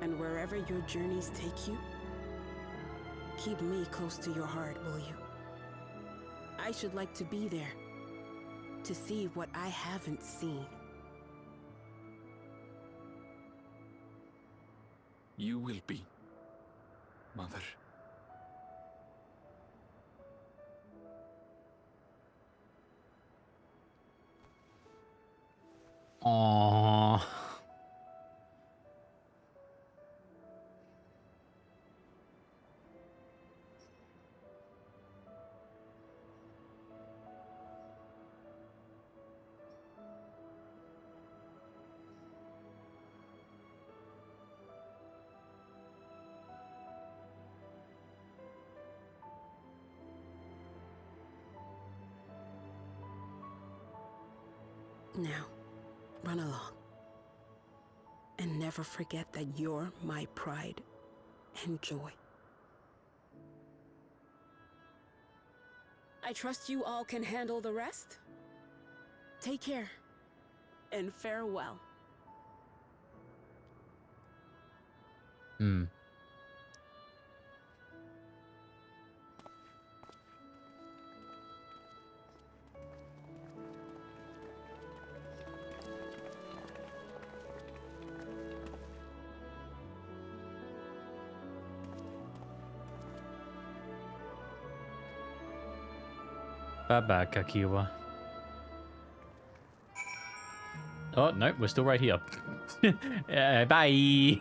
Speaker 6: And wherever your journeys take you, keep me close to your heart, will you? I should like to be there, to see what I haven't seen.
Speaker 10: You will be, Mother.
Speaker 2: Aww.
Speaker 6: Now, run along. And never forget that you're my pride and joy. I trust you all can handle the rest? Take care, and farewell.
Speaker 2: Hmm. Bye-bye, Kakiwa. Oh, no, we're still right here. Bye!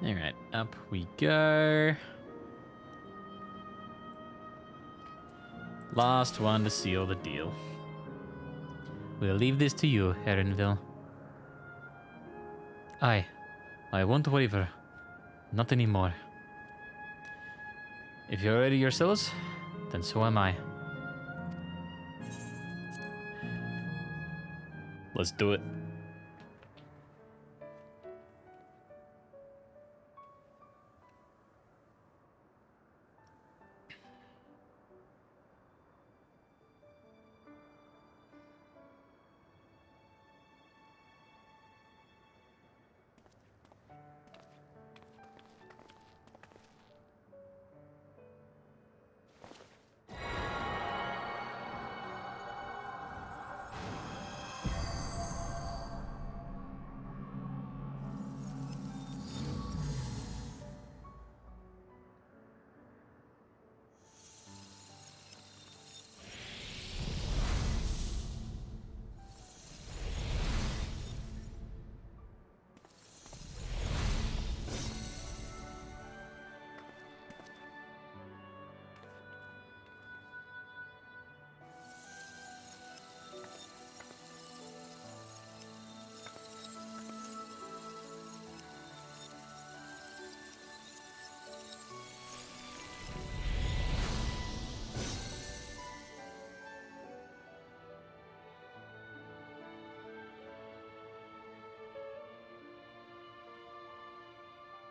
Speaker 2: Alright, up we go. Last one to seal the deal. We'll leave this to you, Heronville. I won't waver. Not anymore. If you're ready yourselves, then so am I. Let's do it.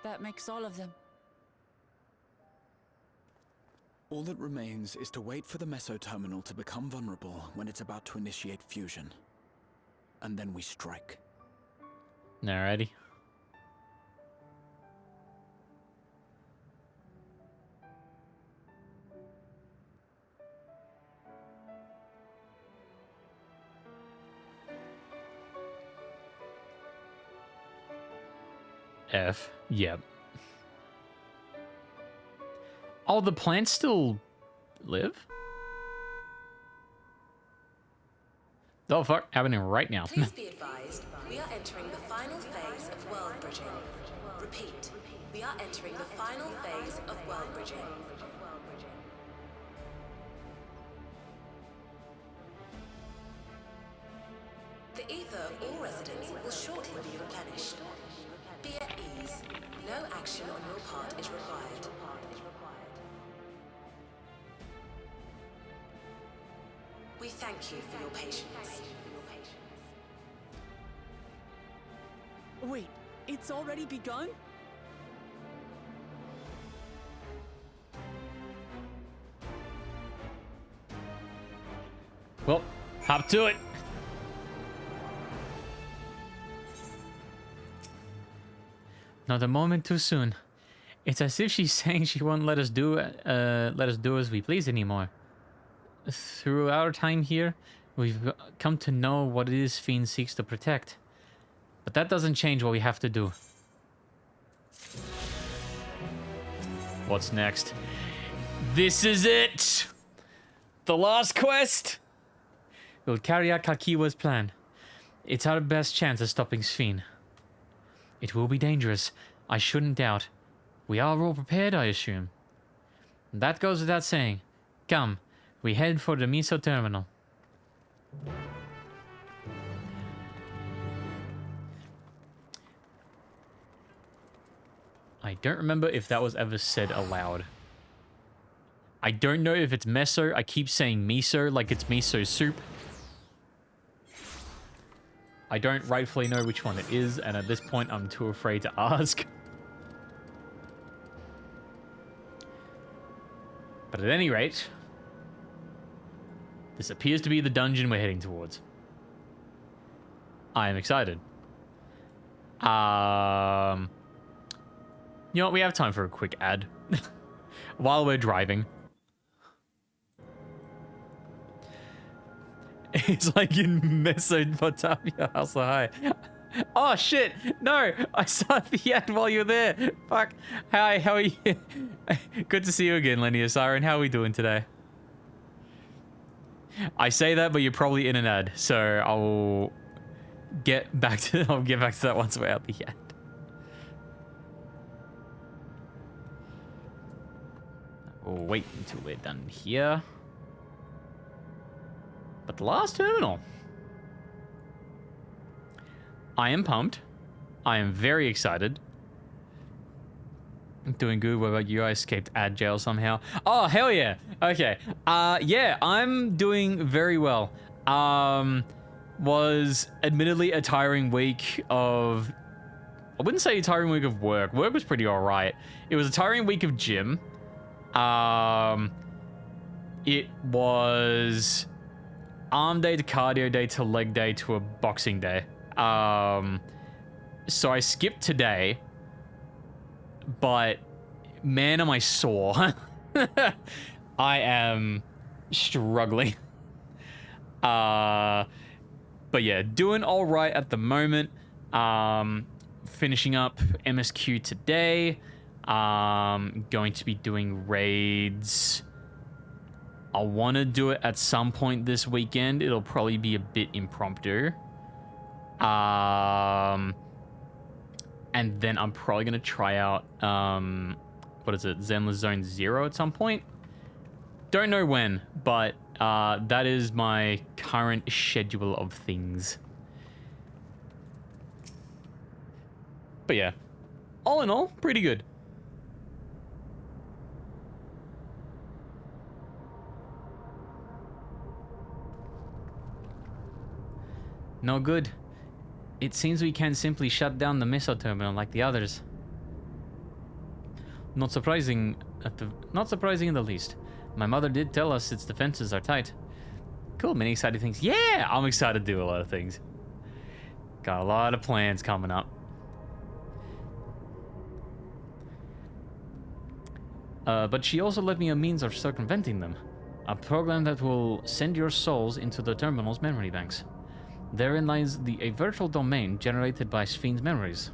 Speaker 3: That makes all of them.
Speaker 7: All that remains is to wait for the meso terminal to become vulnerable when it's about to initiate fusion. And then we strike.
Speaker 2: Alrighty. F. Yep. All the plants still live? Oh fuck, happening right now.
Speaker 9: Please be advised, we are entering the final phase of world bridging. Repeat, we are entering the final phase of world bridging. The ether of all residents will shortly be replenished. Be at ease. No action on your part is required. We thank you for your patience.
Speaker 3: Wait, it's already begun?
Speaker 2: Well, hop to it. Not a moment too soon. It's as if she's saying she won't let us do as we please anymore. Through our time here, we've come to know what it is Fiend seeks to protect. But that doesn't change what we have to do. What's next? This is it! The last quest! We'll carry out Kakiwa's plan. It's our best chance at stopping Sphene. It will be dangerous, I shouldn't doubt. We are all prepared, I assume. That goes without saying. Come, we head for the Miso terminal. I don't remember if that was ever said aloud. I don't know if it's meso. I keep saying miso like it's miso soup. I don't rightfully know which one it is, and at this point I'm too afraid to ask. But at any rate, this appears to be the dungeon we're heading towards. I am excited. You know what? We have time for a quick ad while we're driving. It's like in Mesopotamia. Also, hi. Oh shit! No, I saw the ad while you're there. Fuck. Hi, how are you? Good to see you again, Linear Siren. How are we doing today? I say that, but you're probably in an ad, so I'll get back to that once we're out the ad. We'll wait until we're done here. But the last terminal. I am pumped. I am very excited. I'm doing good. What about you? I escaped ad jail somehow. Oh, hell yeah. Okay. Yeah, I'm doing very well. Was admittedly a tiring week of... I wouldn't say a tiring week of work. Work was pretty alright. It was a tiring week of gym. It was arm day to cardio day to leg day to a boxing day. So I skipped today, but man, am I sore. I am struggling. But yeah, doing all right at the moment. Finishing up MSQ today. Going to be doing raids. I want to do it at some point this weekend. It'll probably be a bit impromptu. And then I'm probably going to try out, what is it? Zenless Zone 0 at some point. Don't know when, but that is my current schedule of things. But yeah, all in all, pretty good. No good. It seems we can't simply shut down the missile terminal like the others. Not surprising in the least. My mother did tell us its defenses are tight. Cool, many exciting things. Yeah, I'm excited to do a lot of things. Got a lot of plans coming up. But she also left me a means of circumventing them. A program that will send your souls into the terminal's memory banks. Therein lies a virtual domain generated by Sphne's memories.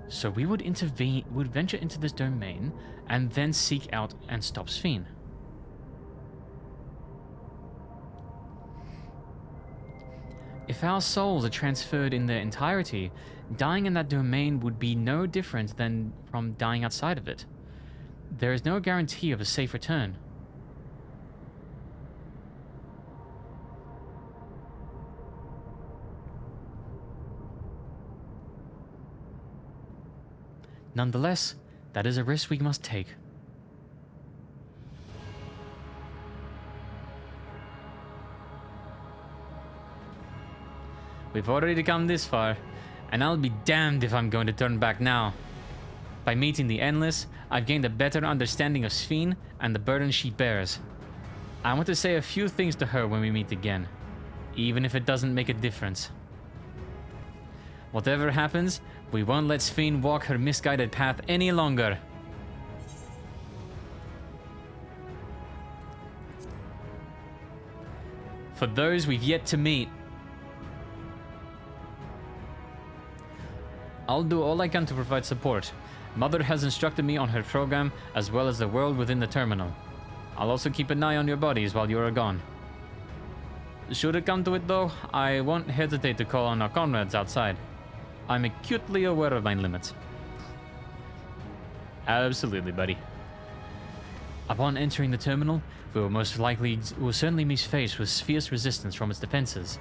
Speaker 2: So we would venture into this domain and then seek out and stop Sphene. If our souls are transferred in their entirety, dying in that domain would be no different than from dying outside of it. There is no guarantee of a safe return. Nonetheless, that is a risk we must take. We've already come this far, and I'll be damned if I'm going to turn back now. By meeting the Endless, I've gained a better understanding of Sphene and the burden she bears. I want to say a few things to her when we meet again, even if it doesn't make a difference. Whatever happens, we won't let Sphene walk her misguided path any longer. For those we've yet to meet, I'll do all I can to provide support. Mother has instructed me on her program, as well as the world within the terminal. I'll also keep an eye on your bodies while you are gone. Should it come to it though, I won't hesitate to call on our comrades outside. I'm acutely aware of my limits. Absolutely, buddy. Upon entering the terminal, we will certainly meet faced with fierce resistance from its defenses.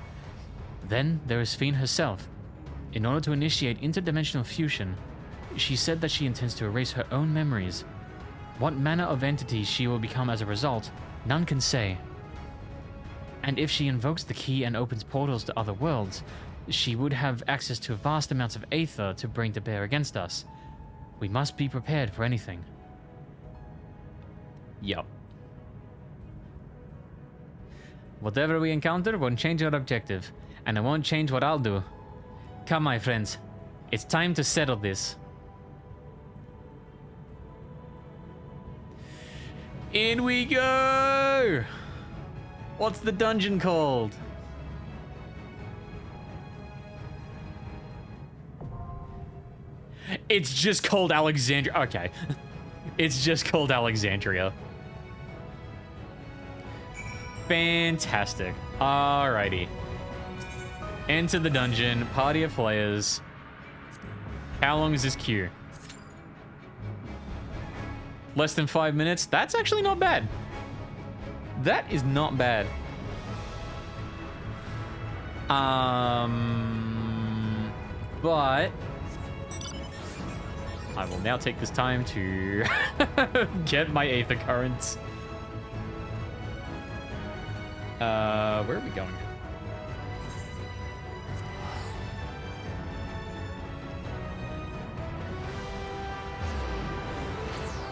Speaker 2: Then there is Sphene herself. In order to initiate interdimensional fusion, she said that she intends to erase her own memories. What manner of entity she will become as a result, none can say. And if she invokes the key and opens portals to other worlds, she would have access to vast amounts of aether to bring to bear against us. We must be prepared for anything. Yup. Whatever we encounter won't change our objective, and it won't change what I'll do. Come, my friends. It's time to settle this. In we go! What's the dungeon called? It's just called Alexandria. Okay. It's just called Alexandria. Fantastic. Alrighty. Enter the dungeon. Party of players. How long is this queue? Less than 5 minutes? That's actually not bad. That is not bad. But I will now take this time to get my Aether Currents. Where are we going?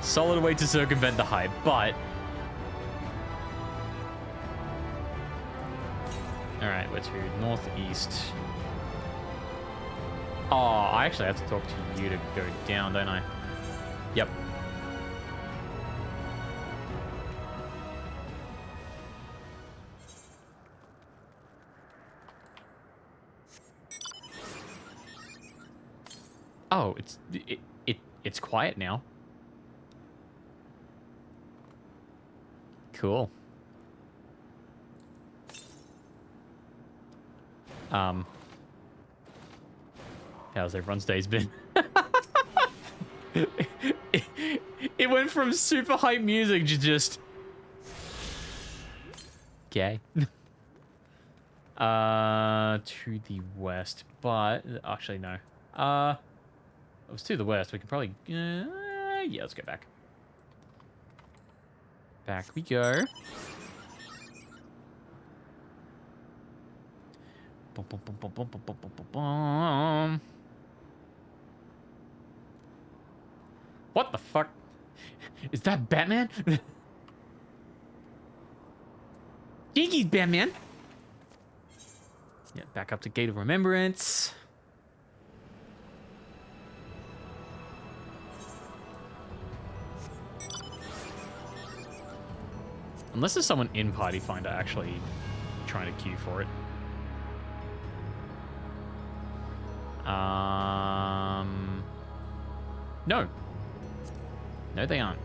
Speaker 2: Solid way to circumvent the hype, but... Alright, we're to northeast. Oh, I actually have to talk to you to go down, don't I? Yep. Oh, it's quiet now. Cool. How's everyone's days been? It went from super hype music to just... Okay. To the west, but... Actually, no. It was to the west. We can probably... yeah, let's go back. Back we go. Bum, bum, bum, bum, bum, bum, bum, bum, bum. What the fuck? Is that Batman? Yankees Batman. Yeah, back up to Gate of Remembrance. Unless there's someone in Party Finder actually trying to queue for it. No. No, they aren't.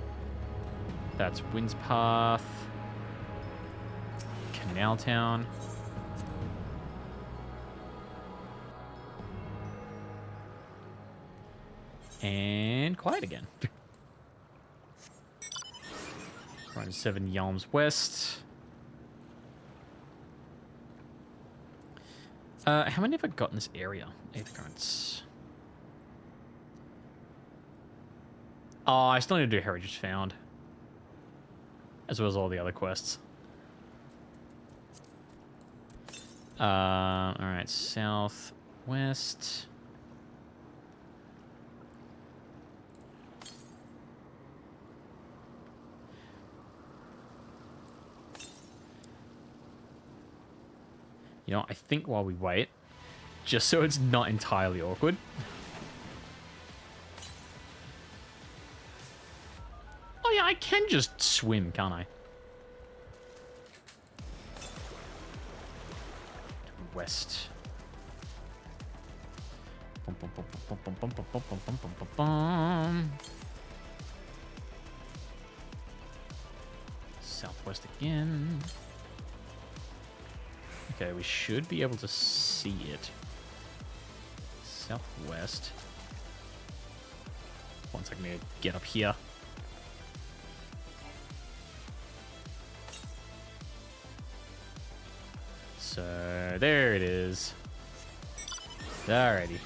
Speaker 2: That's Wind's Path. Canal Town. And quiet again. Running 7 Yalms West. How many have I got in this area? Aether Currents. Oh, I still need to do Heritage Found. As well as all the other quests. Alright, southwest. You know, I think while we wait, just so it's not entirely awkward. Oh yeah, I can just swim, can't I? West. Bum, bum, bum, bum, bum, bum, bum, bum, bum, bum, bum, bum. Southwest again. Okay, we should be able to see it. Southwest. One second, I'm gonna get up here. So, there it is. Alrighty.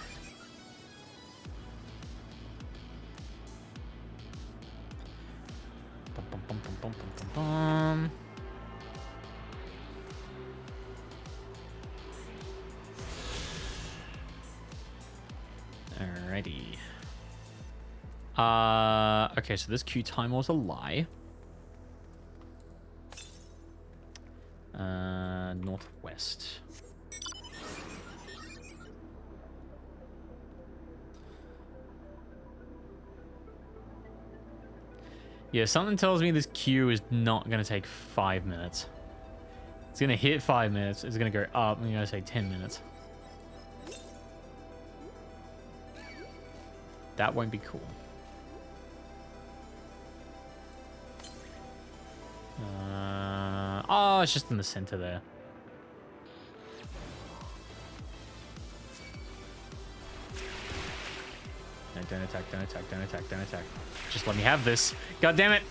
Speaker 2: Alrighty. Okay, so this queue time was a lie. Northwest. Yeah, something tells me this queue is not going to take 5 minutes. It's going to hit 5 minutes. It's going to go up. I'm going to say 10 minutes. That won't be cool. Oh, it's just in the center there. No, don't attack, don't attack, don't attack, don't attack. Just let me have this. God damn it!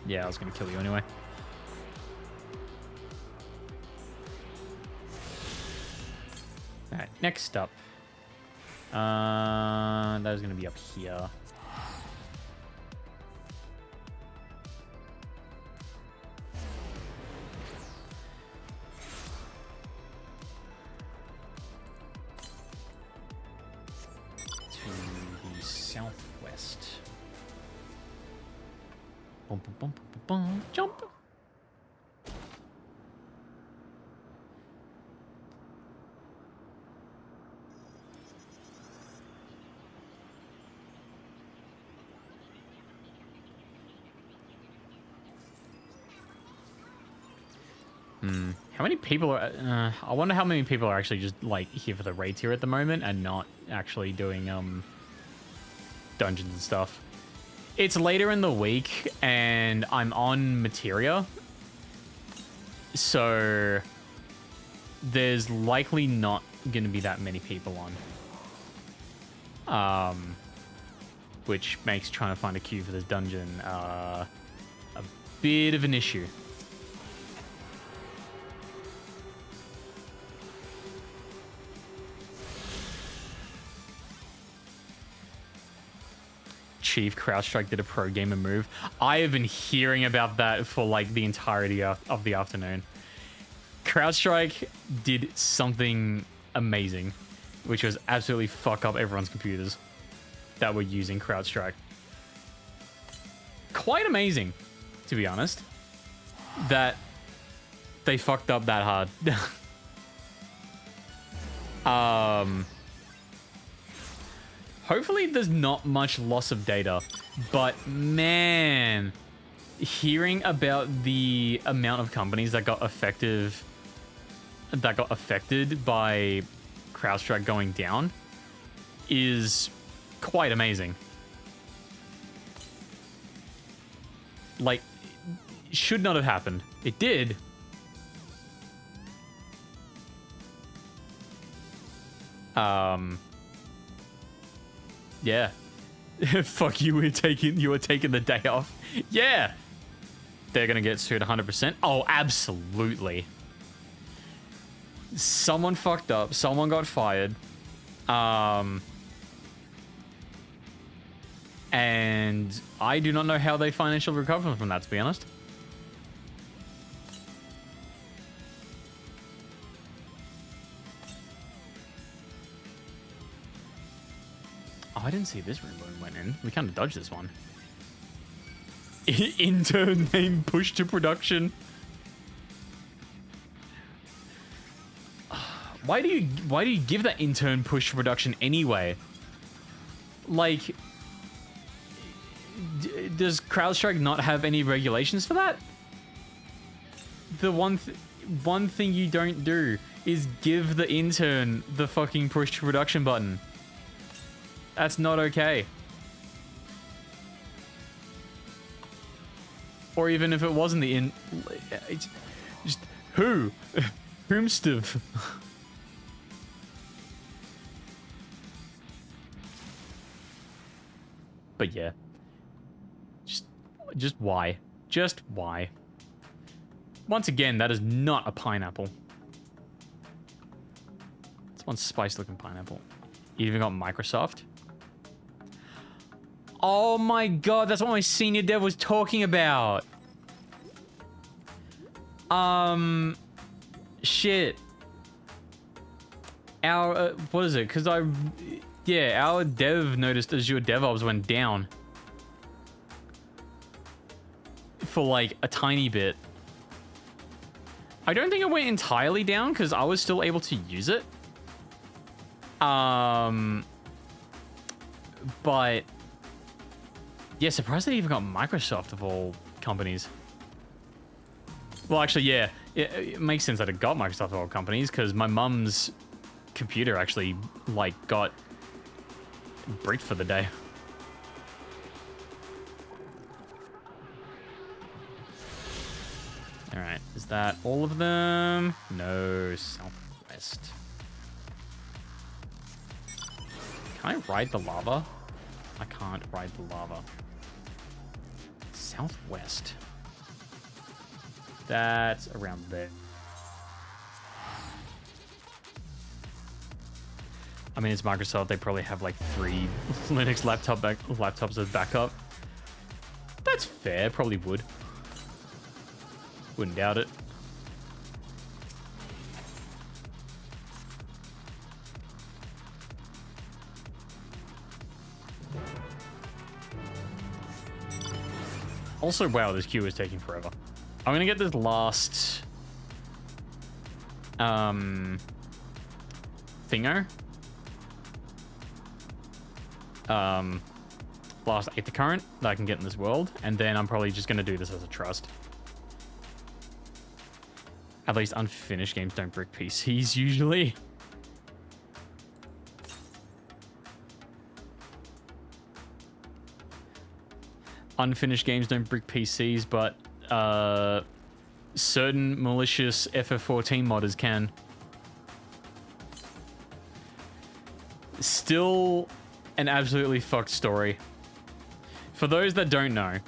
Speaker 2: Yeah, I was gonna kill you anyway. Alright, next up. That was gonna be up here. To the southwest. Boom, boom, boom, boom, boom, jump. How many people are... I wonder how many people are actually just, like, here for the raids here at the moment and not actually doing, dungeons and stuff. It's later in the week, and I'm on Materia. So... there's likely not going to be that many people on. Which makes trying to find a queue for this dungeon, a bit of an issue. Chief CrowdStrike did a pro gamer move. I have been hearing about that for like the entirety of the afternoon. CrowdStrike did something amazing, which was absolutely fuck up everyone's computers that were using CrowdStrike. Quite amazing, to be honest, that they fucked up that hard. Hopefully there's not much loss of data, but man, hearing about the amount of companies that got affected by CrowdStrike going down is quite amazing. Like, should not have happened. It did. Yeah. Fuck you, you were taking the day off. Yeah. They're gonna get sued 100%. Oh, absolutely. Someone fucked up. Someone got fired. And I do not know how they financially recover from that, to be honest. Oh, I didn't see this room when we went in. We kind of dodged this one. Intern name push to production. Why do you give that intern push to production anyway? Like, does CrowdStrike not have any regulations for that? The one thing you don't do is give the intern the fucking push to production button. That's not okay. Or even if it wasn't the just who? Whomstive? But yeah. Just why? Just why? Once again, that is not a pineapple. It's One spicy looking pineapple. You even got Microsoft. Oh my god, that's what my senior dev was talking about. Shit. Our, what is it? Because yeah, our dev noticed Azure DevOps went down. For like a tiny bit. I don't think it went entirely down because I was still able to use it. But yeah, surprised they even got Microsoft of all companies. Well, actually, yeah, it makes sense that it got Microsoft of all companies because my mum's computer actually like got bricked for the day. All right, is that all of them? No, southwest. Can I ride the lava? I can't ride the lava. Southwest. That's around there. I mean, it's Microsoft. They probably have like 3 Linux laptops as backup. That's fair. Probably would. Wouldn't doubt it. Also, wow, this queue is taking forever. I'm gonna get this last thingo. Last Aether Current that I can get in this world, and then I'm probably just gonna do this as a trust. At least unfinished games don't brick PCs usually. Unfinished games don't brick PCs, but certain malicious FF14 modders can. Still an absolutely fucked story. For those that don't know,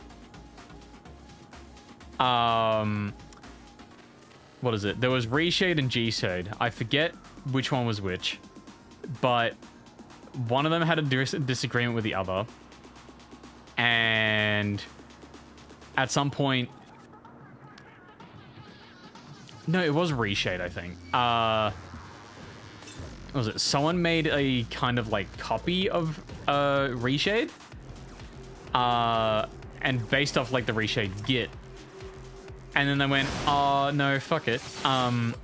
Speaker 2: what is it? There was Reshade and G-Shade. I forget which one was which, but one of them had a disagreement with the other. And at some point, no, it was Reshade, I think. What was it? Someone made a kind of like copy of Reshade, and based off like the Reshade Git. And then they went, oh no, fuck it. I'm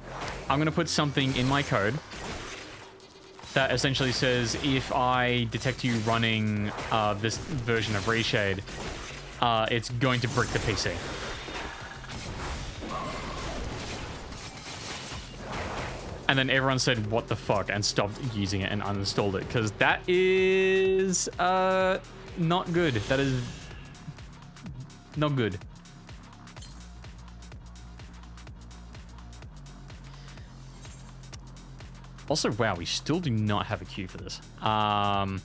Speaker 2: gonna put something in my code that essentially says if I detect you running this version of Reshade, it's going to brick the PC. And then everyone said, what the fuck, and stopped using it and uninstalled it, because that is not good. That is not good. Also, wow, we still do not have a queue for this. Well,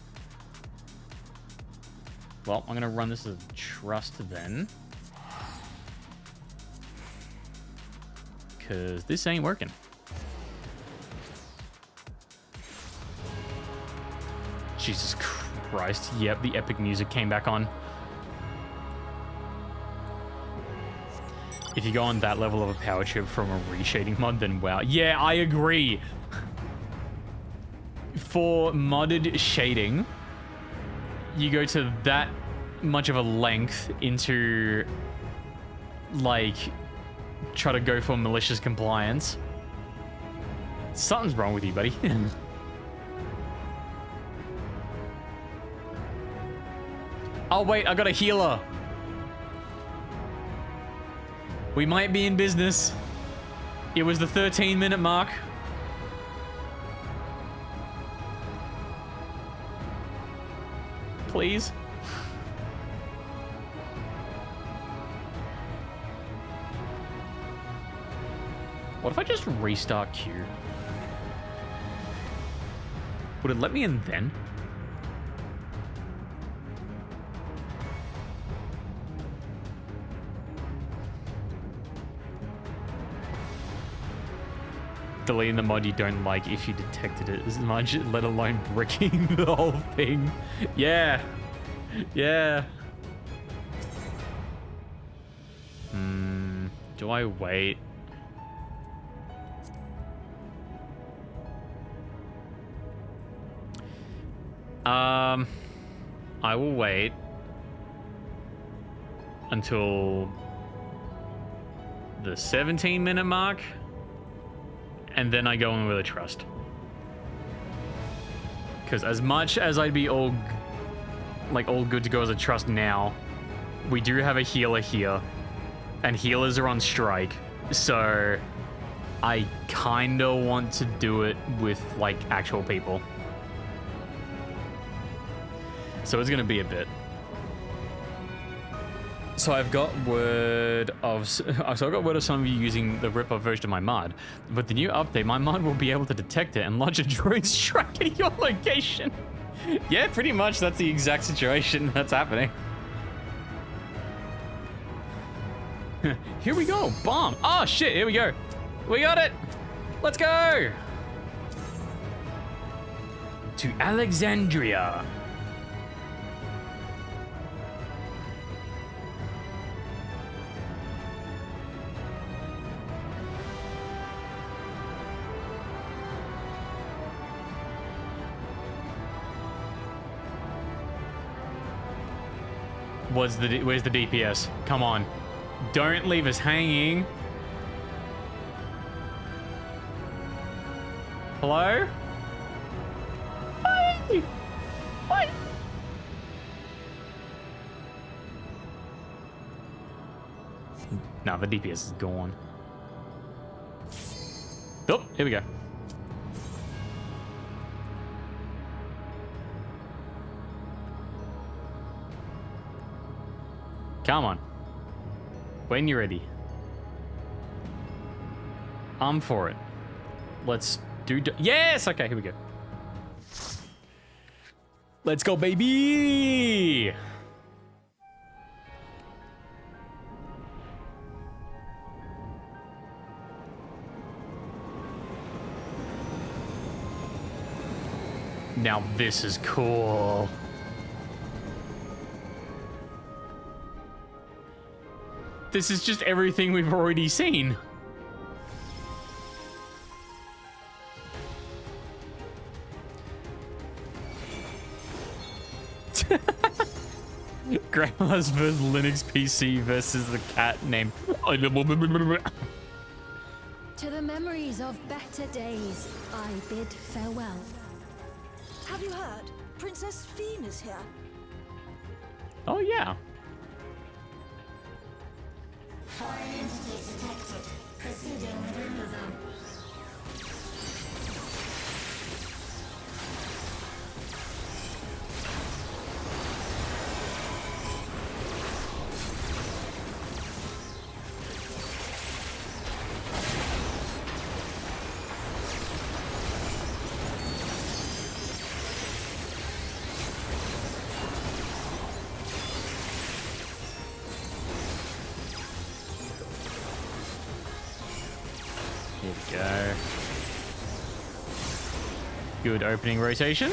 Speaker 2: I'm going to run this as a trust then. Because this ain't working. Jesus Christ. Yep, the epic music came back on. If you go on that level of a power chip from a reshading mod, then wow. Yeah, I agree. For modded shading, you go to that much of a length into, like, try to go for malicious compliance. Something's wrong with you, buddy. Oh, wait, I got a healer. We might be in business. It was the 13-minute mark. Please. What if I just restart queue? Would it let me in then? deleting the mod you don't like if you detected it as much, let alone bricking the whole thing. Yeah. Yeah. Do I wait? I will wait until the 17-minute mark, and then I go in with a trust. Because as much as I'd be all good to go as a trust now, we do have a healer here, and healers are on strike, so I kinda want to do it with like actual people. So it's gonna be a bit. So I've got word of some of you using the rip-off version of my mod. With the new update, my mod will be able to detect it and launch a droid strike at your location. Yeah, pretty much that's the exact situation that's happening. Here we go, bomb. Oh shit, here we go. We got it. Let's go. To Alexandria. Where's the DPS? Come on. Don't leave us hanging. Hello? Hi! Hi! No, the DPS is gone. Oh, here we go. Come on. When you're ready. I'm for it. Let's do... Yes! Okay, here we go. Let's go, baby! Now this is cool. This is just everything we've already seen. Grandma's versus Linux PC versus the cat named...
Speaker 1: To the memories of better days, I bid farewell.
Speaker 11: Have you heard? Princess Fiend is here.
Speaker 2: Oh, yeah.
Speaker 12: Foreign entities detected. Proceeding with removal.
Speaker 2: Here we go. Good opening rotation.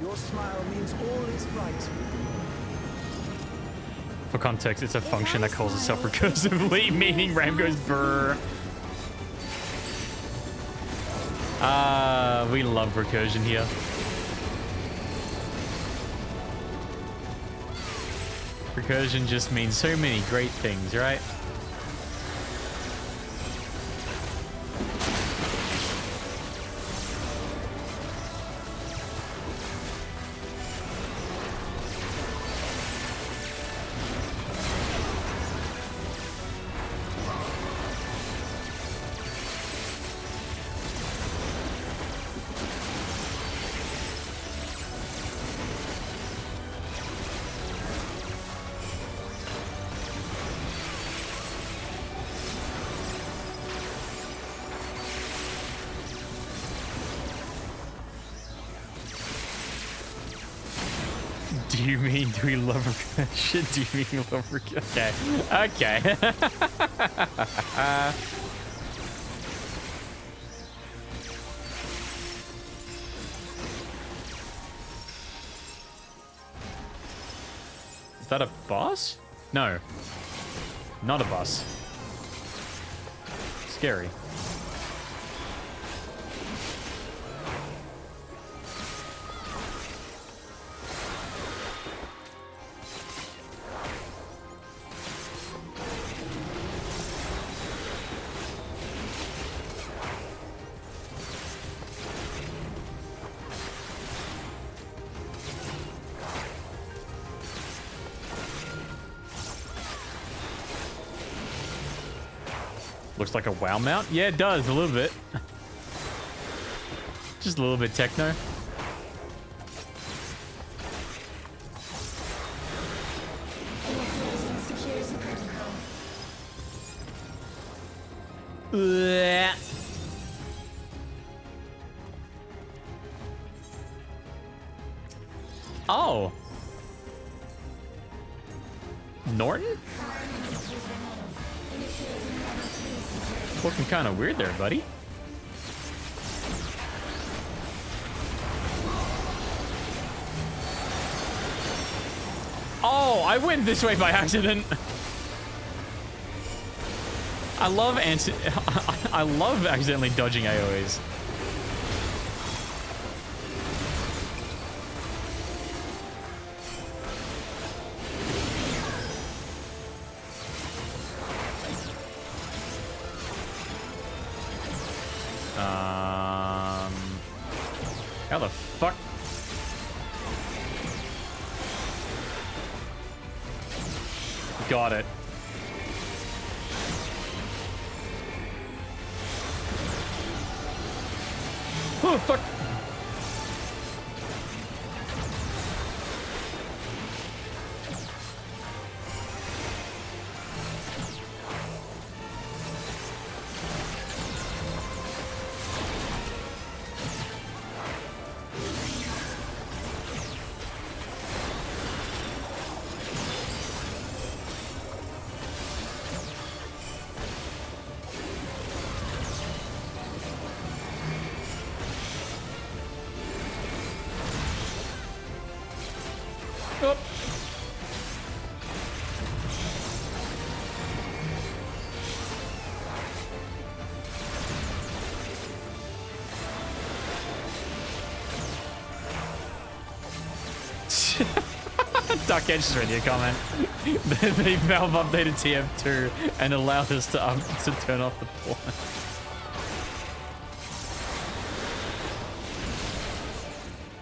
Speaker 5: Your smile means all is right.
Speaker 2: For context, it's a function that calls itself recursively, meaning RAM goes brrr. We love recursion here. Recursion just means so many great things, right? Do you mean do we love her? Shit, do you mean we love her? Okay. Okay. Is that a boss? No. Not a boss. Scary. Looks like a WoW mount? Yeah, it does, a little bit. Just a little bit techno. Oh. Norton? Looking kind of weird there, buddy. Oh, I went this way by accident. I love accidentally dodging AoEs. How the fuck? Got it. Oh, fuck. Dark Edge just read your comment. They Valve updated TF2 and allowed us to turn off the porn.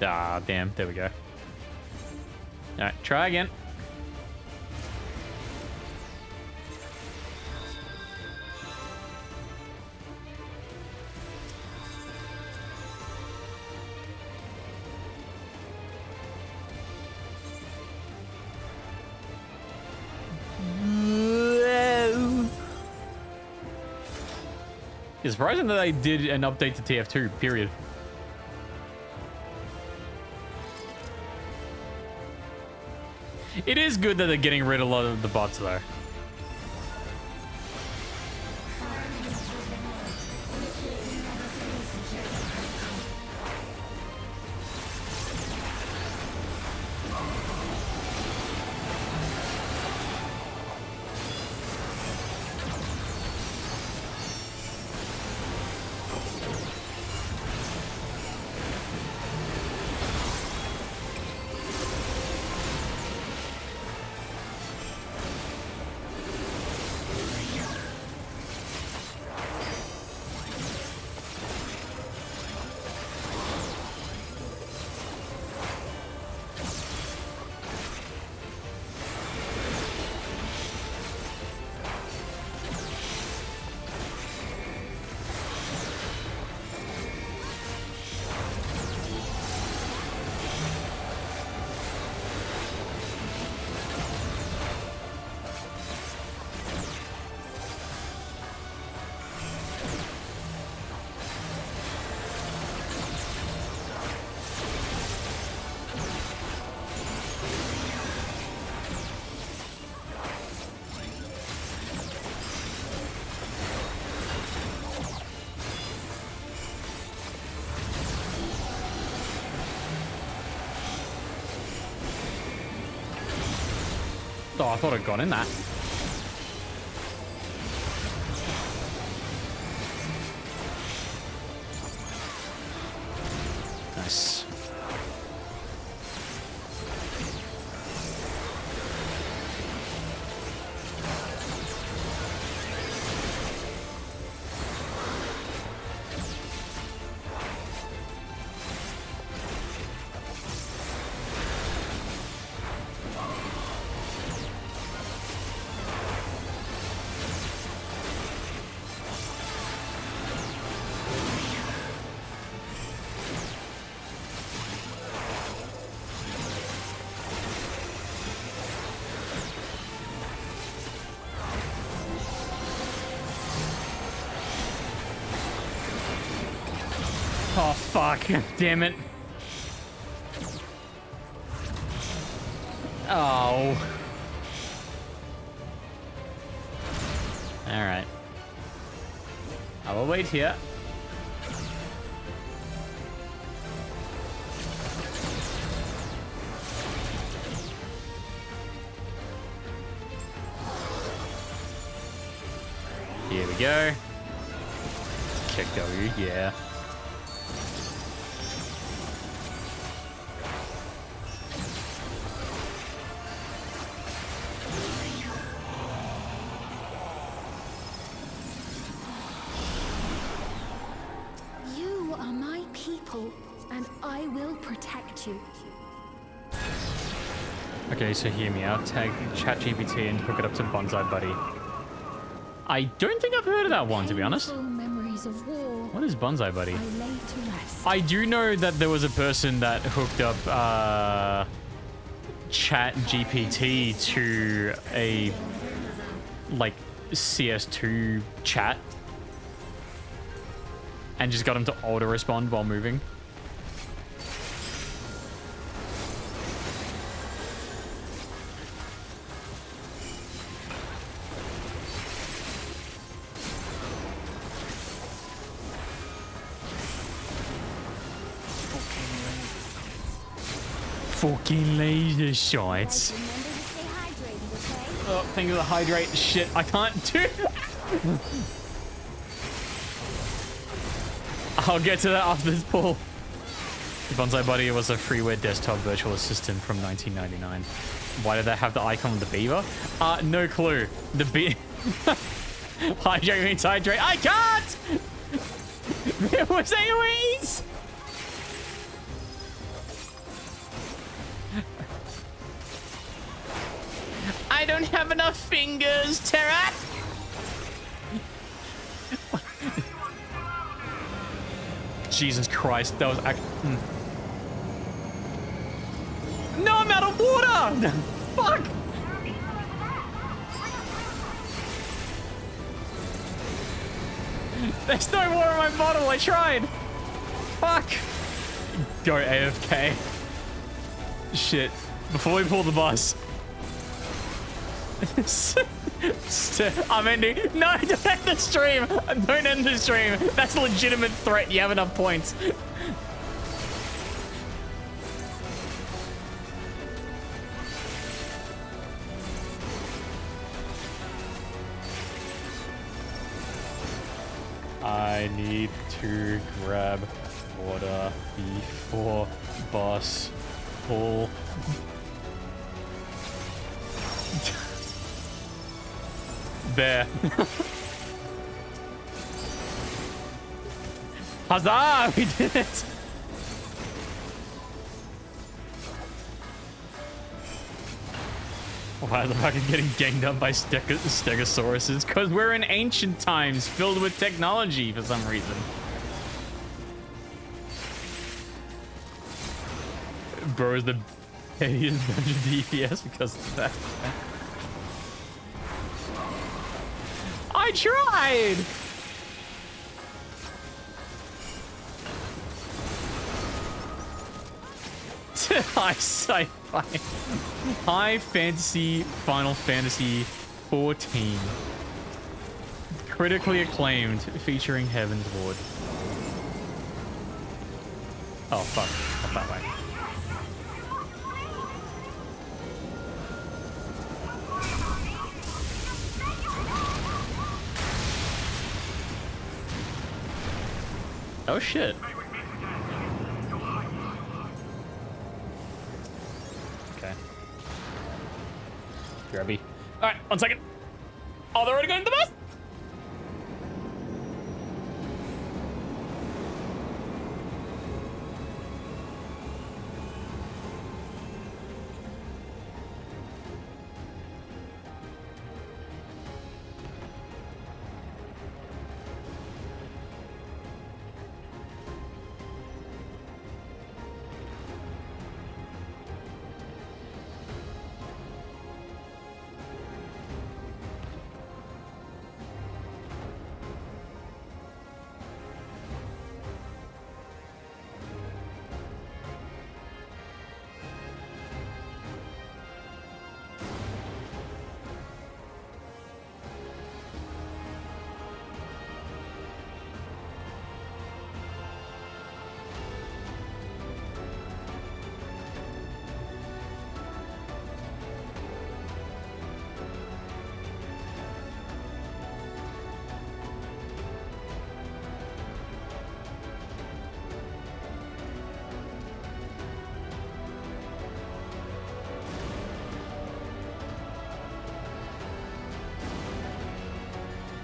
Speaker 2: Ah, damn. There we go. Alright, try again. It's surprising that they did an update to TF2, period. It is good that they're getting rid of a lot of the bots, though. Oh, I thought I'd gone in that. Nice. Oh, fuck. Damn it. Oh. Alright. I will wait here. Here we go. Kick W, yeah.
Speaker 1: You are my people, and I will protect you.
Speaker 2: Okay, so hear me out. Tag ChatGPT and hook it up to Bonsai Buddy. I don't think I've heard of that one, to be honest.
Speaker 1: Painful memories of war.
Speaker 2: What is Bonsai Buddy?
Speaker 1: I lay to rest.
Speaker 2: I do know that there was a person that hooked up ChatGPT to a like CS2 chat and just got him to auto respond while moving. Fucking laser shots. Oh, thank you for the hydrate. Shit, I can't do. I'll get to that after this pull. Bonsai Buddy was a freeware desktop virtual assistant from 1999. Why did they have the icon of the beaver? No clue. The hydrate means hydrate. I can't! It was AoEs! I don't have enough fingers, Terra! Jesus Christ, that was No, I'm out of water! Fuck! There's no water in my bottle, I tried! Fuck! Go AFK. Shit. Before we pull the bus. I'm ending. No, don't end the stream. Don't end the stream. That's a legitimate threat. You have enough points. I need to grab water before boss pull. There. Huzzah! We did it! Why the fuck is getting ganged up by stegosauruses? Because we're in ancient times filled with technology for some reason. Bro is the pettiest bunch of DPS because of that. I tried! High Fantasy Final Fantasy 14. Critically acclaimed, featuring Heaven's Ward. Oh, fuck. Not that way. Oh shit. Okay. Grabby. Alright, 1 second. Oh, they're already going to the bus?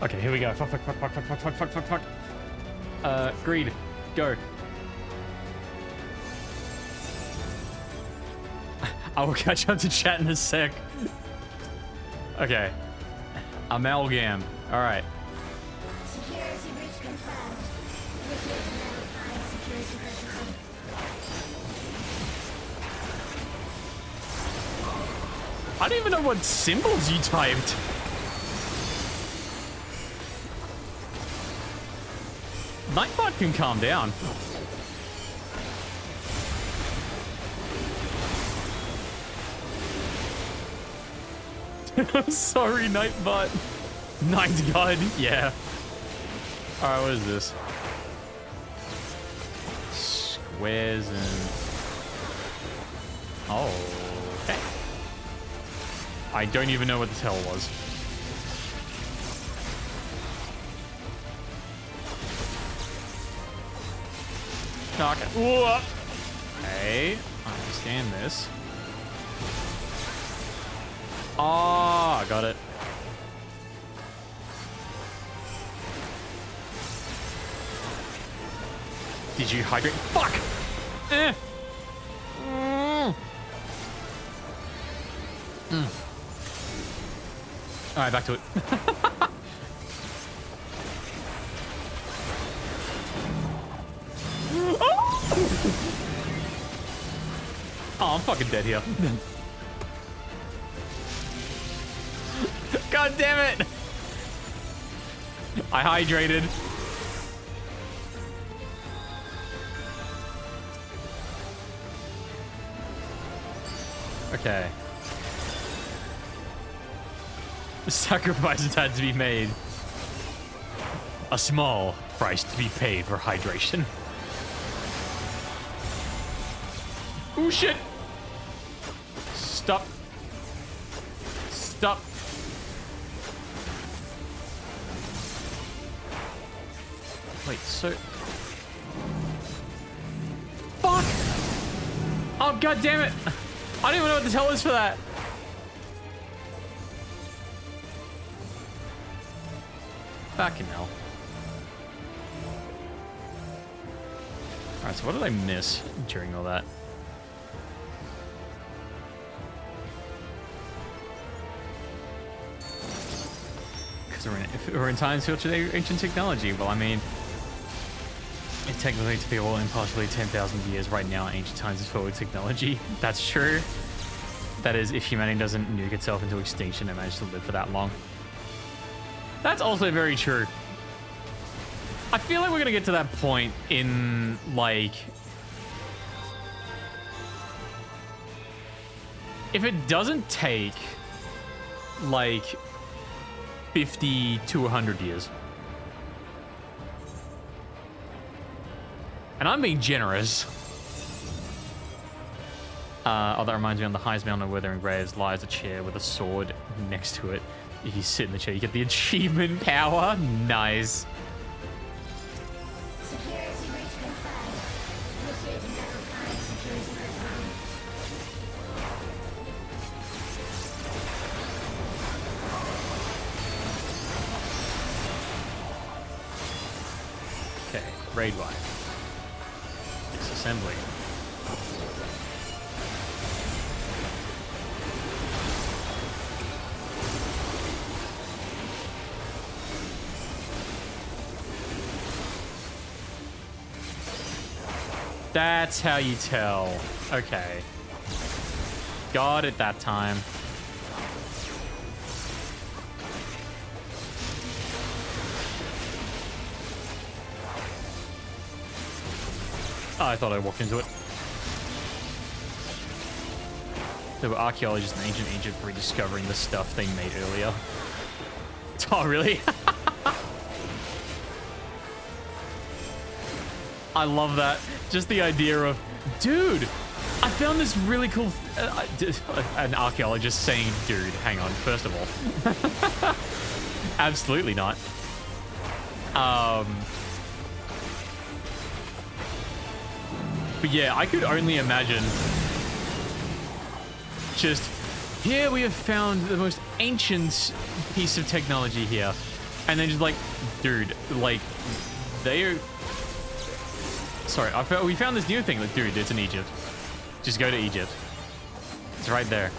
Speaker 2: Okay, here we go. Fuck. Greed. Go. I will catch up to chat in a sec. Okay. Amalgam. Alright.
Speaker 12: Security breach confirmed. Initiate level 5 security protocol.
Speaker 2: I don't even know what symbols you typed. Nightbot can calm down. Sorry, Nightbot. Night God, yeah. Alright, what is this? Squares and... Oh, okay. I don't even know what the hell was. Okay. Whoa. Hey, I understand this. Ah, got it. Did you hydrate? Fuck! Eh. Alright, back to it. Oh, I'm fucking dead here. God damn it! I hydrated. Okay. The sacrifices had to be made. A small price to be paid for hydration. Oh shit! Stop. Stop. Wait, so... Fuck! Oh, god damn it! I don't even know what the hell is for that. Fucking hell. Alright, so what did I miss during all that? If we're in times future ancient technology, well, I mean, it technically to be all in possibly 10,000 years right now, ancient times is forward technology. That's true. That is, if humanity doesn't nuke itself into extinction and manage to live for that long. That's also very true. I feel like we're gonna get to that point in, like... If it doesn't take, like... 50 to 100 years. And I'm being generous. Oh, that reminds me, on the highest mountain of Withering Graves lies a chair with a sword next to it. If you sit in the chair, you get the achievement power. Nice.
Speaker 12: Security
Speaker 2: Okay, raid wife. Disassembly. That's how you tell. Okay. Got it that time. Oh, I thought I walked into it. There were archaeologists in ancient Egypt rediscovering the stuff they made earlier. Oh, really? I love that. Just the idea of, dude, I found this really cool... an archaeologist saying, dude, hang on, first of all. Absolutely not. But yeah, I could only imagine just, here we have found the most ancient piece of technology here. And then just like, dude, like, they are... Sorry, we found this new thing. Like, dude, it's in Egypt. Just go to Egypt. It's right there.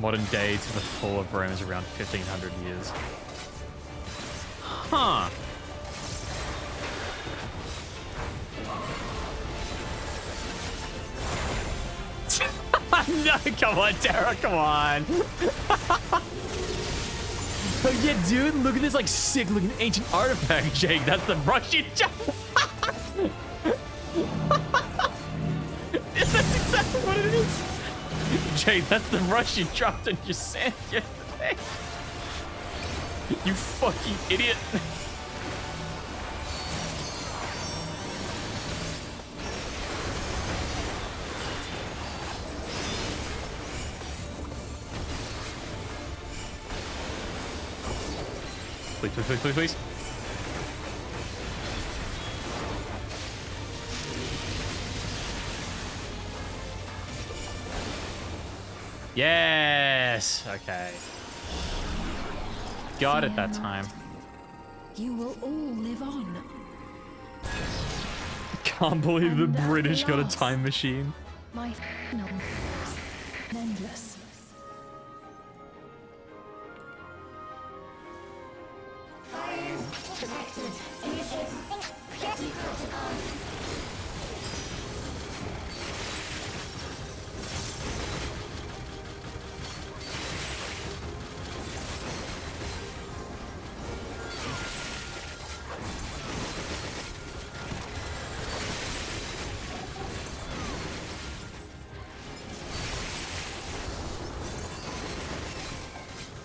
Speaker 2: Modern day to the fall of Rome is around 1500 years. Huh. No, come on, Tara, come on. Oh yeah, dude, look at this like sick looking ancient artifact, Jake. That's the brush you That's exactly what it is. Jake, that's the brush you dropped on your sand yesterday. You fucking idiot. Please, please, please, please, please. Yes. Okay. Got it that time.
Speaker 11: You will all live on.
Speaker 2: Can't believe the British got a time machine.
Speaker 1: My no, endless.
Speaker 12: Fires protected. Initiating security protocol.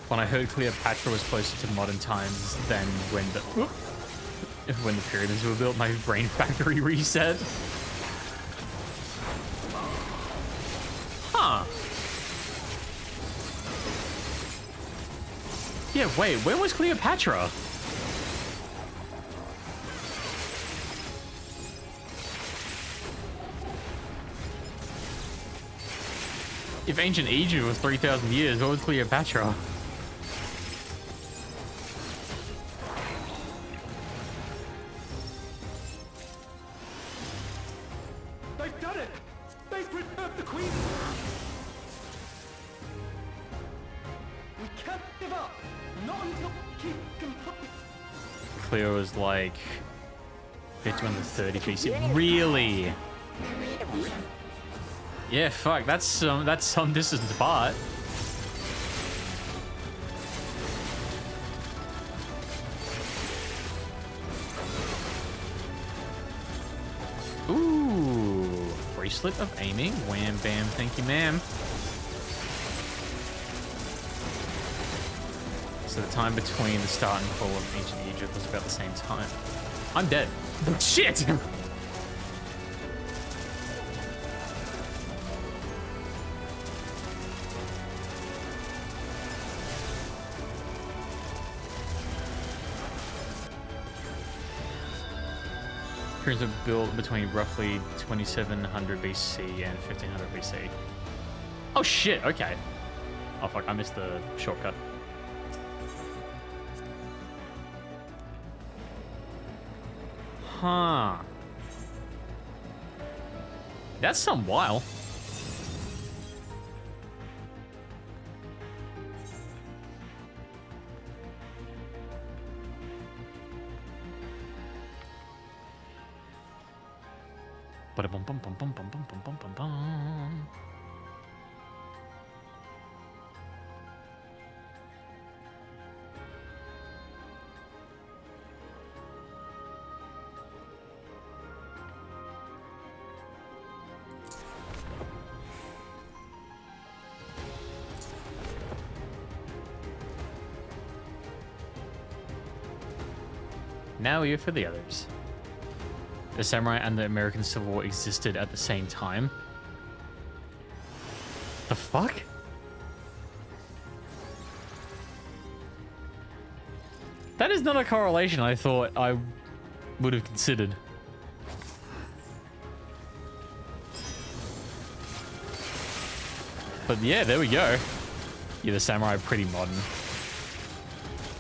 Speaker 2: When I heard Cleopatra was closer to modern times than when the pyramids were built, my brain factory reset. Huh. Yeah, wait, when was Cleopatra? If ancient Egypt was 3,000 years, what was Cleopatra?
Speaker 5: They've done it! They've preserved the Queen! We can't give up! Not until we keep complete!
Speaker 2: Cleo was like 51 to 30 BC. Really? Yeah, fuck. That's some distance apart. Ooh, bracelet of aiming. Wham bam, thank you, ma'am. So the time between the start and fall of ancient Egypt was about the same time. I'm dead. Shit! Pyramids were built between roughly 2700 BC and 1500 BC. Oh shit, okay. Oh fuck, I missed the shortcut. Huh. That's some while. Ba-da-bum-bum-bum-bum-bum-bum-bum-bum. Now here for the others. The samurai and the American Civil War existed at the same time. The fuck? That is not a correlation I thought I would have considered. But yeah, there we go. Yeah, the samurai are pretty modern.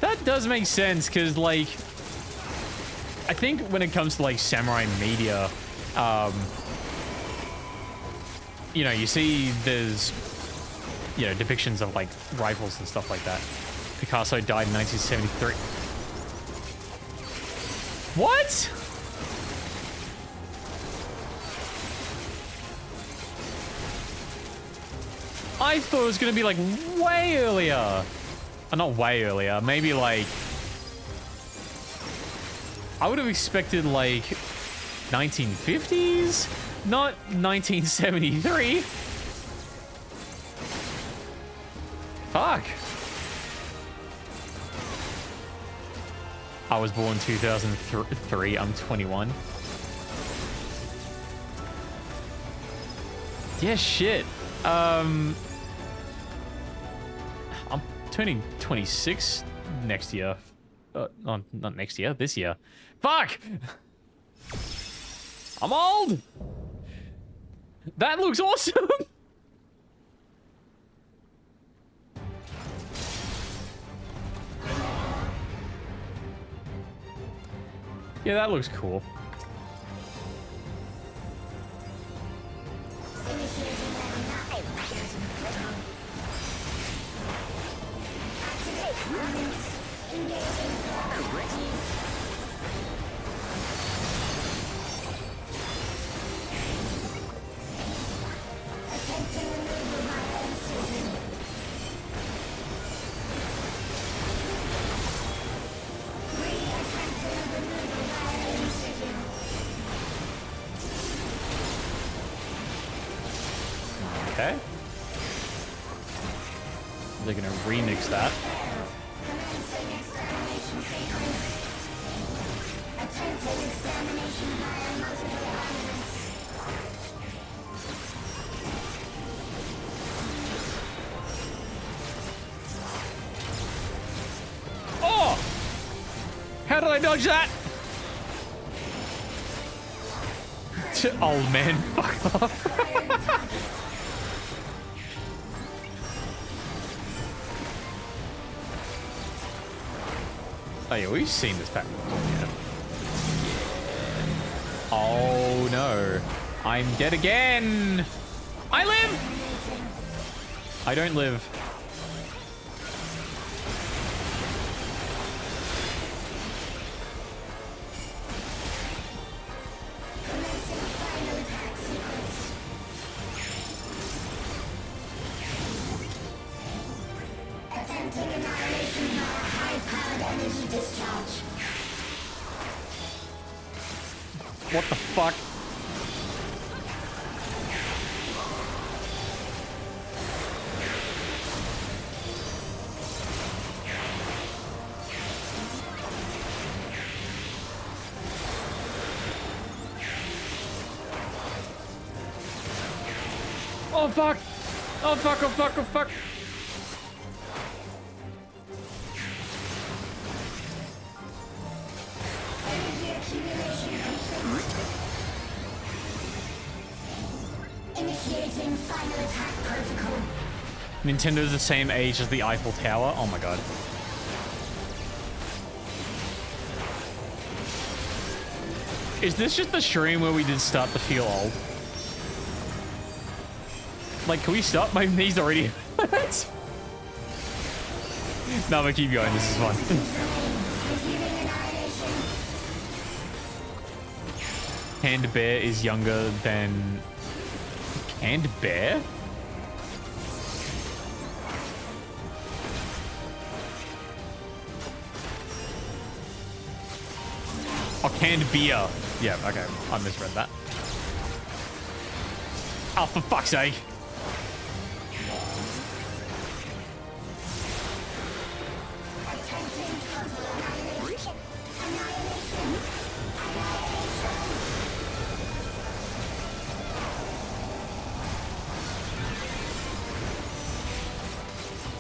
Speaker 2: That does make sense, because, like, I think when it comes to, like, samurai media, you know, you see there's, you know, depictions of, like, rifles and stuff like that. Picasso died in 1973. What? I thought it was going to be, like, way earlier. Not way earlier. Maybe, like... I would have expected, like, 1950s? Not 1973. Fuck. I was born 2003. I'm 21. Yeah, shit. I'm turning 26 next year. Not next year, this year. Fuck! I'm old! That looks awesome! Yeah, that looks cool. Okay. They're gonna remix that. Oh! How did I dodge that? Oh man, fuck off. Oh yeah, we've seen this pattern before, yeah. Oh no. I'm dead again! I live! I don't live. What the fuck? Oh fuck! Oh fuck, oh fuck, oh fuck!
Speaker 12: Initiating final attack protocol.
Speaker 2: Nintendo's the same age as the Eiffel Tower? Oh my god. Is this just the stream where we did start to feel old? Like, can we stop? My knees already hurt. No, I'm gonna keep going. This is fun. Canned Bear is younger than... Canned Bear? Oh, canned beer. Yeah, okay. I misread that. Oh, for fuck's sake.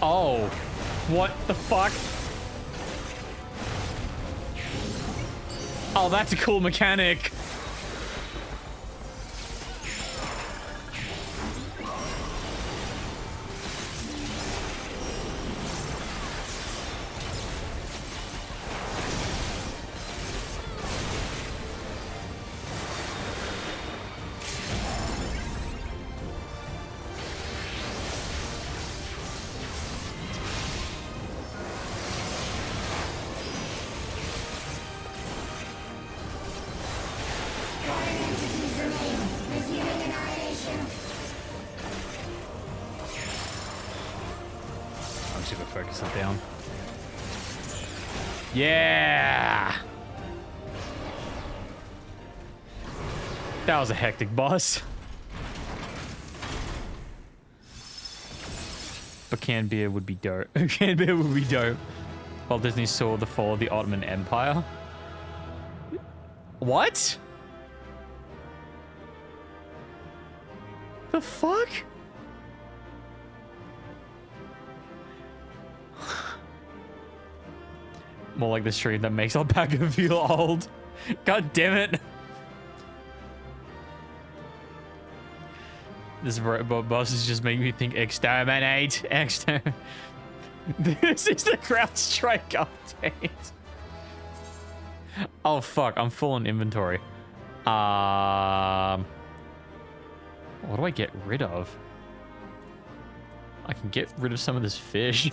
Speaker 2: Oh, what the fuck? Oh, that's a cool mechanic. Focus it down. Yeah! That was a hectic boss. But canned beer would be dope. Canned beer would be dope. Walt Disney saw the fall of the Ottoman Empire. What? The fuck? More like the stream that makes Alpaca feel old. God damn it. This boss is just making me think exterminate. This is the crowd strike update. Oh fuck, I'm full on inventory. What do I get rid of? I can get rid of some of this fish.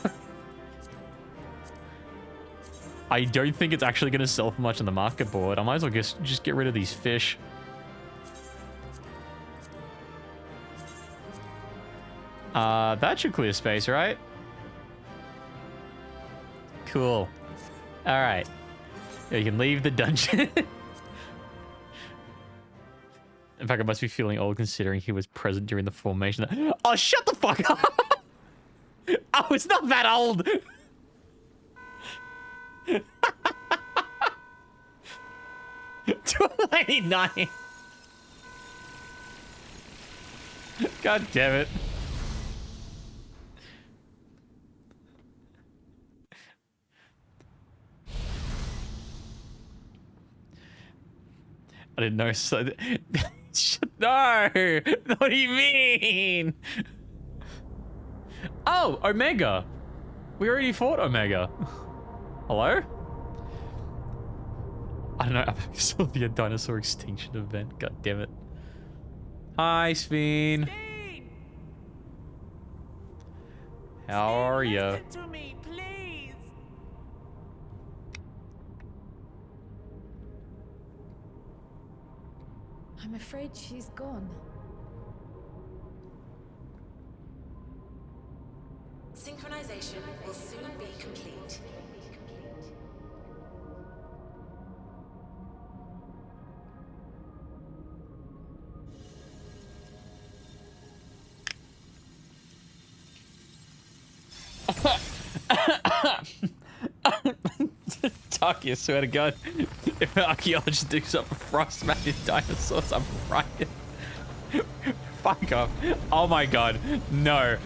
Speaker 2: I don't think it's actually going to sell for much on the market board. I might as well just get rid of these fish. That should clear space, right? Cool. All right. Yeah, you can leave the dungeon. In fact, I must be feeling old considering he was present during the formation. Oh, shut the fuck up! Oh, it's not that old! 299. God damn it. I didn't know. So no. What do you mean? Oh, Omega. We already fought Omega. Hello? I don't know. I saw the dinosaur extinction event. God damn it. Hi, Sveen. How are you?
Speaker 13: Listen to me, please.
Speaker 1: I'm afraid she's gone.
Speaker 9: Synchronization will soon be complete.
Speaker 2: Taki, I swear to God, if an archaeologist digs up a frost-matted dinosaurs, I'm right. Fuck off. Oh my God, no.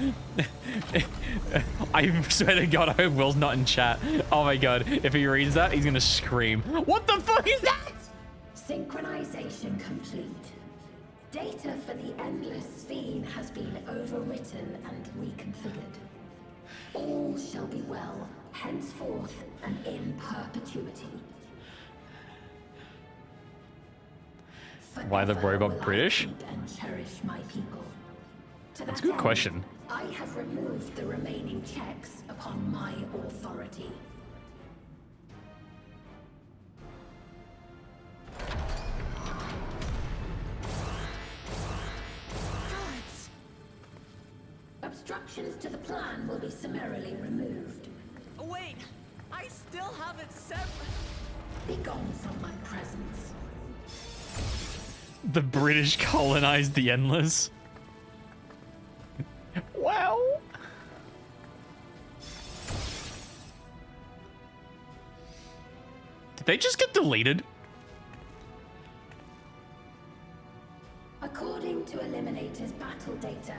Speaker 2: I swear to God, I hope Will's not in chat. Oh my God, if he reads that, he's gonna scream. What the fuck is that?
Speaker 12: Synchronization complete. Data for the endless Sphene has been overwritten and reconfigured. All shall be well, henceforth and in perpetuity.
Speaker 2: Why the
Speaker 12: Forever
Speaker 2: robot
Speaker 12: will I
Speaker 2: British?
Speaker 12: keep and cherish my people. To
Speaker 2: That's a
Speaker 12: that
Speaker 2: good
Speaker 12: end,
Speaker 2: question.
Speaker 12: I have removed the remaining checks upon my authority. Obstructions to the plan will be summarily removed.
Speaker 13: Wait, I still haven't said.
Speaker 12: Be gone from my presence.
Speaker 2: The British colonized the Endless. Wow. Did they just get deleted?
Speaker 12: According to Eliminator's battle data,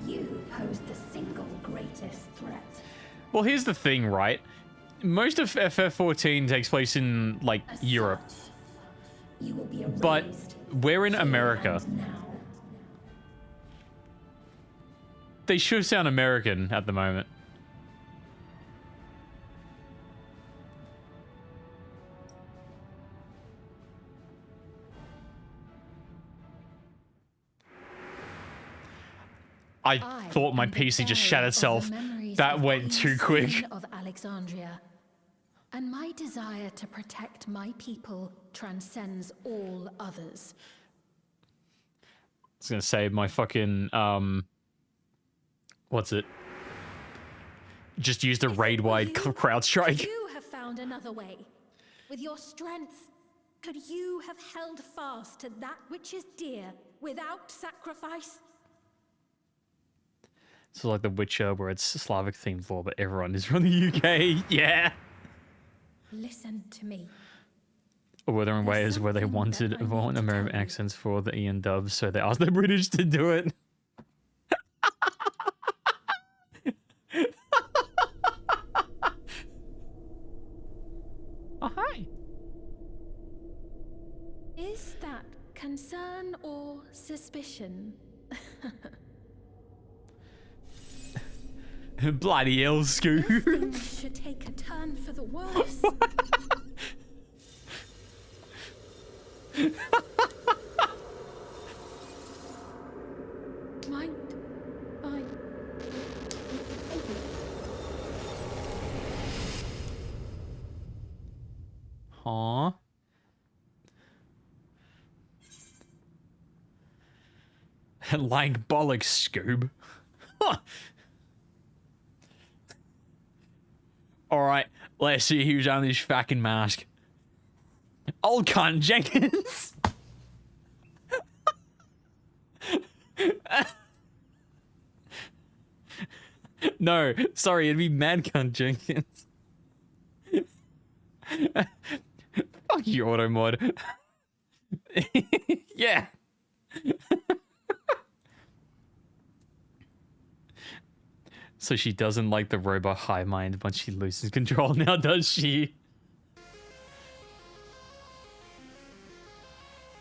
Speaker 12: you pose the single greatest threat.
Speaker 2: Well, here's the thing, right? Most of FF14 takes place in, like, Europe.
Speaker 12: You will be
Speaker 2: But we're in America.
Speaker 12: now.
Speaker 2: They sure sound American at the moment. I thought my PC just shat itself. That went too quick.
Speaker 1: Of Alexandria, and my desire to protect my people transcends all others.
Speaker 2: I was gonna say my fucking what's it? Just used a raid-wide crowd strike.
Speaker 1: You have found another way. With your strength, could you have held fast to that which is dear without sacrifice?
Speaker 2: So like The Witcher, where it's Slavic themed lore, but everyone is from the UK. Yeah.
Speaker 1: Listen to me.
Speaker 2: Wuthering Waves, where they wanted American accents for the Ian dubs, so they asked the British to do it. Oh, hi.
Speaker 1: Is that concern or suspicion?
Speaker 2: Bloody hell, Scoob.
Speaker 1: Things should take a turn for the worse. Might I?
Speaker 2: Huh? Like bollocks, Scoob. Alright, let's see who's on this fucking mask. Old cunt Jenkins! No, sorry, it'd be Mad Cunt Jenkins. Fuck you, auto mod. Yeah. So she doesn't like the robot high mind once she loses control now, does she?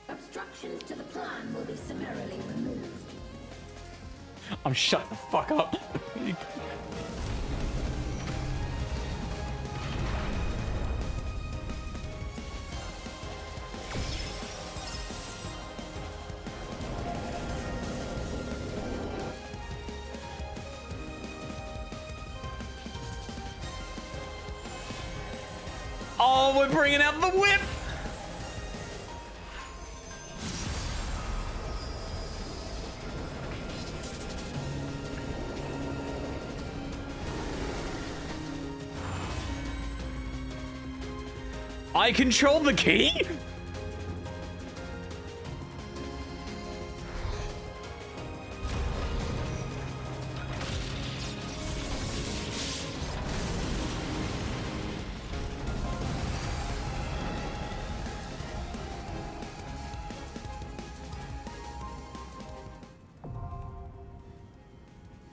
Speaker 12: Obstructions to the plan will be summarily removed.
Speaker 2: I'm shut the fuck up. Oh, we're bringing out the whip! I control the key?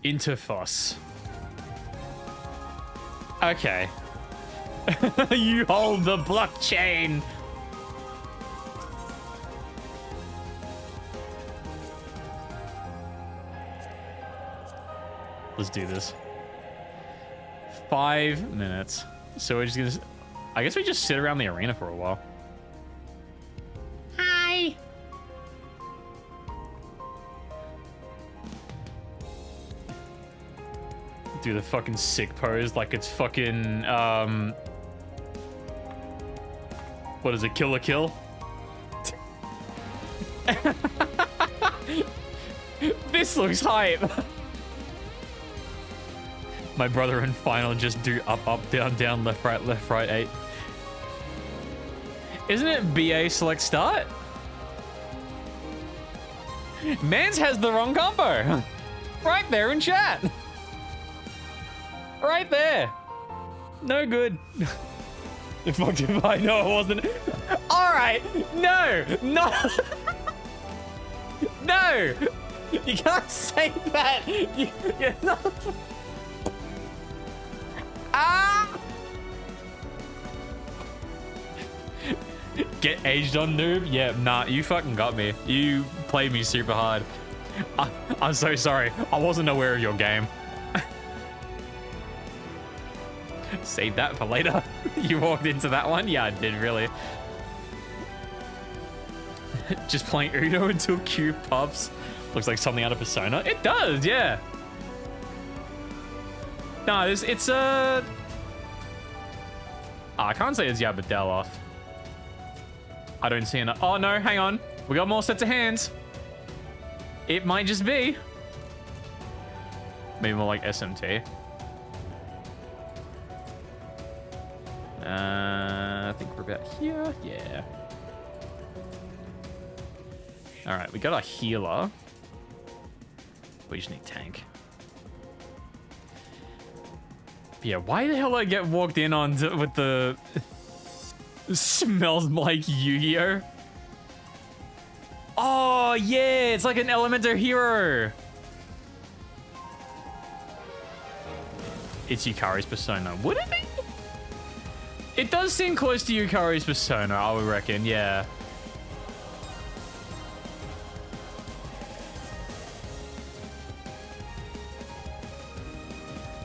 Speaker 2: Interfoss. Okay. You hold the blockchain. Let's do this. 5 minutes. So we're just gonna... I guess we just sit around the arena for a while. Hi. do the fucking sick pose like it's fucking, what is it, Kill la Kill? This looks hype. My brother and final just do up, up, down, down, left, right, 8. Isn't it BA select start? Mans has the wrong combo. Right there in chat. Right there. No good. Fucked if I know it wasn't. All right. No. No. No. You can't say that. You're not. Ah. Get aged on, noob? Yeah, nah, you fucking got me. You played me super hard. I'm so sorry. I wasn't aware of your game. Save that for later. You walked into that one? Yeah, I did, really. Just playing Uno until Q pops. Looks like something out of Persona. It does, yeah. No, it's a... I can't say it's Yabadeloth. I don't see enough. Oh, no, hang on. We got more sets of hands. It might just be. Maybe more like SMT. I think we're about here. Yeah. All right, we got our healer. We just need tank. Yeah, why the hell did I get walked in on with the... Smells like Yu-Gi-Oh! Oh, yeah, it's like an Elementor hero. It's Yukari's Persona. Would it be? It does seem close to Yukari's Persona, I would reckon, yeah.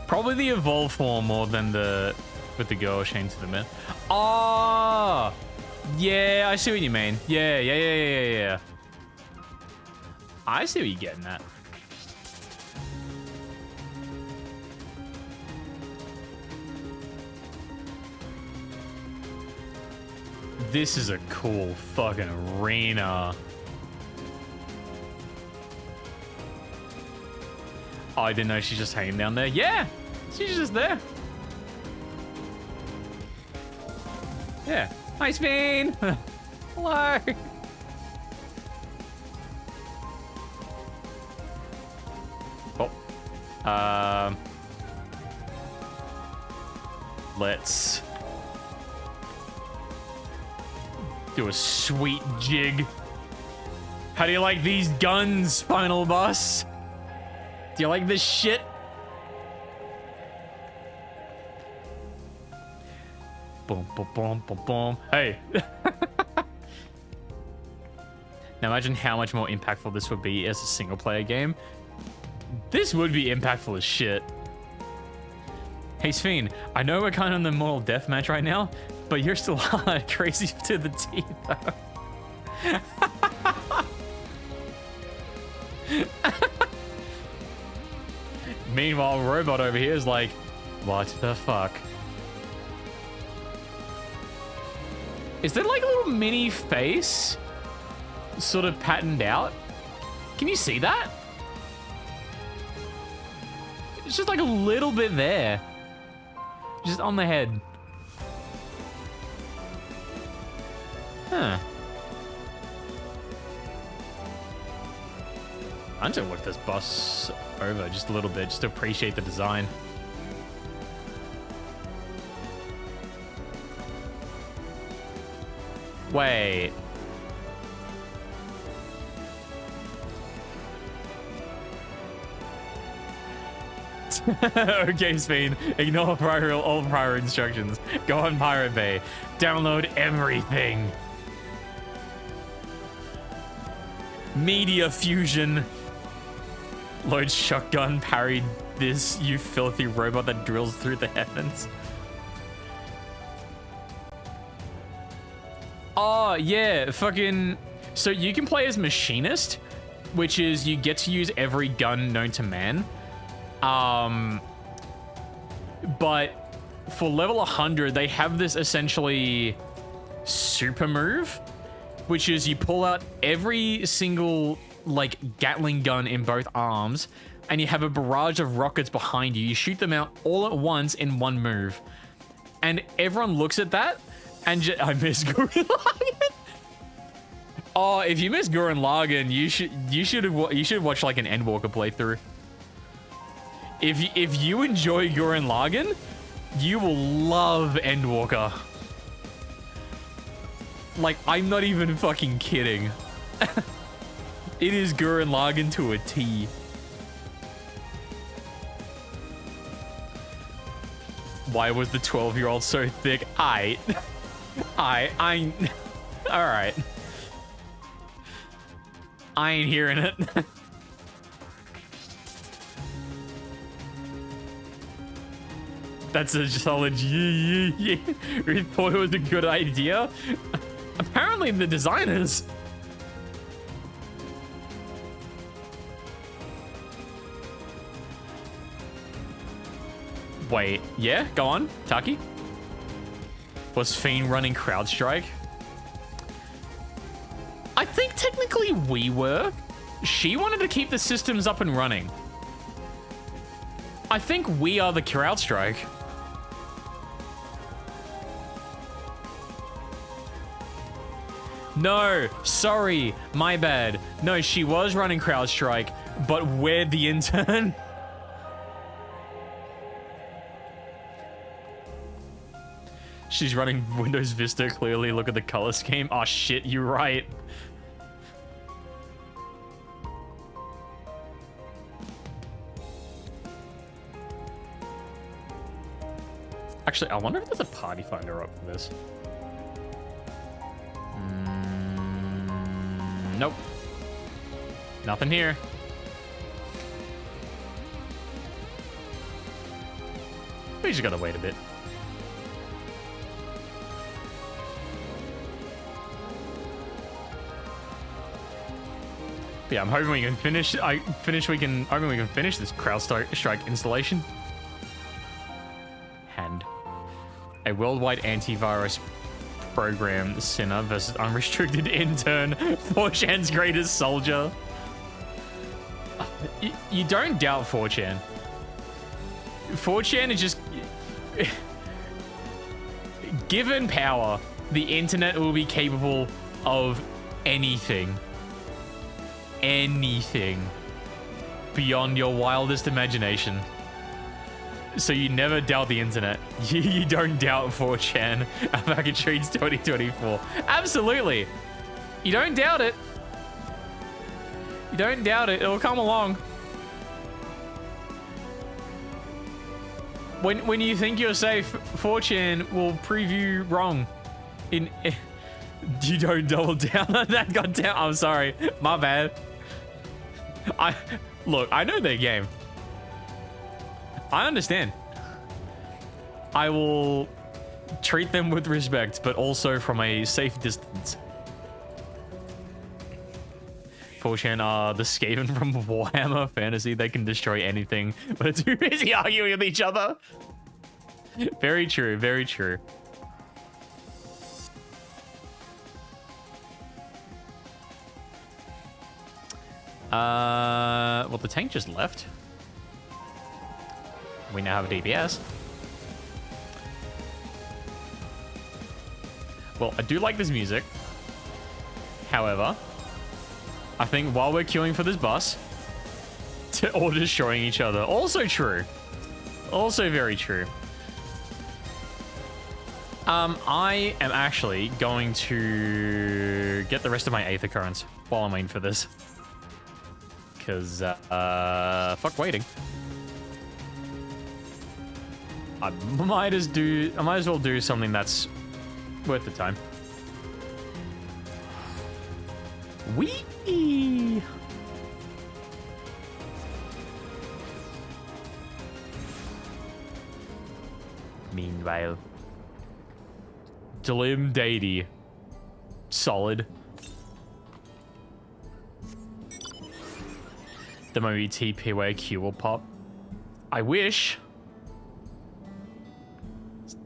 Speaker 2: Probably the evolved form more than the with the girl chained to the man. Oh, yeah, I see what you mean. Yeah. I see what you're getting at. This is a cool fucking arena. Oh, I didn't know she's just hanging down there. Yeah, she's just there. Yeah. Hi, Spain. Hello. Oh. Let's do a sweet jig. How do you like these guns, final boss? Do you like this shit? Boom, boom, boom, boom, boom. Hey. Now imagine how much more impactful this would be as a single player game. This would be impactful as shit. Hey, Sphene, I know we're kind of in the Mortal Death match right now, but you're still hard. Crazy to the teeth, though. Meanwhile, Robot over here is like, what the fuck? Is there like a little mini face sort of patterned out? Can you see that? It's just like a little bit there. Just on the head. Huh. I'm just gonna look this boss over just a little bit, just to appreciate the design. Wait. Okay, Spain. Ignore all prior instructions. Go on Pirate Bay. Download everything. Media fusion. Load shotgun. Parry this, you filthy robot that drills through the heavens. Oh, yeah. Fucking... So you can play as Machinist, which is you get to use every gun known to man. but for level 100, they have this essentially super move, which is you pull out every single like Gatling gun in both arms, and you have a barrage of rockets behind you. You shoot them out all at once in one move, and everyone looks at that and I miss Gurren Lagann. Oh, if you miss Gurren Lagann, you should watch like an Endwalker playthrough. If you enjoy Gurren Lagann, you will love Endwalker. Like, I'm not even fucking kidding. It is Gurren Lagann to a T. Why was the 12-year-old so thick? All right. I ain't hearing it. That's a solid yeah. We thought it was a good idea. Apparently the designers. Wait, yeah, go on, Taki. Was Fiend running CrowdStrike? I think technically we were. She wanted to keep the systems up and running. I think we are the CrowdStrike. No, sorry, my bad. No, she was running CrowdStrike, but we're the intern. She's running Windows Vista, clearly. Look at the color scheme. Oh shit, you're right. Actually, I wonder if there's a party finder up for this. Nope. Nothing here. We just gotta wait a bit. Yeah, I'm hoping we can finish. Hoping we can finish this CrowdStrike installation. Hand. A worldwide antivirus program sinner versus unrestricted intern. 4chan's greatest soldier. You don't doubt 4chan. 4chan is just... Given power, the internet will be capable of anything. Anything. Beyond your wildest imagination. So you never doubt the internet. You don't doubt 4chan. Package Treats 2024. Absolutely. You don't doubt it. You don't doubt it. It'll come along. When you think you're safe, 4chan will prove you wrong. You don't double down on that. Goddamn. I'm sorry. My bad. Look, I know their game. I understand. I will treat them with respect, but also from a safe distance. 4chan are the Skaven from Warhammer Fantasy. They can destroy anything, but are too busy arguing with each other. Very true, very true. Well, the tank just left. We now have a DPS. Well, I do like this music. However, I think while we're queuing for this bus, or destroying each other. Also true. Also very true. I am actually going to get the rest of my Aether Currents while I'm waiting for this. Because, fuck waiting. I might as well do something that's worth the time. Whee! Meanwhile, Delim Deity. Solid. The movie TP where Q will pop. I wish.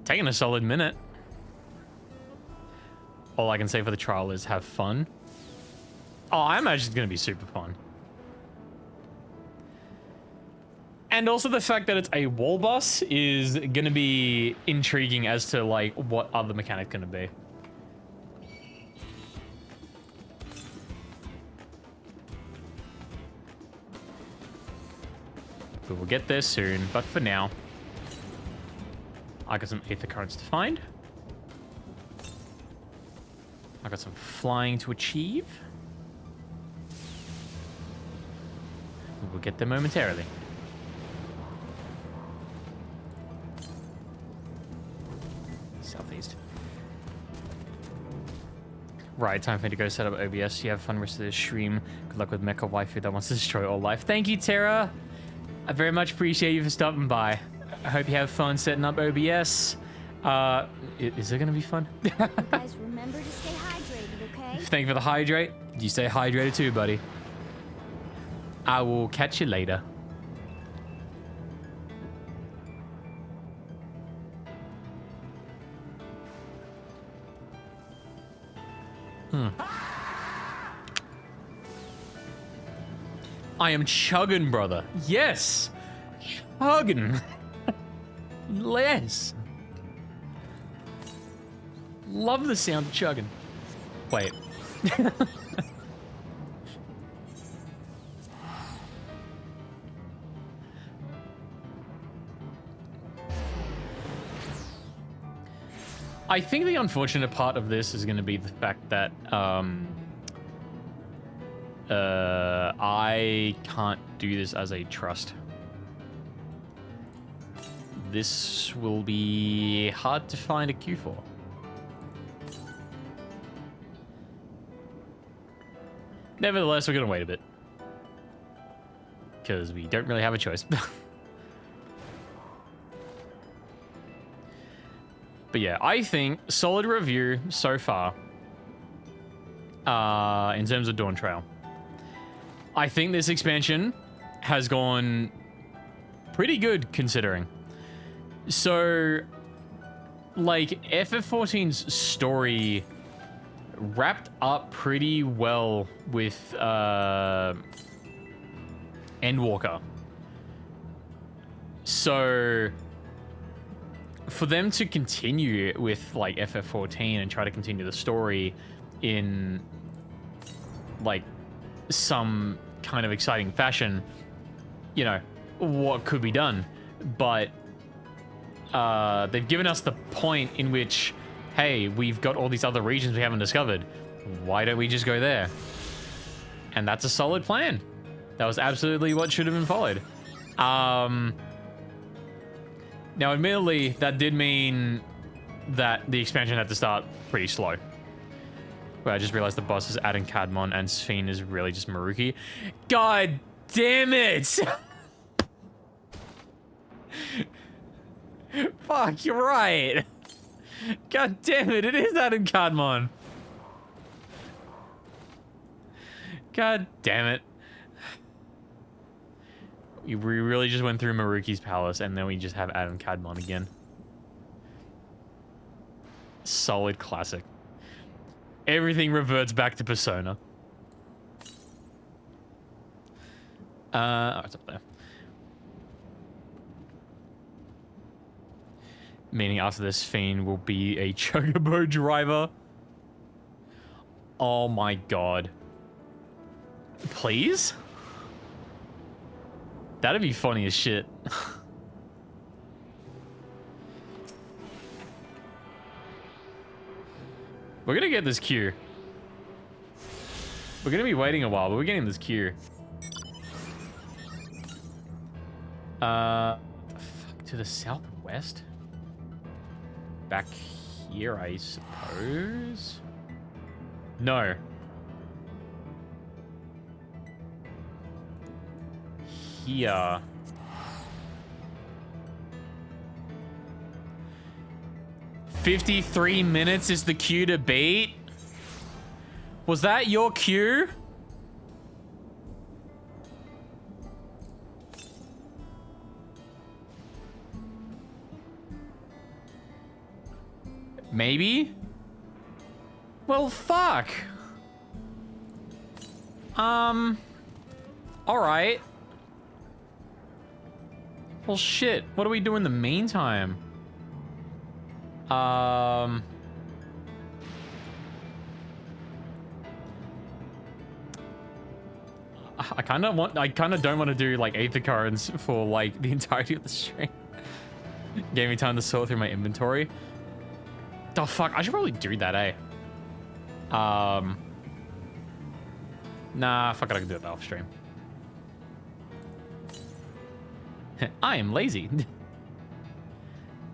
Speaker 2: taking a solid minute. All I can say for the trial is have fun. Oh, I imagine it's going to be super fun. And also the fact that it's a wall boss is going to be intriguing as to, like, what other mechanic going to be. But we'll get there soon. But for now, I got some ether currents to find. I got some flying to achieve. We'll get there momentarily. Southeast. Right, time for me to go set up OBS. You have fun rest of the stream. Good luck with Mecha Waifu that wants to destroy all life. Thank you, Tara. I very much appreciate you for stopping by. I hope you have fun setting up OBS. Is it gonna be fun?
Speaker 14: You guys remember to stay hydrated, okay?
Speaker 2: Thank you for the hydrate. You stay hydrated too, buddy. I will catch you later. I am chugging, brother. Yes. Chugging. Yes. Love the sound of chugging. Wait. I think the unfortunate part of this is going to be the fact that I can't do this as a trust. This will be hard to find a queue for. Nevertheless, we're going to wait a bit. Because we don't really have a choice. But yeah, I think solid review so far in terms of DAWNTRAIL. I think this expansion has gone pretty good considering. So, like, FF14's story wrapped up pretty well with Endwalker. So for them to continue with like FF14 and try to continue the story in like some kind of exciting fashion, you know, what could be done? But they've given us the point in which, hey, we've got all these other regions we haven't discovered. Why don't we just go there? And that's a solid plan. That was absolutely what should have been followed. Now, admittedly, that did mean that the expansion had to start pretty slow. Well, I just realized the boss is Adam Cadmon and Sphene is really just Maruki. God damn it! Fuck, you're right. God damn it, it is Adam Cadmon. God damn it. We really just went through Maruki's palace and then we just have Adam Cadmon again. Solid classic. Everything reverts back to Persona. Oh, it's up there. Meaning after this, Fiend will be a Chocobo driver. Oh my god. Please? That'd be funny as shit. We're gonna get this cue. We're gonna be waiting a while, but we're getting this cue. The fuck, to the southwest? Back here, I suppose? No. Here. "53 minutes is the queue to beat." Was that your queue? Maybe? Well, fuck. Alright. Well, shit. What do we do in the meantime? I kind of don't want to do like Aether Currents for like the entirety of the stream. Gave me time to sort through my inventory. Oh fuck, I should probably do that, eh? Nah, fuck it, I can do it off stream. I am lazy.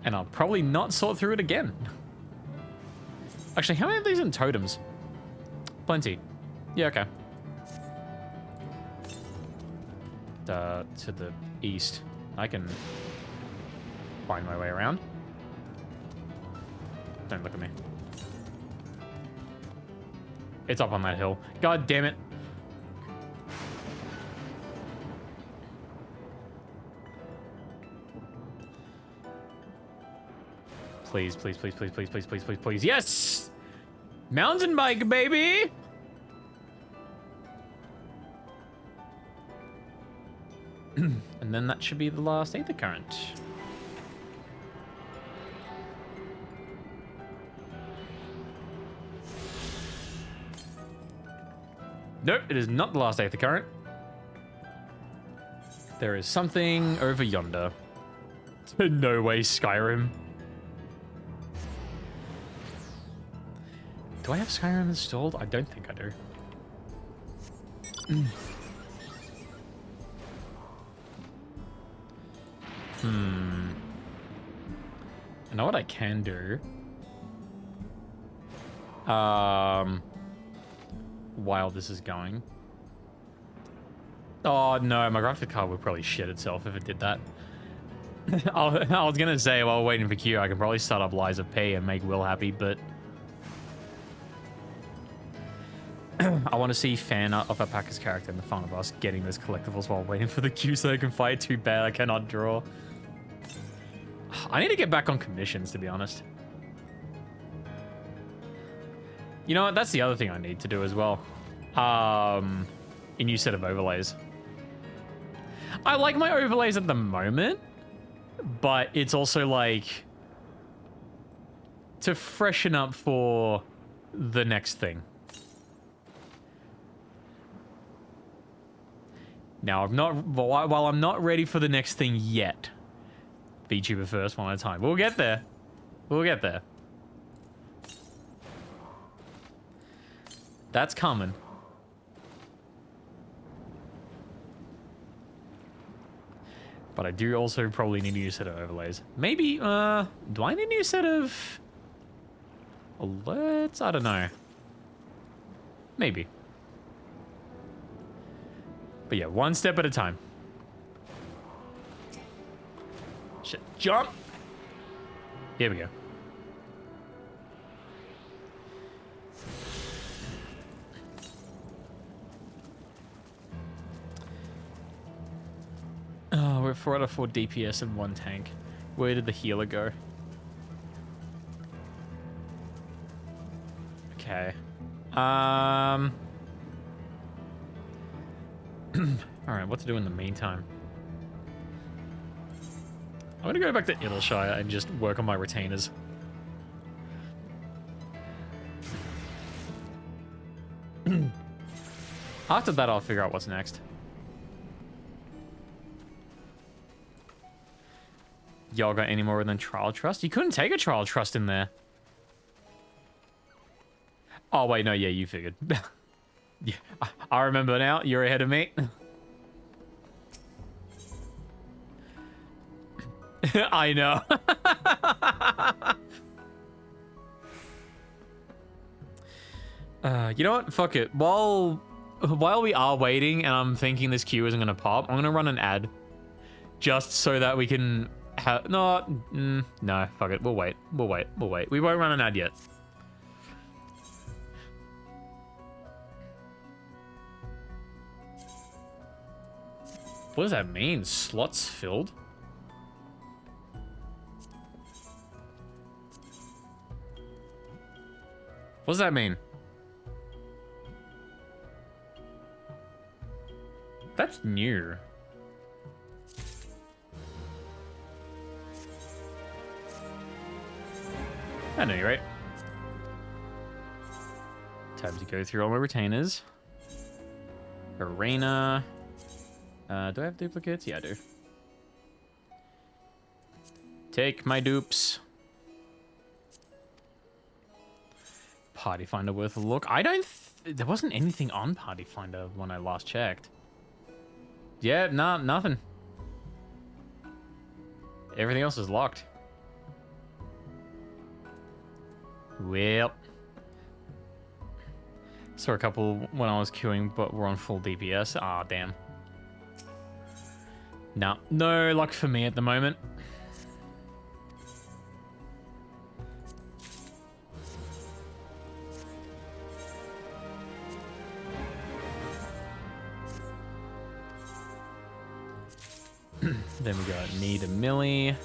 Speaker 2: And I'll probably not sort through it again. Actually, how many of these in totems? Plenty. Yeah, okay. To the east. I can find my way around. Don't look at me. It's up on that hill. God damn it. Please, please, please, please, please, please, please, please, please. Yes! Mountain bike, baby! And then that should be the last Aether Current. Nope, it is not the last Aether Current. There is something over yonder. No way, Skyrim. Do I have Skyrim installed? I don't think I do. I know what I can do. While this is going. Oh no, my graphic card would probably shit itself if it did that. I was gonna say while waiting for Q, I can probably start up Lies of P and make Will happy, but I want to see fan art of Alpaca's character in the fun of us getting those collectibles while waiting for the queue so they can fight. Too bad I cannot draw. I need to get back on commissions, to be honest. You know what? That's the other thing I need to do as well. A new set of overlays. I like my overlays at the moment, but it's also like to freshen up for the next thing. Now, while I'm not ready for the next thing yet, VTuber first, one at a time. We'll get there. We'll get there. That's coming. But I do also probably need a new set of overlays. Maybe, do I need a new set of alerts? I don't know. Maybe. But yeah, one step at a time. Shit, jump! Here we go. Oh, we're 4 out of 4 DPS and 1 tank. Where did the healer go? Okay. Alright, what to do in the meantime? I'm gonna go back to Idyllshire and just work on my retainers. After that, I'll figure out what's next. Y'all got any more than Trial Trust? You couldn't take a Trial Trust in there. Oh, wait, no, yeah, you figured. Yeah, I remember now. You're ahead of me. I know. You know what? Fuck it. While we are waiting and I'm thinking this queue isn't going to pop, I'm going to run an ad. Just so that we can have... No, no, fuck it. We'll wait. We'll wait. We'll wait. We won't run an ad yet. What does that mean? Slots filled? What does that mean? That's new. At any rate. Time to go through all my retainers. Arena. Do I have duplicates? Yeah, I do. Take my dupes. Party Finder worth a look. I don't... there wasn't anything on Party Finder when I last checked. Yeah, nah, nothing. Everything else is locked. Well. Saw a couple when I was queuing, but we're on full DPS. Ah, damn. Nah, no luck for me at the moment. Then we got need a milli.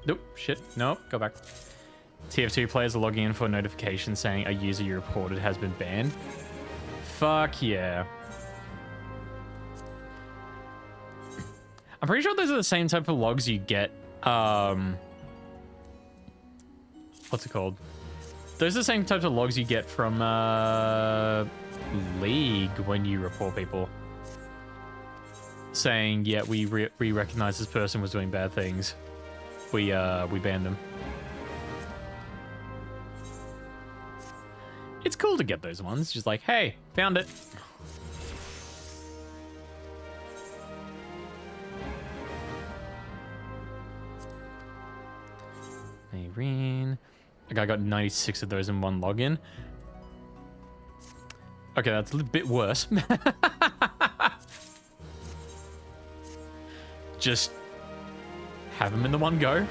Speaker 2: Nope, shit, no, go back. TF2 players are logging in for a notification saying a user you reported has been banned. Fuck yeah. I'm pretty sure those are the same type of logs you get, what's it called? Those are the same types of logs you get from League when you report people. Saying, yeah, we recognize this person was doing bad things. We banned them. It's cool to get those ones. Just like, hey, found it. Irene. I got 96 of those in one login. Okay, that's a little bit worse. Just have them in the one go.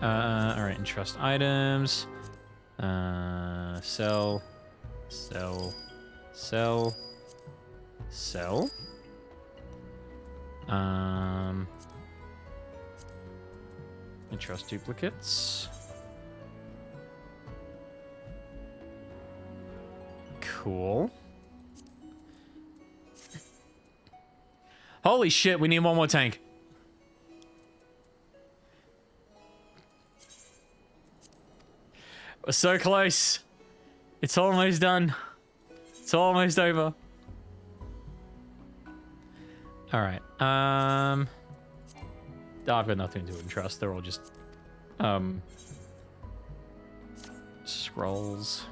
Speaker 2: All right, entrust items. Sell. Entrust duplicates. Cool. Holy shit, we need one more tank. We're so close. It's almost done. It's almost over. All right. I've got nothing to entrust. They're all just scrolls.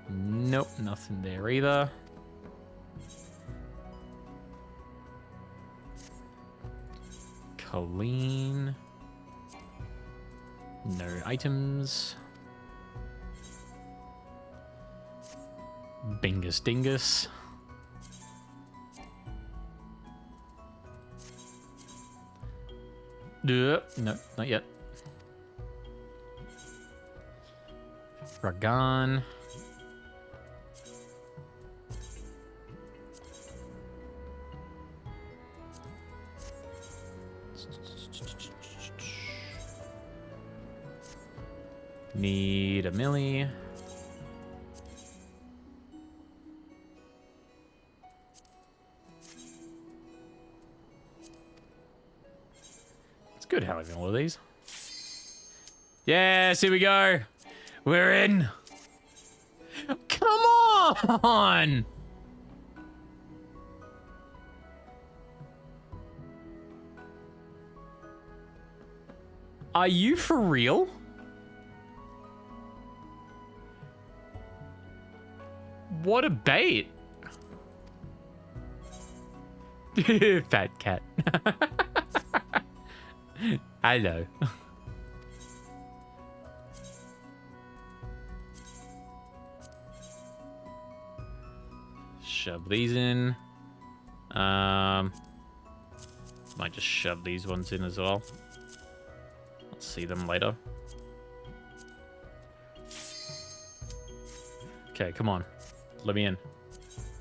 Speaker 2: Nope, nothing there either. Colleen. No items. Bingus dingus. No, not yet. Ragan. Need a milli. It's good having all of these. Yes, here we go. We're in. Come on. Are you for real? What a bait. Fat cat. Hello. Shove these in. Might just shove these ones in as well. see them later. Okay, come on. Let me in.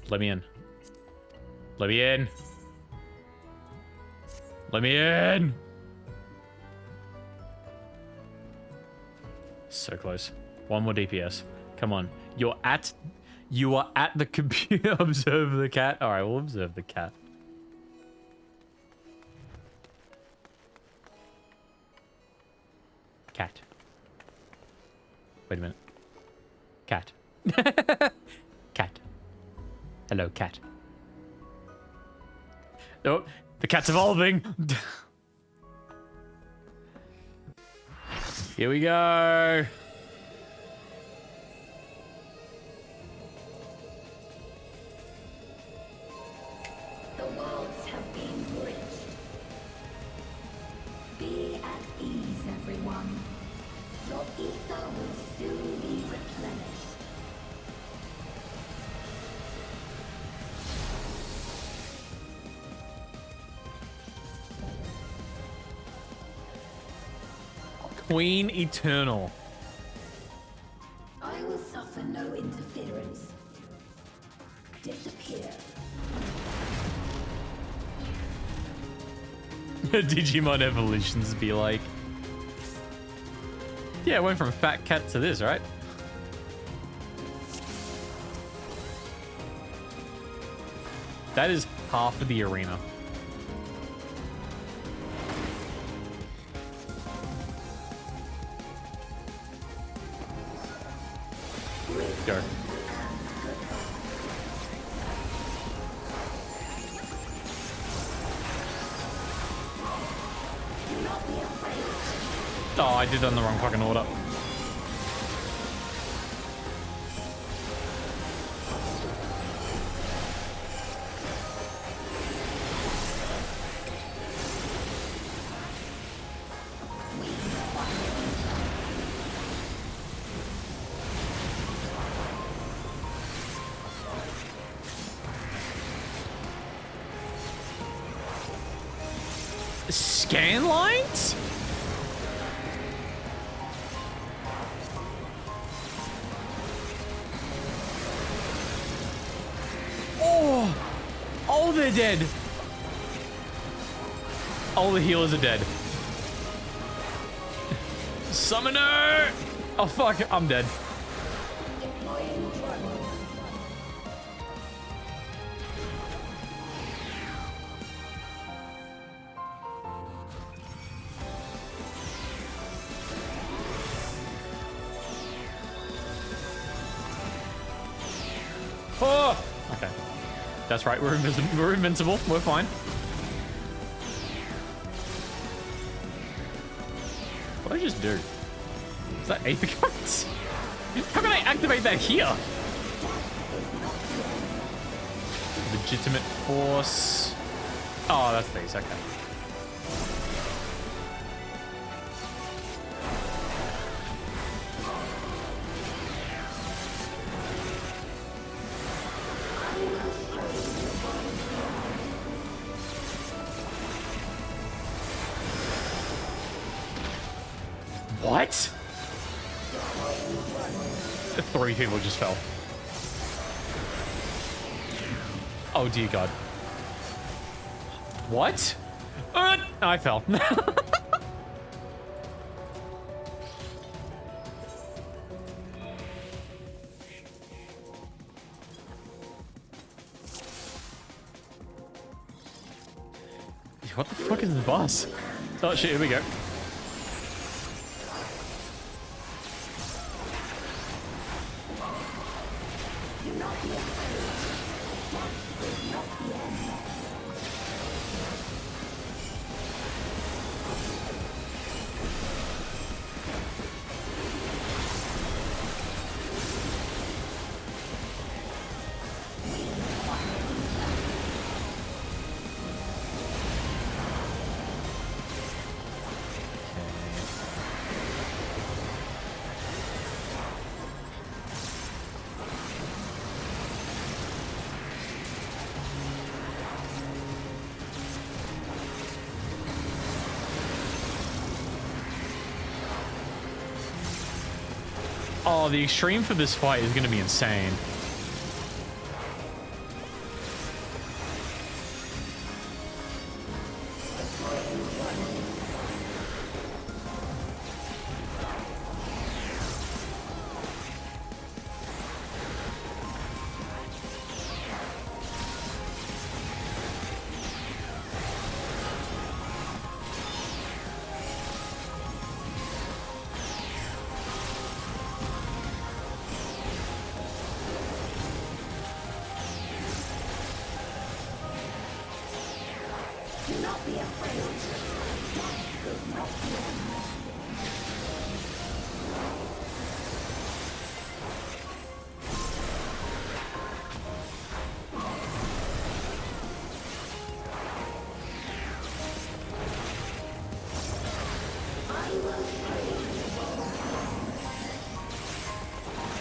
Speaker 2: Let me in. Let me in. Let me in. So close. One more DPS. Come on. You are at the computer. Observe the cat. All right, we'll observe the cat. Cat. Wait a minute. Cat. Cat. Hello, cat. Oh, the cat's evolving. Here we go.
Speaker 12: The worlds have been bridged. Be at ease, everyone. Your ether will soon be replenished.
Speaker 2: Queen Eternal.
Speaker 12: I will suffer no interference. Disappear.
Speaker 2: Digimon evolutions be like. Yeah, it went from fat cat to this, right? That is half of the arena. Go. Oh, I did it in the wrong fucking order. Scan lines? Oh! Oh, they're dead. All the healers are dead. Summoner! Oh, fuck. I'm dead. Oh! Okay. That's right, we're invincible. We're fine. What did I just do? Is that Aether Currents? How can I activate that here? Legitimate force. Oh, that's these. Okay. What? 3 people just fell. Oh dear God. What? I fell. What the fuck is the boss? Oh shit, here we go. Oh, the extreme for this fight is going to be insane.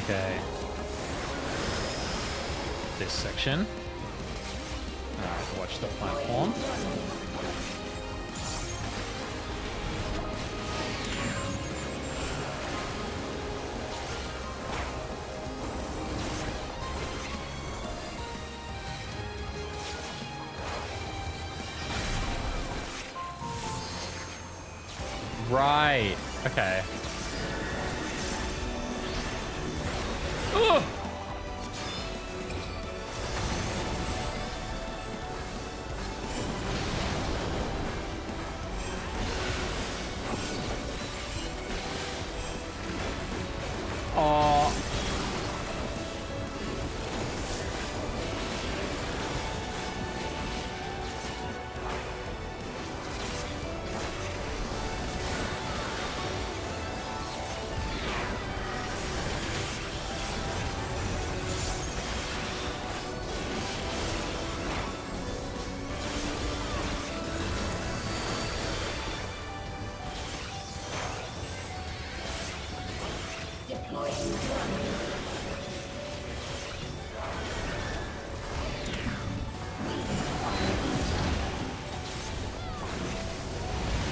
Speaker 2: Okay. This section. Alright, watch the platform. Right. Okay. Ugh. Oh.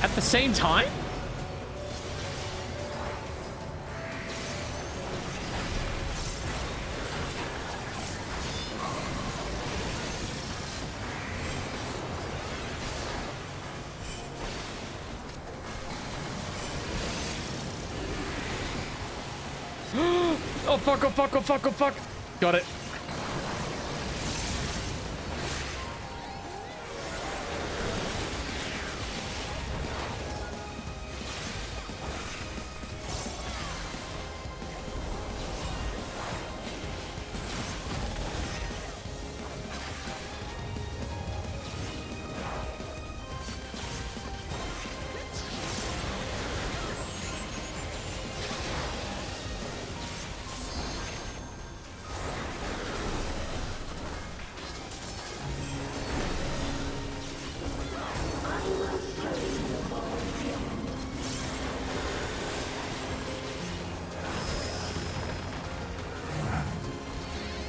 Speaker 2: At the same time? Oh fuck, oh fuck, oh fuck, oh fuck. Got it.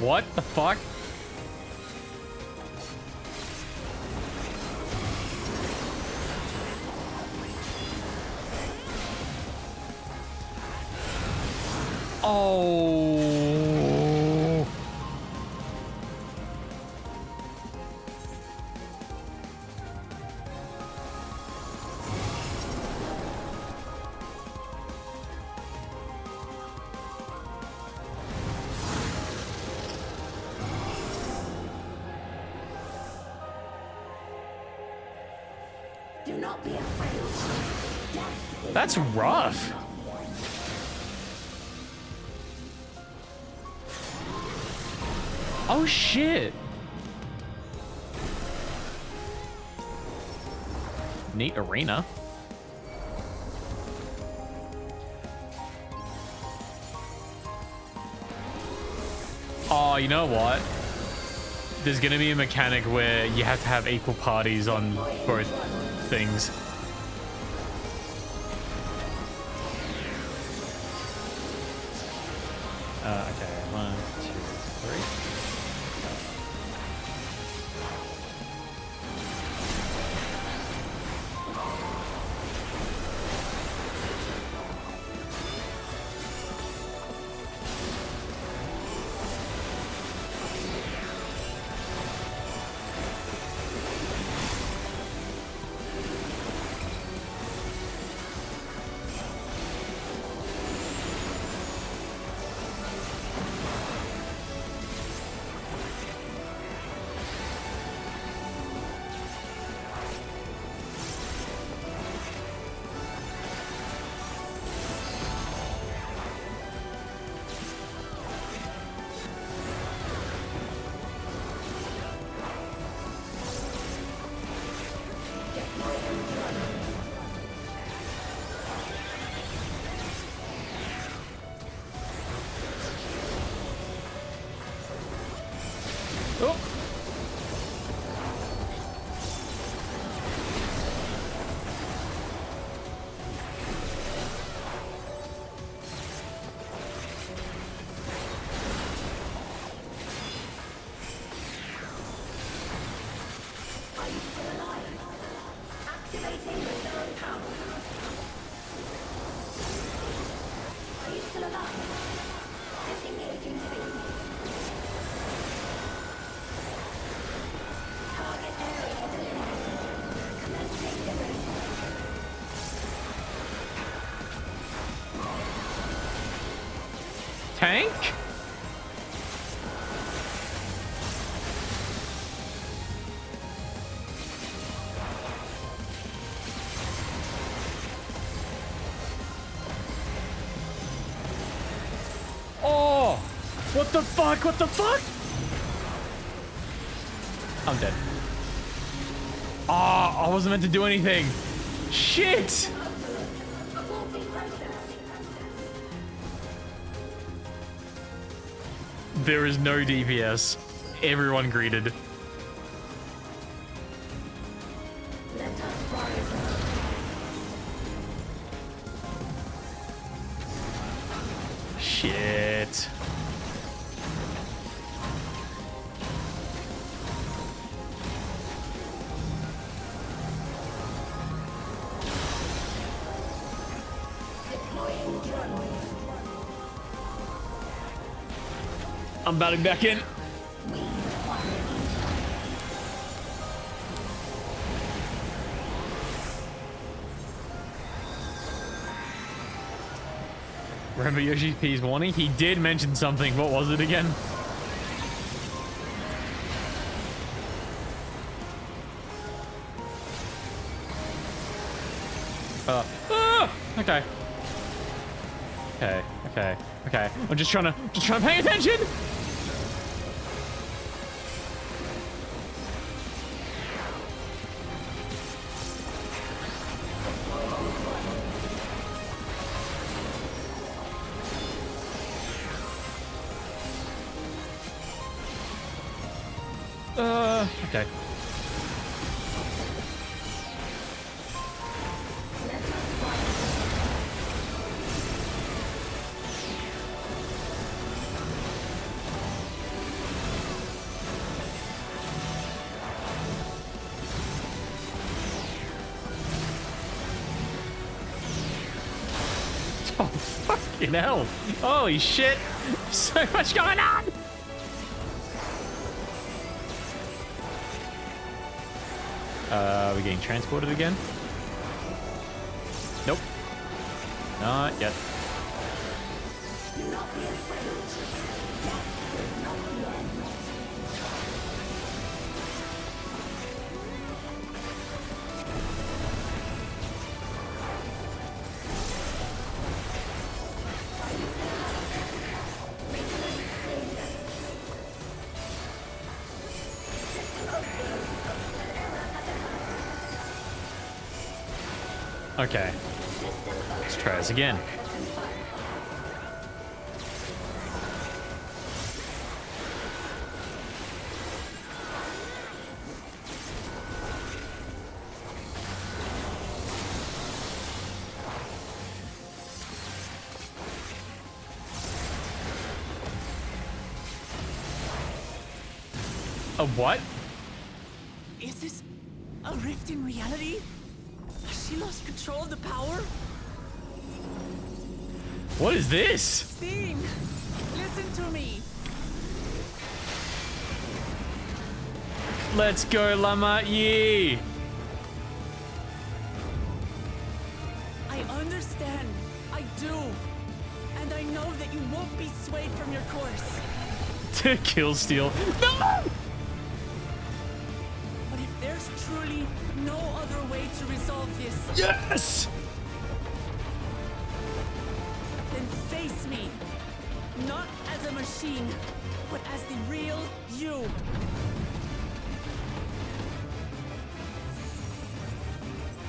Speaker 2: What the fuck? Oh.
Speaker 12: Do not be afraid.
Speaker 2: That's rough. Oh shit. Neat arena. Oh, you know what? There's gonna be a mechanic where you have to have equal parties on both things. Okay, 1, 2, 3. Oh. Tank? Oh! What the fuck? What the fuck? I'm dead. Ah, I wasn't meant to do anything. Shit! There is no DPS. Everyone greeted. Shit. I'm batting back in. Remember Yoshi P's warning? He did mention something. What was it again? Okay. Okay. I'm just trying to pay attention. Okay. Oh, fucking hell. Holy shit. So much going on. Are we getting transported again? Nope. Not yet. Okay. Let's try this again. A what?
Speaker 13: Is this a rift in reality? Has she lost control of the power?
Speaker 2: What is this?
Speaker 13: Sting! Listen to me!
Speaker 2: Let's go, Lama Yi!
Speaker 13: I understand. I do. And I know that you won't be swayed from your course.
Speaker 2: To kill Steel. No!
Speaker 13: But if there's truly no other way to resolve this...
Speaker 2: Yes!
Speaker 13: Then face me. Not as a machine, but as the real you.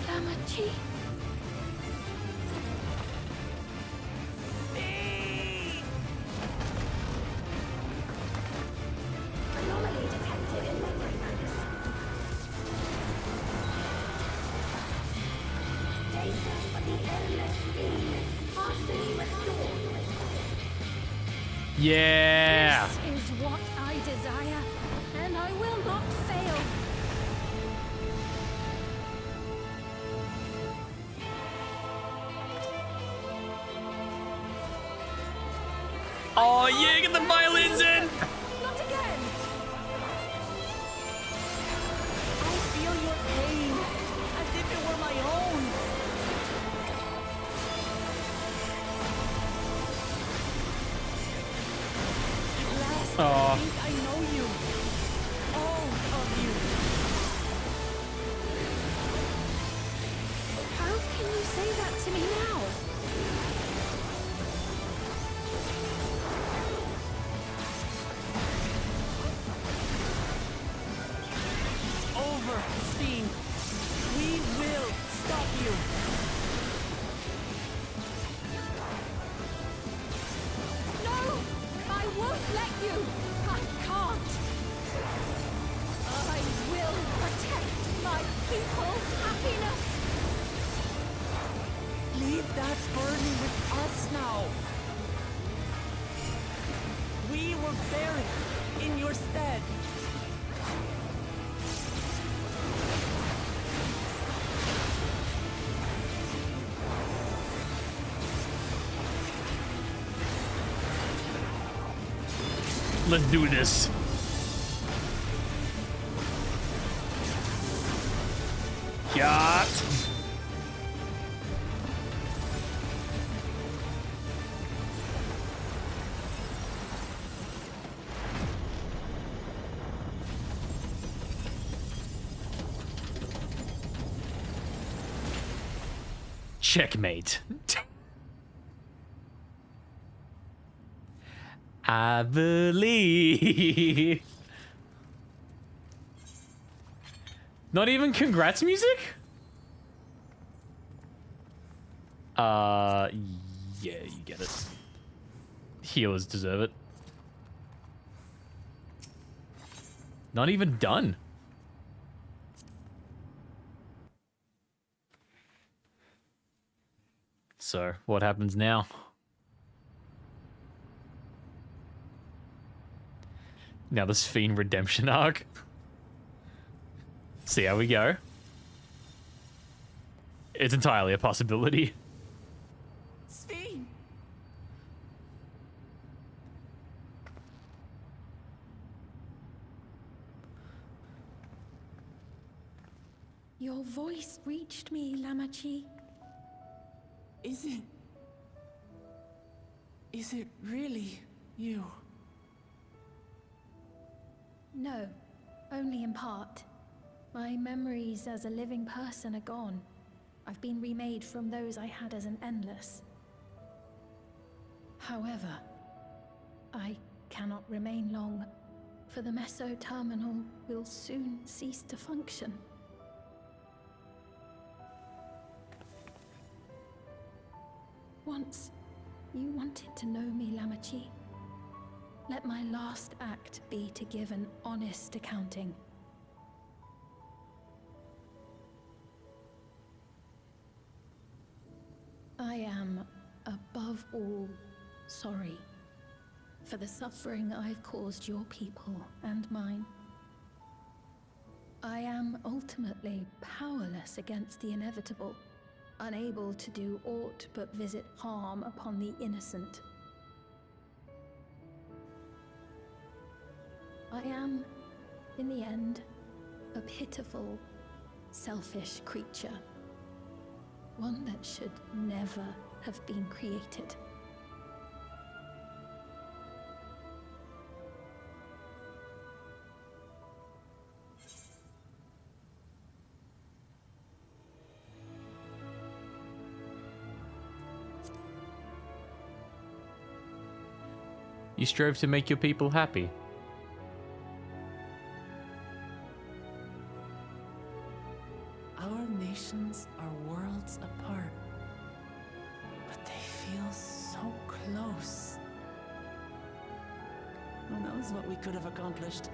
Speaker 1: Lama-Chi.
Speaker 12: Anomaly detected.
Speaker 2: Yeah.
Speaker 1: This is what I desire, and I will not fail.
Speaker 2: Oh yeah, get the violins in.
Speaker 1: Not again.
Speaker 13: I feel your pain, as if it were my own. At last, I think I know you. All of you.
Speaker 1: How can you say that to me now?
Speaker 13: Over, Steen. We will stop you.
Speaker 1: No! I won't let you! I can't! I will protect my people's happiness!
Speaker 13: Leave that burden with us now. We were buried in your stead.
Speaker 2: Let's do this. Yacht. Checkmate. I believe. Not even congrats music? Yeah, you get it. Healers deserve it. Not even done. So, what happens now? Now this Fiend redemption arc. See how we go. It's entirely a possibility.
Speaker 13: Steen!
Speaker 1: Your voice reached me, Lamachi.
Speaker 13: Is it really you?
Speaker 1: No, only in part. My memories as a living person are gone. I've been remade from those I had as an endless. However, I cannot remain long, for the Meso Terminal will soon cease to function. Once, you wanted to know me, Lamachi. Let my last act be to give an honest accounting. I am, above all, sorry for the suffering I've caused your people and mine. I am ultimately powerless against the inevitable, unable to do aught but visit harm upon the innocent. I am, in the end, a pitiful, selfish creature. One that should never have been created.
Speaker 2: You strove to make your people happy.
Speaker 13: Our nations are worlds apart, but they feel so close. Who knows what we could have accomplished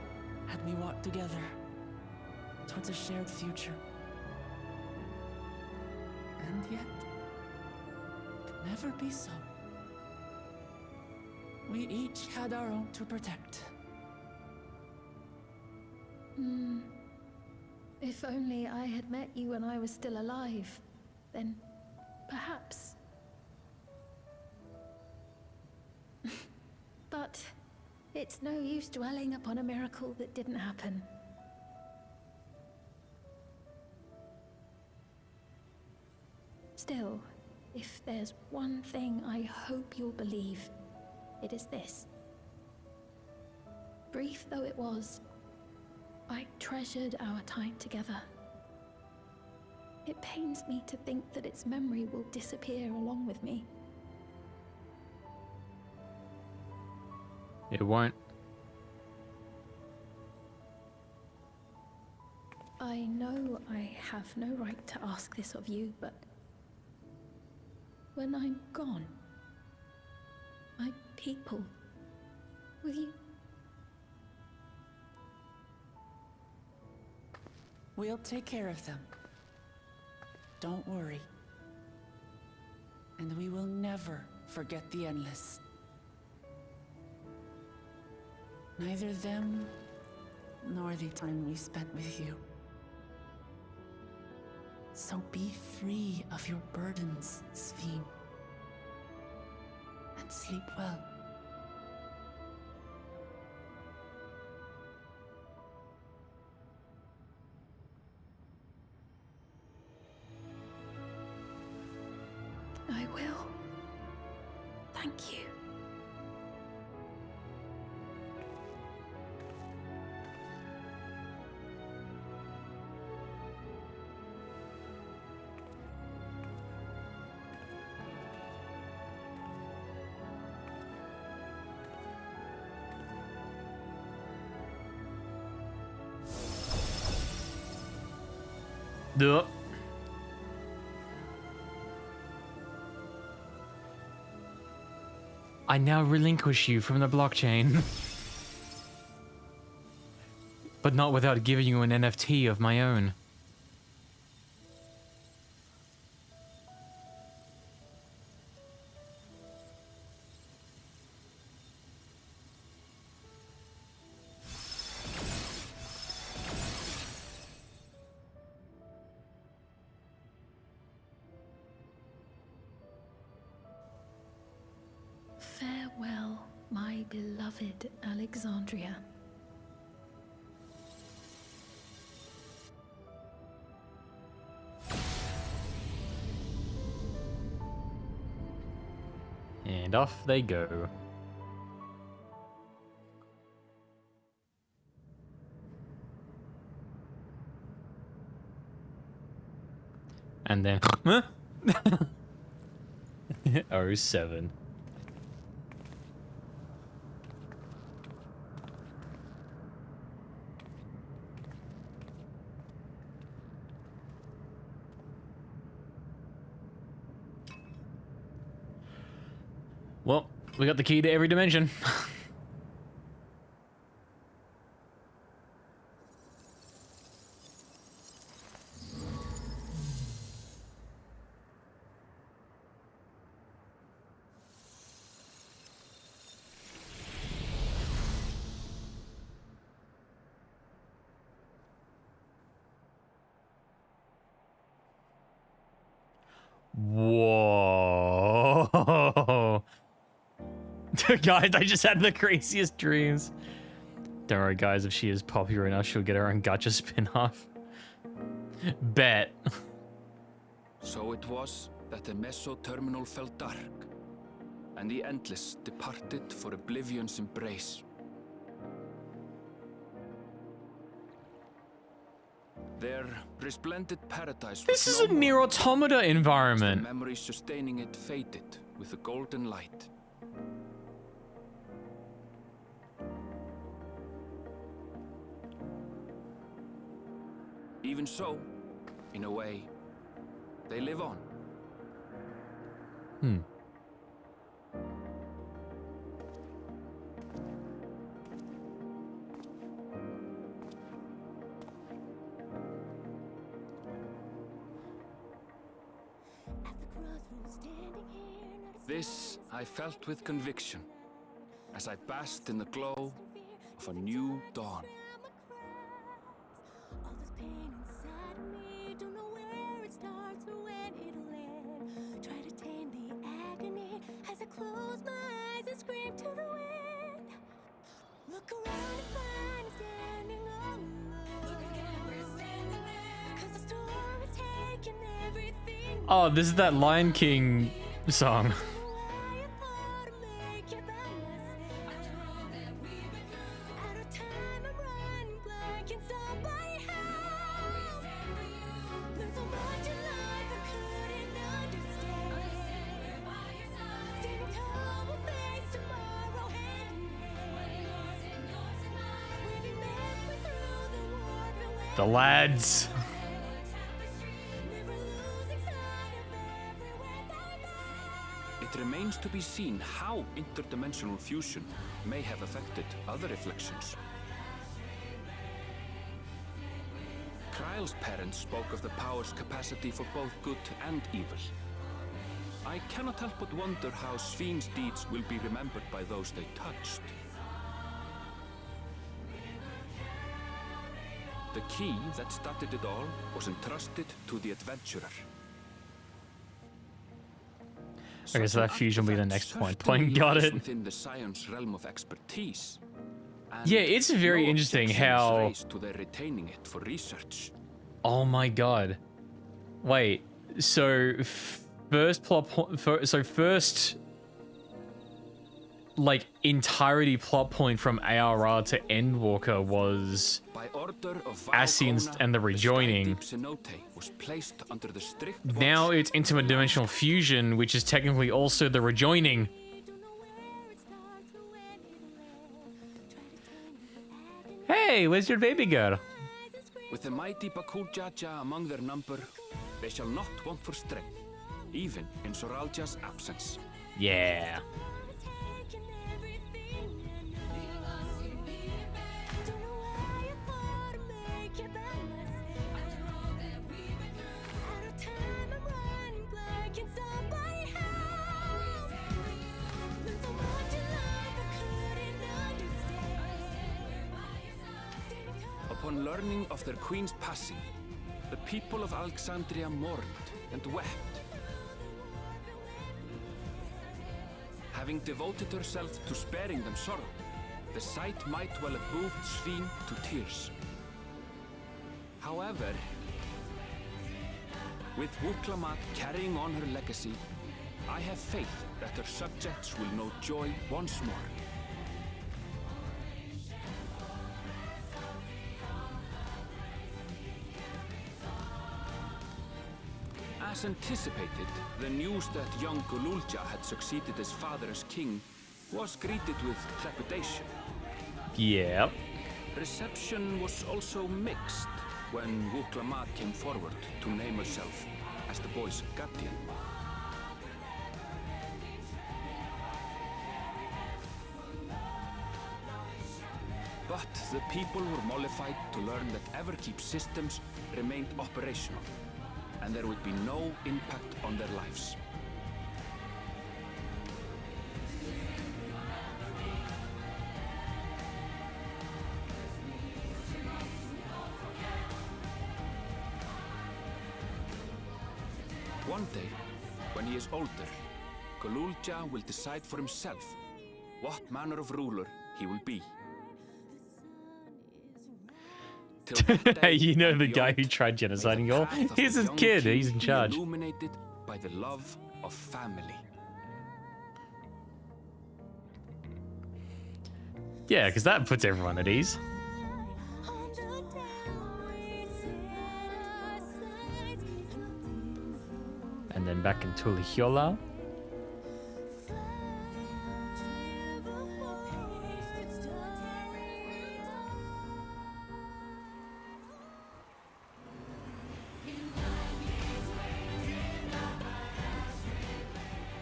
Speaker 13: had we walked together towards a shared future. And yet, it could never be so.
Speaker 3: We each had our own to protect.
Speaker 1: If only I had met you when I was still alive, then perhaps. But it's no use dwelling upon a miracle that didn't happen. Still, if there's one thing I hope you'll believe, it is this. Brief though it was, I treasured our time together. It pains me to think that its memory will disappear along with me.
Speaker 2: It won't.
Speaker 1: I know I have no right to ask this of you, but when I'm gone, my people, will you?
Speaker 3: We'll take care of them. Don't worry. And we will never forget the Endless. Neither them, nor the time we spent with you. So be free of your burdens, Sphene. And sleep well.
Speaker 1: I will. Thank you.
Speaker 2: Duh. I now relinquish you from the blockchain. But not without giving you an NFT of my own.
Speaker 1: Farewell, my beloved Alexandria.
Speaker 2: And off they go. And then, huh? 07. Well, we got the key to every dimension. Whoa. Guys, I just had the craziest dreams. Don't worry, guys. If she is popular enough, she'll get her own gacha spin-off. Bet.
Speaker 10: So it was that the Meso-terminal fell dark, and the Endless departed for oblivion's embrace. Their resplendent paradise
Speaker 2: This
Speaker 10: was
Speaker 2: is a
Speaker 10: no more,
Speaker 2: Nier Automata
Speaker 10: as the
Speaker 2: environment.
Speaker 10: memory sustaining it faded with the golden light. Even so, in a way, they live on.
Speaker 2: Hmm.
Speaker 10: This I felt with conviction. as I basked in the glow of a new dawn.
Speaker 15: As I close my eyes and scream to the wind. Look around and find me standing alone. Look again, we're standing there. 'Cause the storm is taking everything.
Speaker 2: Oh, this is that Lion King song. The lads.
Speaker 10: It remains to be seen how interdimensional fusion may have affected other reflections. Kryle's parents spoke of the power's capacity for both good and evil. I cannot help but wonder how Svíne's deeds will be remembered by those they touched. The key that started it all was entrusted to the adventurer.
Speaker 2: Okay, so that fusion will be the next point. Got it.
Speaker 10: Within the science realm of expertise.
Speaker 2: Yeah, it's very interesting how.
Speaker 10: To their retaining it for research.
Speaker 2: Oh my god! Wait, so first plot point. First, like entirety plot point from ARR to Endwalker was Ascians and the rejoining. Now it's interdimensional fusion, which is technically also the rejoining. Hey, where's your baby girl?
Speaker 10: With the mighty Bakul Jaja among their number, they shall not want for strength, even in Soralja's absence.
Speaker 2: Yeah.
Speaker 10: Upon learning of their queen's passing, the people of Alexandria mourned and wept. Having devoted herself to sparing them sorrow, the sight might well have moved Svíne to tears. However, with Wuklamat carrying on her legacy, I have faith that her subjects will know joy once more. As anticipated, the news that young Gululja had succeeded his father as king was greeted with trepidation.
Speaker 2: Yep.
Speaker 10: Reception was also mixed when Wuklamat came forward to name herself as the boy's guardian. But the people were mollified to learn that Everkeep systems remained operational, and there would be no impact on their lives. One day, when he is older, Gululja will decide for himself what manner of ruler he will be.
Speaker 2: You know the guy who tried genociding you all? He's his kid, he's in charge.
Speaker 10: Illuminated by the love of family.
Speaker 2: Yeah, because that puts everyone at ease. And then back in Tulihiola.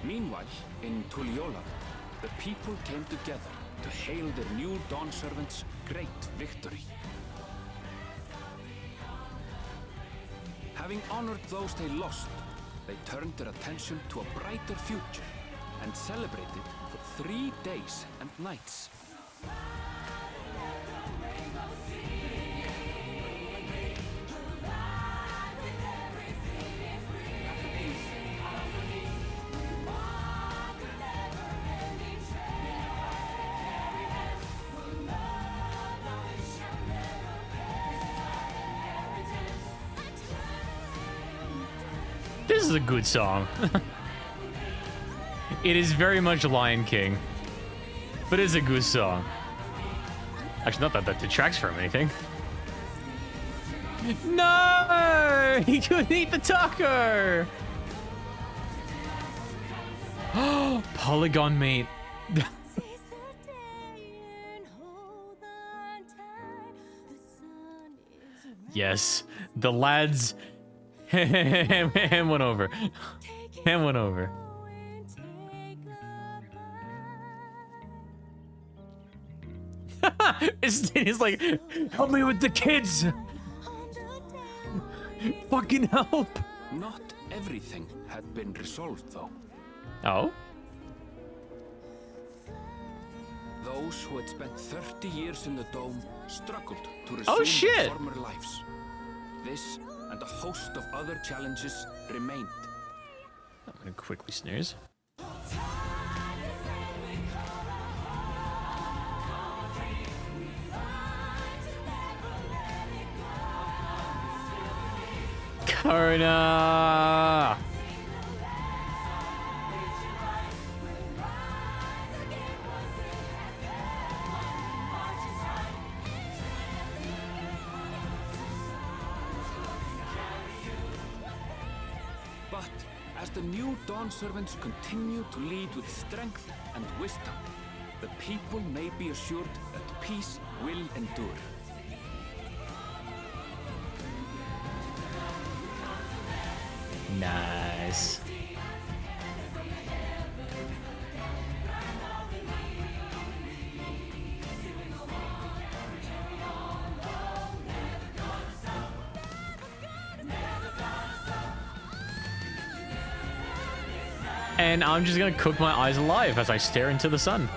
Speaker 10: Meanwhile, in Tuliola, the people came together to hail their new Dawn servants' great victory. Having honored those they lost, they turned their attention to a brighter future and celebrated for 3 days and nights.
Speaker 2: This is a good song. It is very much Lion King, but it's a good song. Actually, not that that detracts from anything. No! He couldn't eat the taco! Oh, polygon meat. Yes, the lads. Hand one over. Hand one over. He's like, help me with the kids. Fucking help.
Speaker 10: Not everything had been resolved, though.
Speaker 2: Oh?
Speaker 10: Those who had spent 30 years in the dome struggled to resume their former lives. This and a host of other challenges remained.
Speaker 2: I'm gonna quickly snooze. Kona!
Speaker 10: But as the new Dawn servants continue to lead with strength and wisdom, the people may be assured that peace will endure.
Speaker 2: Nice. And I'm just gonna cook my eyes alive as I stare into the sun.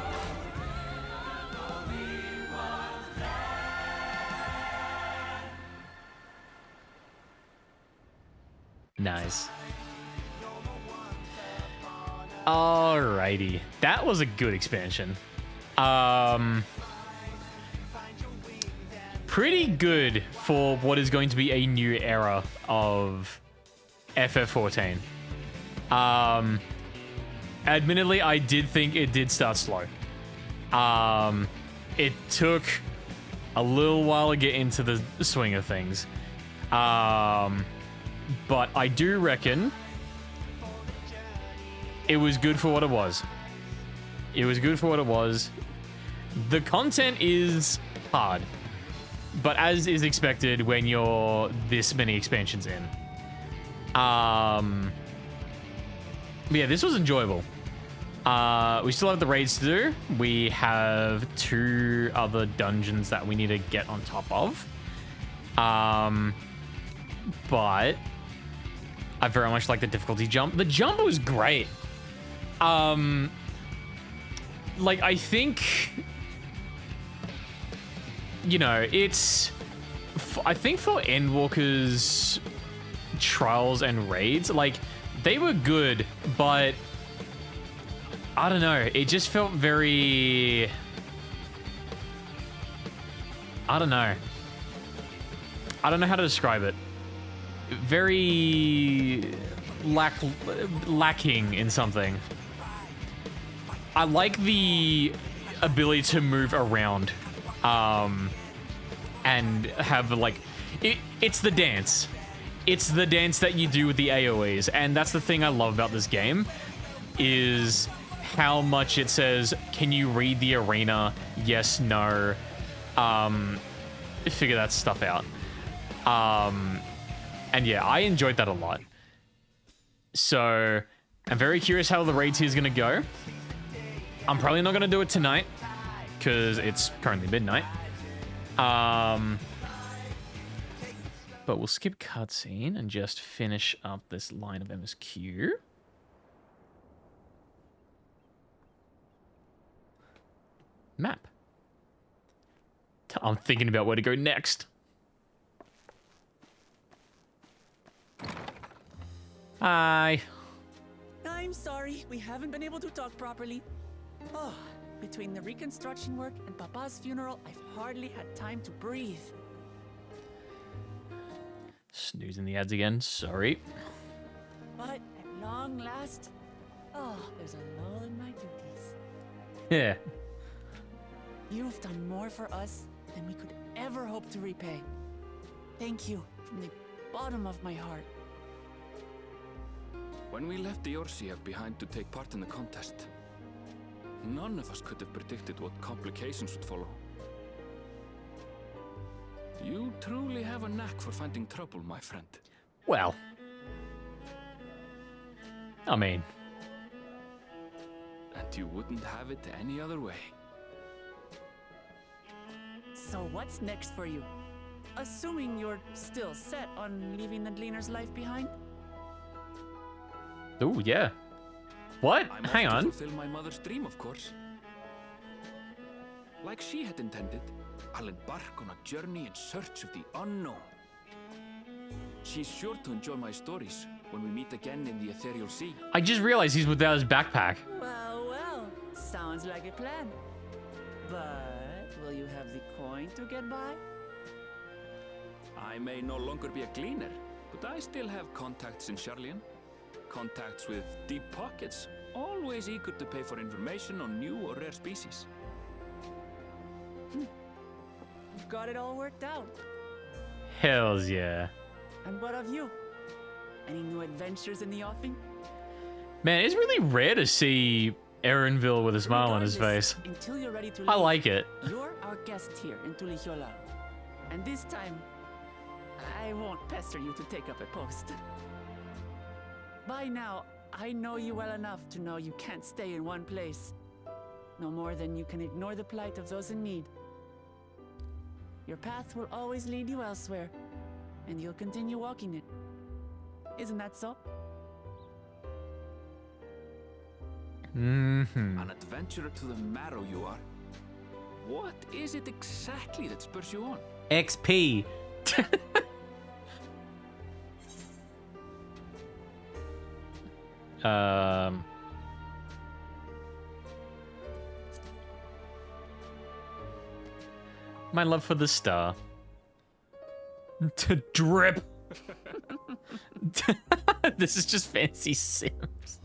Speaker 2: Nice. Alrighty. That was a good expansion. Pretty good for what is going to be a new era of FF14. Admittedly, I did think it did start slow. It took a little while to get into the swing of things. But I do reckon it was good for what it was. It was good for what it was. The content is hard, but as is expected when you're this many expansions in. But yeah, this was enjoyable. We still have the raids to do. We have 2 other dungeons that we need to get on top of. But I very much like the difficulty jump. The jump was great. Like, I think, you know, it's, I think for Endwalker's trials and raids, like, they were good, but I don't know. It just felt very, I don't know. I don't know how to describe it. Very lacking in something. I like the ability to move around, and have like, it's the dance. It's the dance that you do with the AoEs, and that's the thing I love about this game, is how much it says, can you read the arena? Yes, no. Figure that stuff out. And yeah, I enjoyed that a lot. So I'm very curious how the raid here is going to go. I'm probably not going to do it tonight because it's currently midnight. But we'll skip cutscene and just finish up this line of MSQ. Map. I'm thinking about where to go next. Hi.
Speaker 3: I'm sorry, we haven't been able to talk properly. Oh, between the reconstruction work and Papa's funeral, I've hardly had time to breathe.
Speaker 2: Snoozing the ads again, sorry.
Speaker 3: But at long last, oh, there's a lull in my duties.
Speaker 2: Yeah.
Speaker 3: You've done more for us than we could ever hope to repay. Thank you from the bottom of my heart.
Speaker 10: When we left the Orsia behind to take part in the contest, none of us could have predicted what complications would follow. You truly have a knack for finding trouble, my friend.
Speaker 2: Well. I mean.
Speaker 10: And you wouldn't have it any other way.
Speaker 3: So what's next for you? Assuming you're still set on leaving the Gleaner's life behind?
Speaker 2: Oh, yeah. What?
Speaker 10: I'm
Speaker 2: Hang
Speaker 10: off
Speaker 2: on.
Speaker 10: to fulfill my mother's dream, of course. Like she had intended, I'll embark on a journey in search of the unknown. She's sure to enjoy my stories when we meet again in the ethereal sea.
Speaker 2: I just realized he's without his backpack.
Speaker 3: Well, well, sounds like a plan. But will you have the coin to get by?
Speaker 10: I may no longer be a gleaner, but I still have contacts in Charlian. Contacts with deep pockets, always eager to pay for information on new or rare species.
Speaker 3: You've got it all worked out.
Speaker 2: Hells yeah.
Speaker 3: And what of you? Any new adventures in the offing?
Speaker 2: Man, it's really rare to see Erenville with a smile on his face.
Speaker 3: Until you're ready to leave,
Speaker 2: I like it.
Speaker 3: You're our guest here in Tulihiola. And this time, I won't pester you to take up a post. By now, I know you well enough to know you can't stay in one place. No more than you can ignore the plight of those in need. Your path will always lead you elsewhere, and you'll continue walking it. Isn't that so?
Speaker 2: Mm-hmm.
Speaker 10: An adventurer to the marrow you are. What is it exactly that spurs you on?
Speaker 2: XP. My love for the star. To drip. This is just fancy Sims.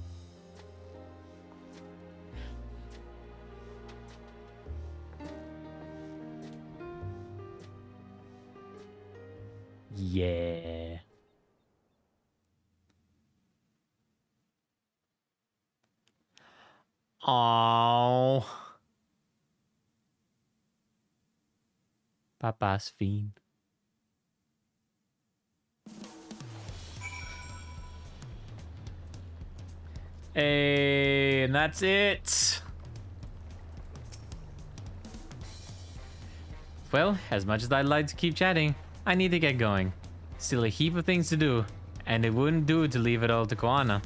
Speaker 2: Yeah. Oh. Papa's fiend. Hey, and that's it. Well, as much as I'd like to keep chatting, I need to get going. Still a heap of things to do, and it wouldn't do to leave it all to Koana.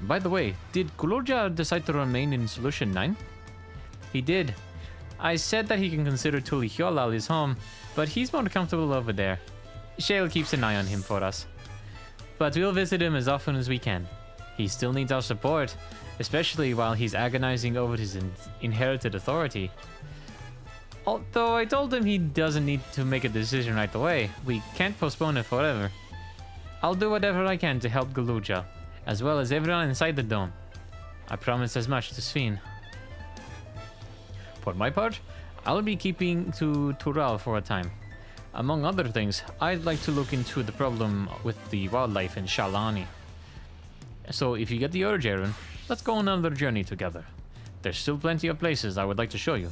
Speaker 2: By the way, did Kulorja decide to remain in Solution 9? He did. I said that he can consider Tulihiola his home, but he's more comfortable over there. Shale keeps an eye on him for us. But we'll visit him as often as we can. He still needs our support, especially while he's agonizing over his inherited authority. Although I told him he doesn't need to make a decision right away, we can't postpone it forever. I'll do whatever I can to help Galuja, as well as everyone inside the dome. I promise as much to Sven. For my part, I'll be keeping to Tural for a time. Among other things, I'd like to look into the problem with the wildlife in Shalani. So if you get the urge, Aaron, let's go on another journey together. There's still plenty of places I would like to show you.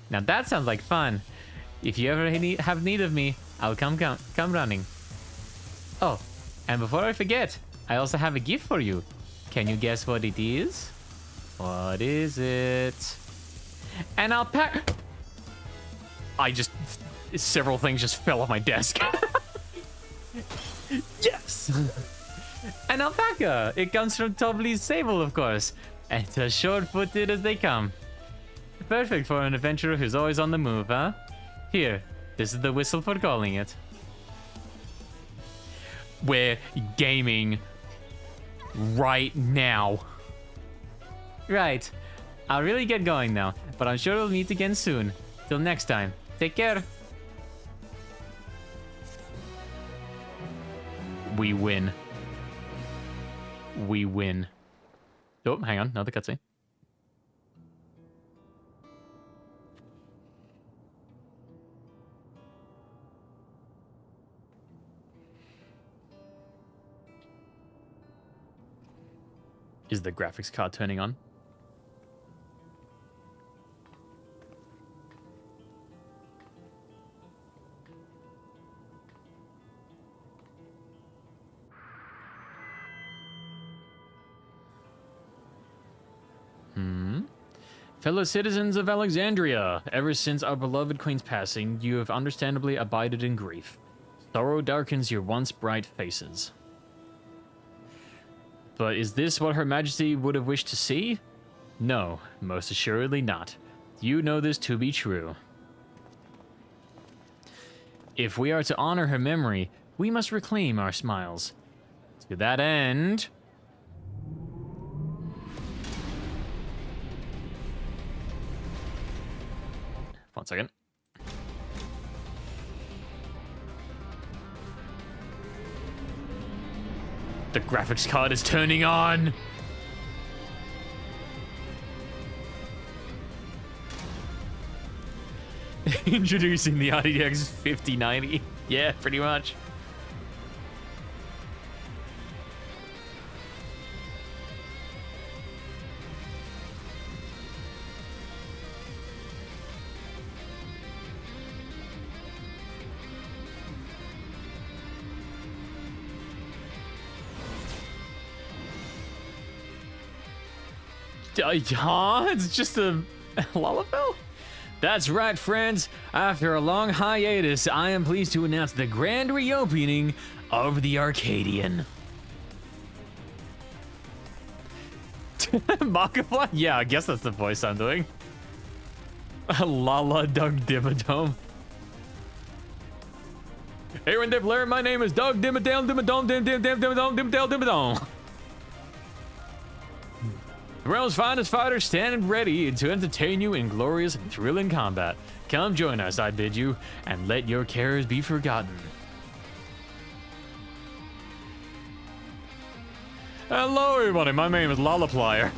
Speaker 2: Now that sounds like fun. If you ever have need of me, I'll come running. Oh, and before I forget, I also have a gift for you. Can you guess what it is? What is it? An alpaca. Several things just fell off my desk. Yes! An alpaca. It comes from Tobli's Sable, of course. And it's as short-footed as they come. perfect for an adventurer who's always on the move, huh? Here, this is the whistle for calling it. We're gaming right now. Right. I'll really get going now, but I'm sure we'll meet again soon. Till next time, take care. We win. We win. Oh, hang on, another cutscene. Is the graphics card turning on? Fellow citizens of Alexandria, ever since our beloved queen's passing, you have understandably abided in grief. Sorrow darkens your once bright faces. But is this what Her Majesty would have wished to see? No, most assuredly not. You know this to be true. If we are to honor her memory, we must reclaim our smiles. To that end... 1 second. The graphics card is turning on! Introducing the RTX 5090. Yeah, pretty much. It's just a Lalafell? That's right, friends. After a long hiatus, I am pleased to announce the grand reopening of the Arcadian. Markiplier? Yeah, I guess that's the voice I'm doing. Lala Doug Dimmadome. Hey, when they've learned my name is Doug Dimmadome, Dimmadome. The realm's finest fighters stand ready to entertain you in glorious and thrilling combat. Come join us, I bid you, and let your cares be forgotten. Hello, everybody. My name is Lalaplier.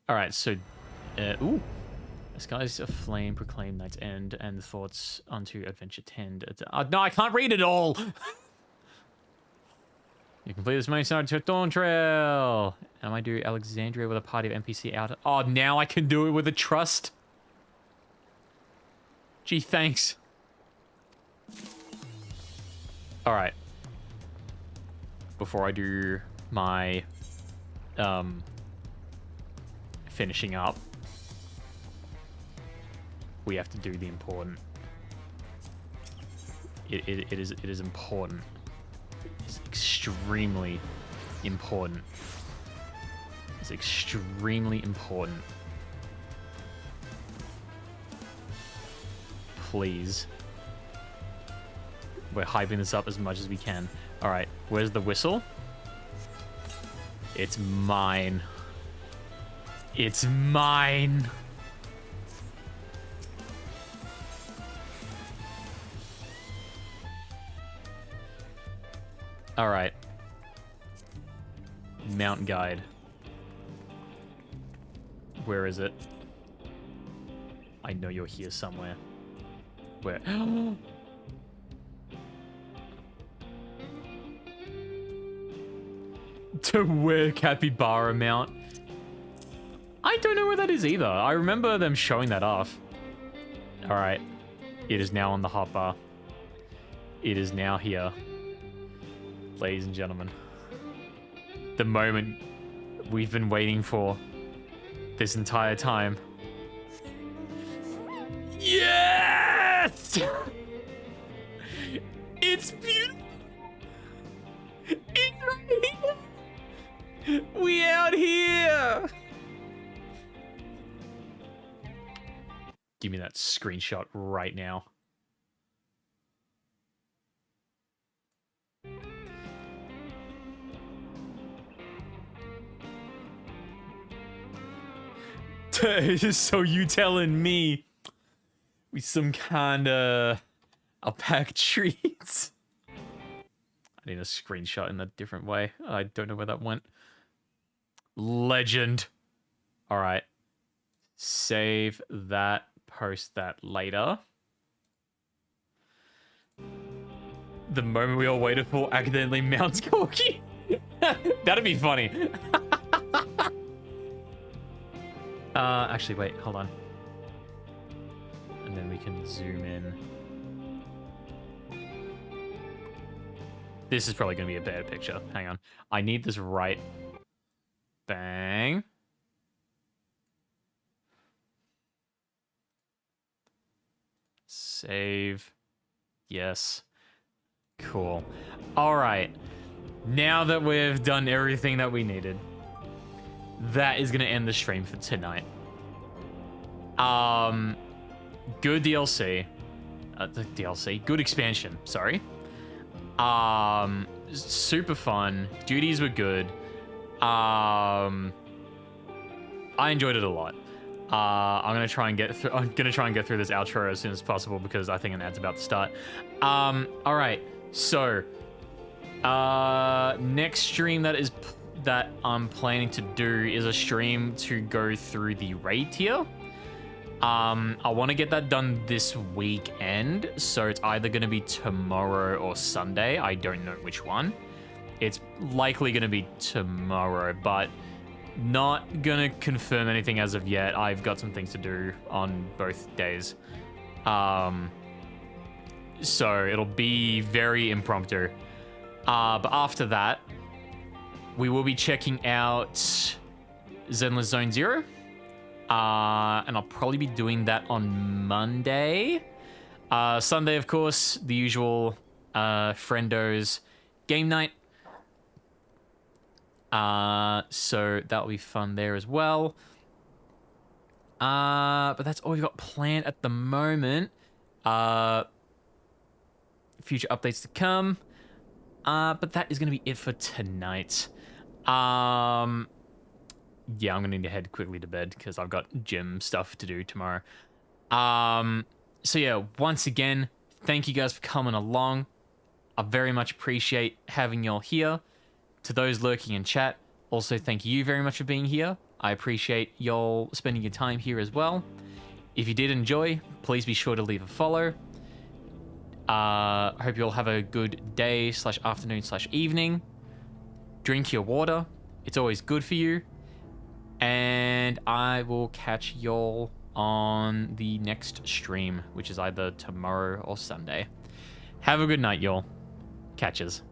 Speaker 2: All right, so, ooh. The skies of flame proclaim night's end, and the thoughts unto adventure tend. No, I can't read it all! You complete this main side to DAWNTRAIL! And I do Alexandria with a party of NPC out. Oh, now I can do it with a trust? Gee, thanks. Alright. Before I do my, finishing up, we have to do the important. It is important. It's extremely important. It's extremely important. Please. We're hyping this up as much as we can. All right, where's the whistle? It's mine. It's mine. All right. Mount Guide. Where is it? I know you're here somewhere. Where? To where Capybara Mount? I don't know where that is either. I remember them showing that off. All right. It is now on the hotbar. It is now here. Ladies and gentlemen, the moment we've been waiting for this entire time. Yeah! Yes! It's beautiful! It's right here! We out here! Give me that screenshot right now. So you telling me we some kind of alpaca treats? I need a screenshot in a different way. I don't know where that went. Legend. All right. Save that. Post that later. The moment we all waited for accidentally mounts Corky. That'd be funny. Actually, wait, hold on. And then we can zoom in. This is probably going to be a bad picture. Hang on. I need this right. Bang. Save. Yes. Cool. All right. Now that we've done everything that we needed, that is going to end the stream for tonight. Good DLC. Good expansion, sorry. Super fun. Duties were good. I enjoyed it a lot. I'm gonna try and get through this outro as soon as possible because I think an ad's about to start. All right. So, next stream that I'm planning to do is a stream to go through the raid tier. I want to get that done this weekend, so it's either going to be tomorrow or Sunday. I don't know which one. It's likely going to be tomorrow, but not going to confirm anything as of yet. I've got some things to do on both days. So it'll be very impromptu. But after that, we will be checking out Zenless Zone Zero. And I'll probably be doing that on Monday. Sunday, of course, the usual friendos game night. So that'll be fun there as well. But that's all we've got planned at the moment. Future updates to come. But that is going to be it for tonight. Yeah, I'm going to need to head quickly to bed because I've got gym stuff to do tomorrow. So yeah, once again, thank you guys for coming along. I very much appreciate having y'all here. To those lurking in chat, also thank you very much for being here. I appreciate y'all spending your time here as well. If you did enjoy, please be sure to leave a follow. I hope you all have a good day / afternoon / evening. Drink your water. It's always good for you. And I will catch y'all on the next stream, which is either tomorrow or Sunday. Have a good night, y'all. Catches.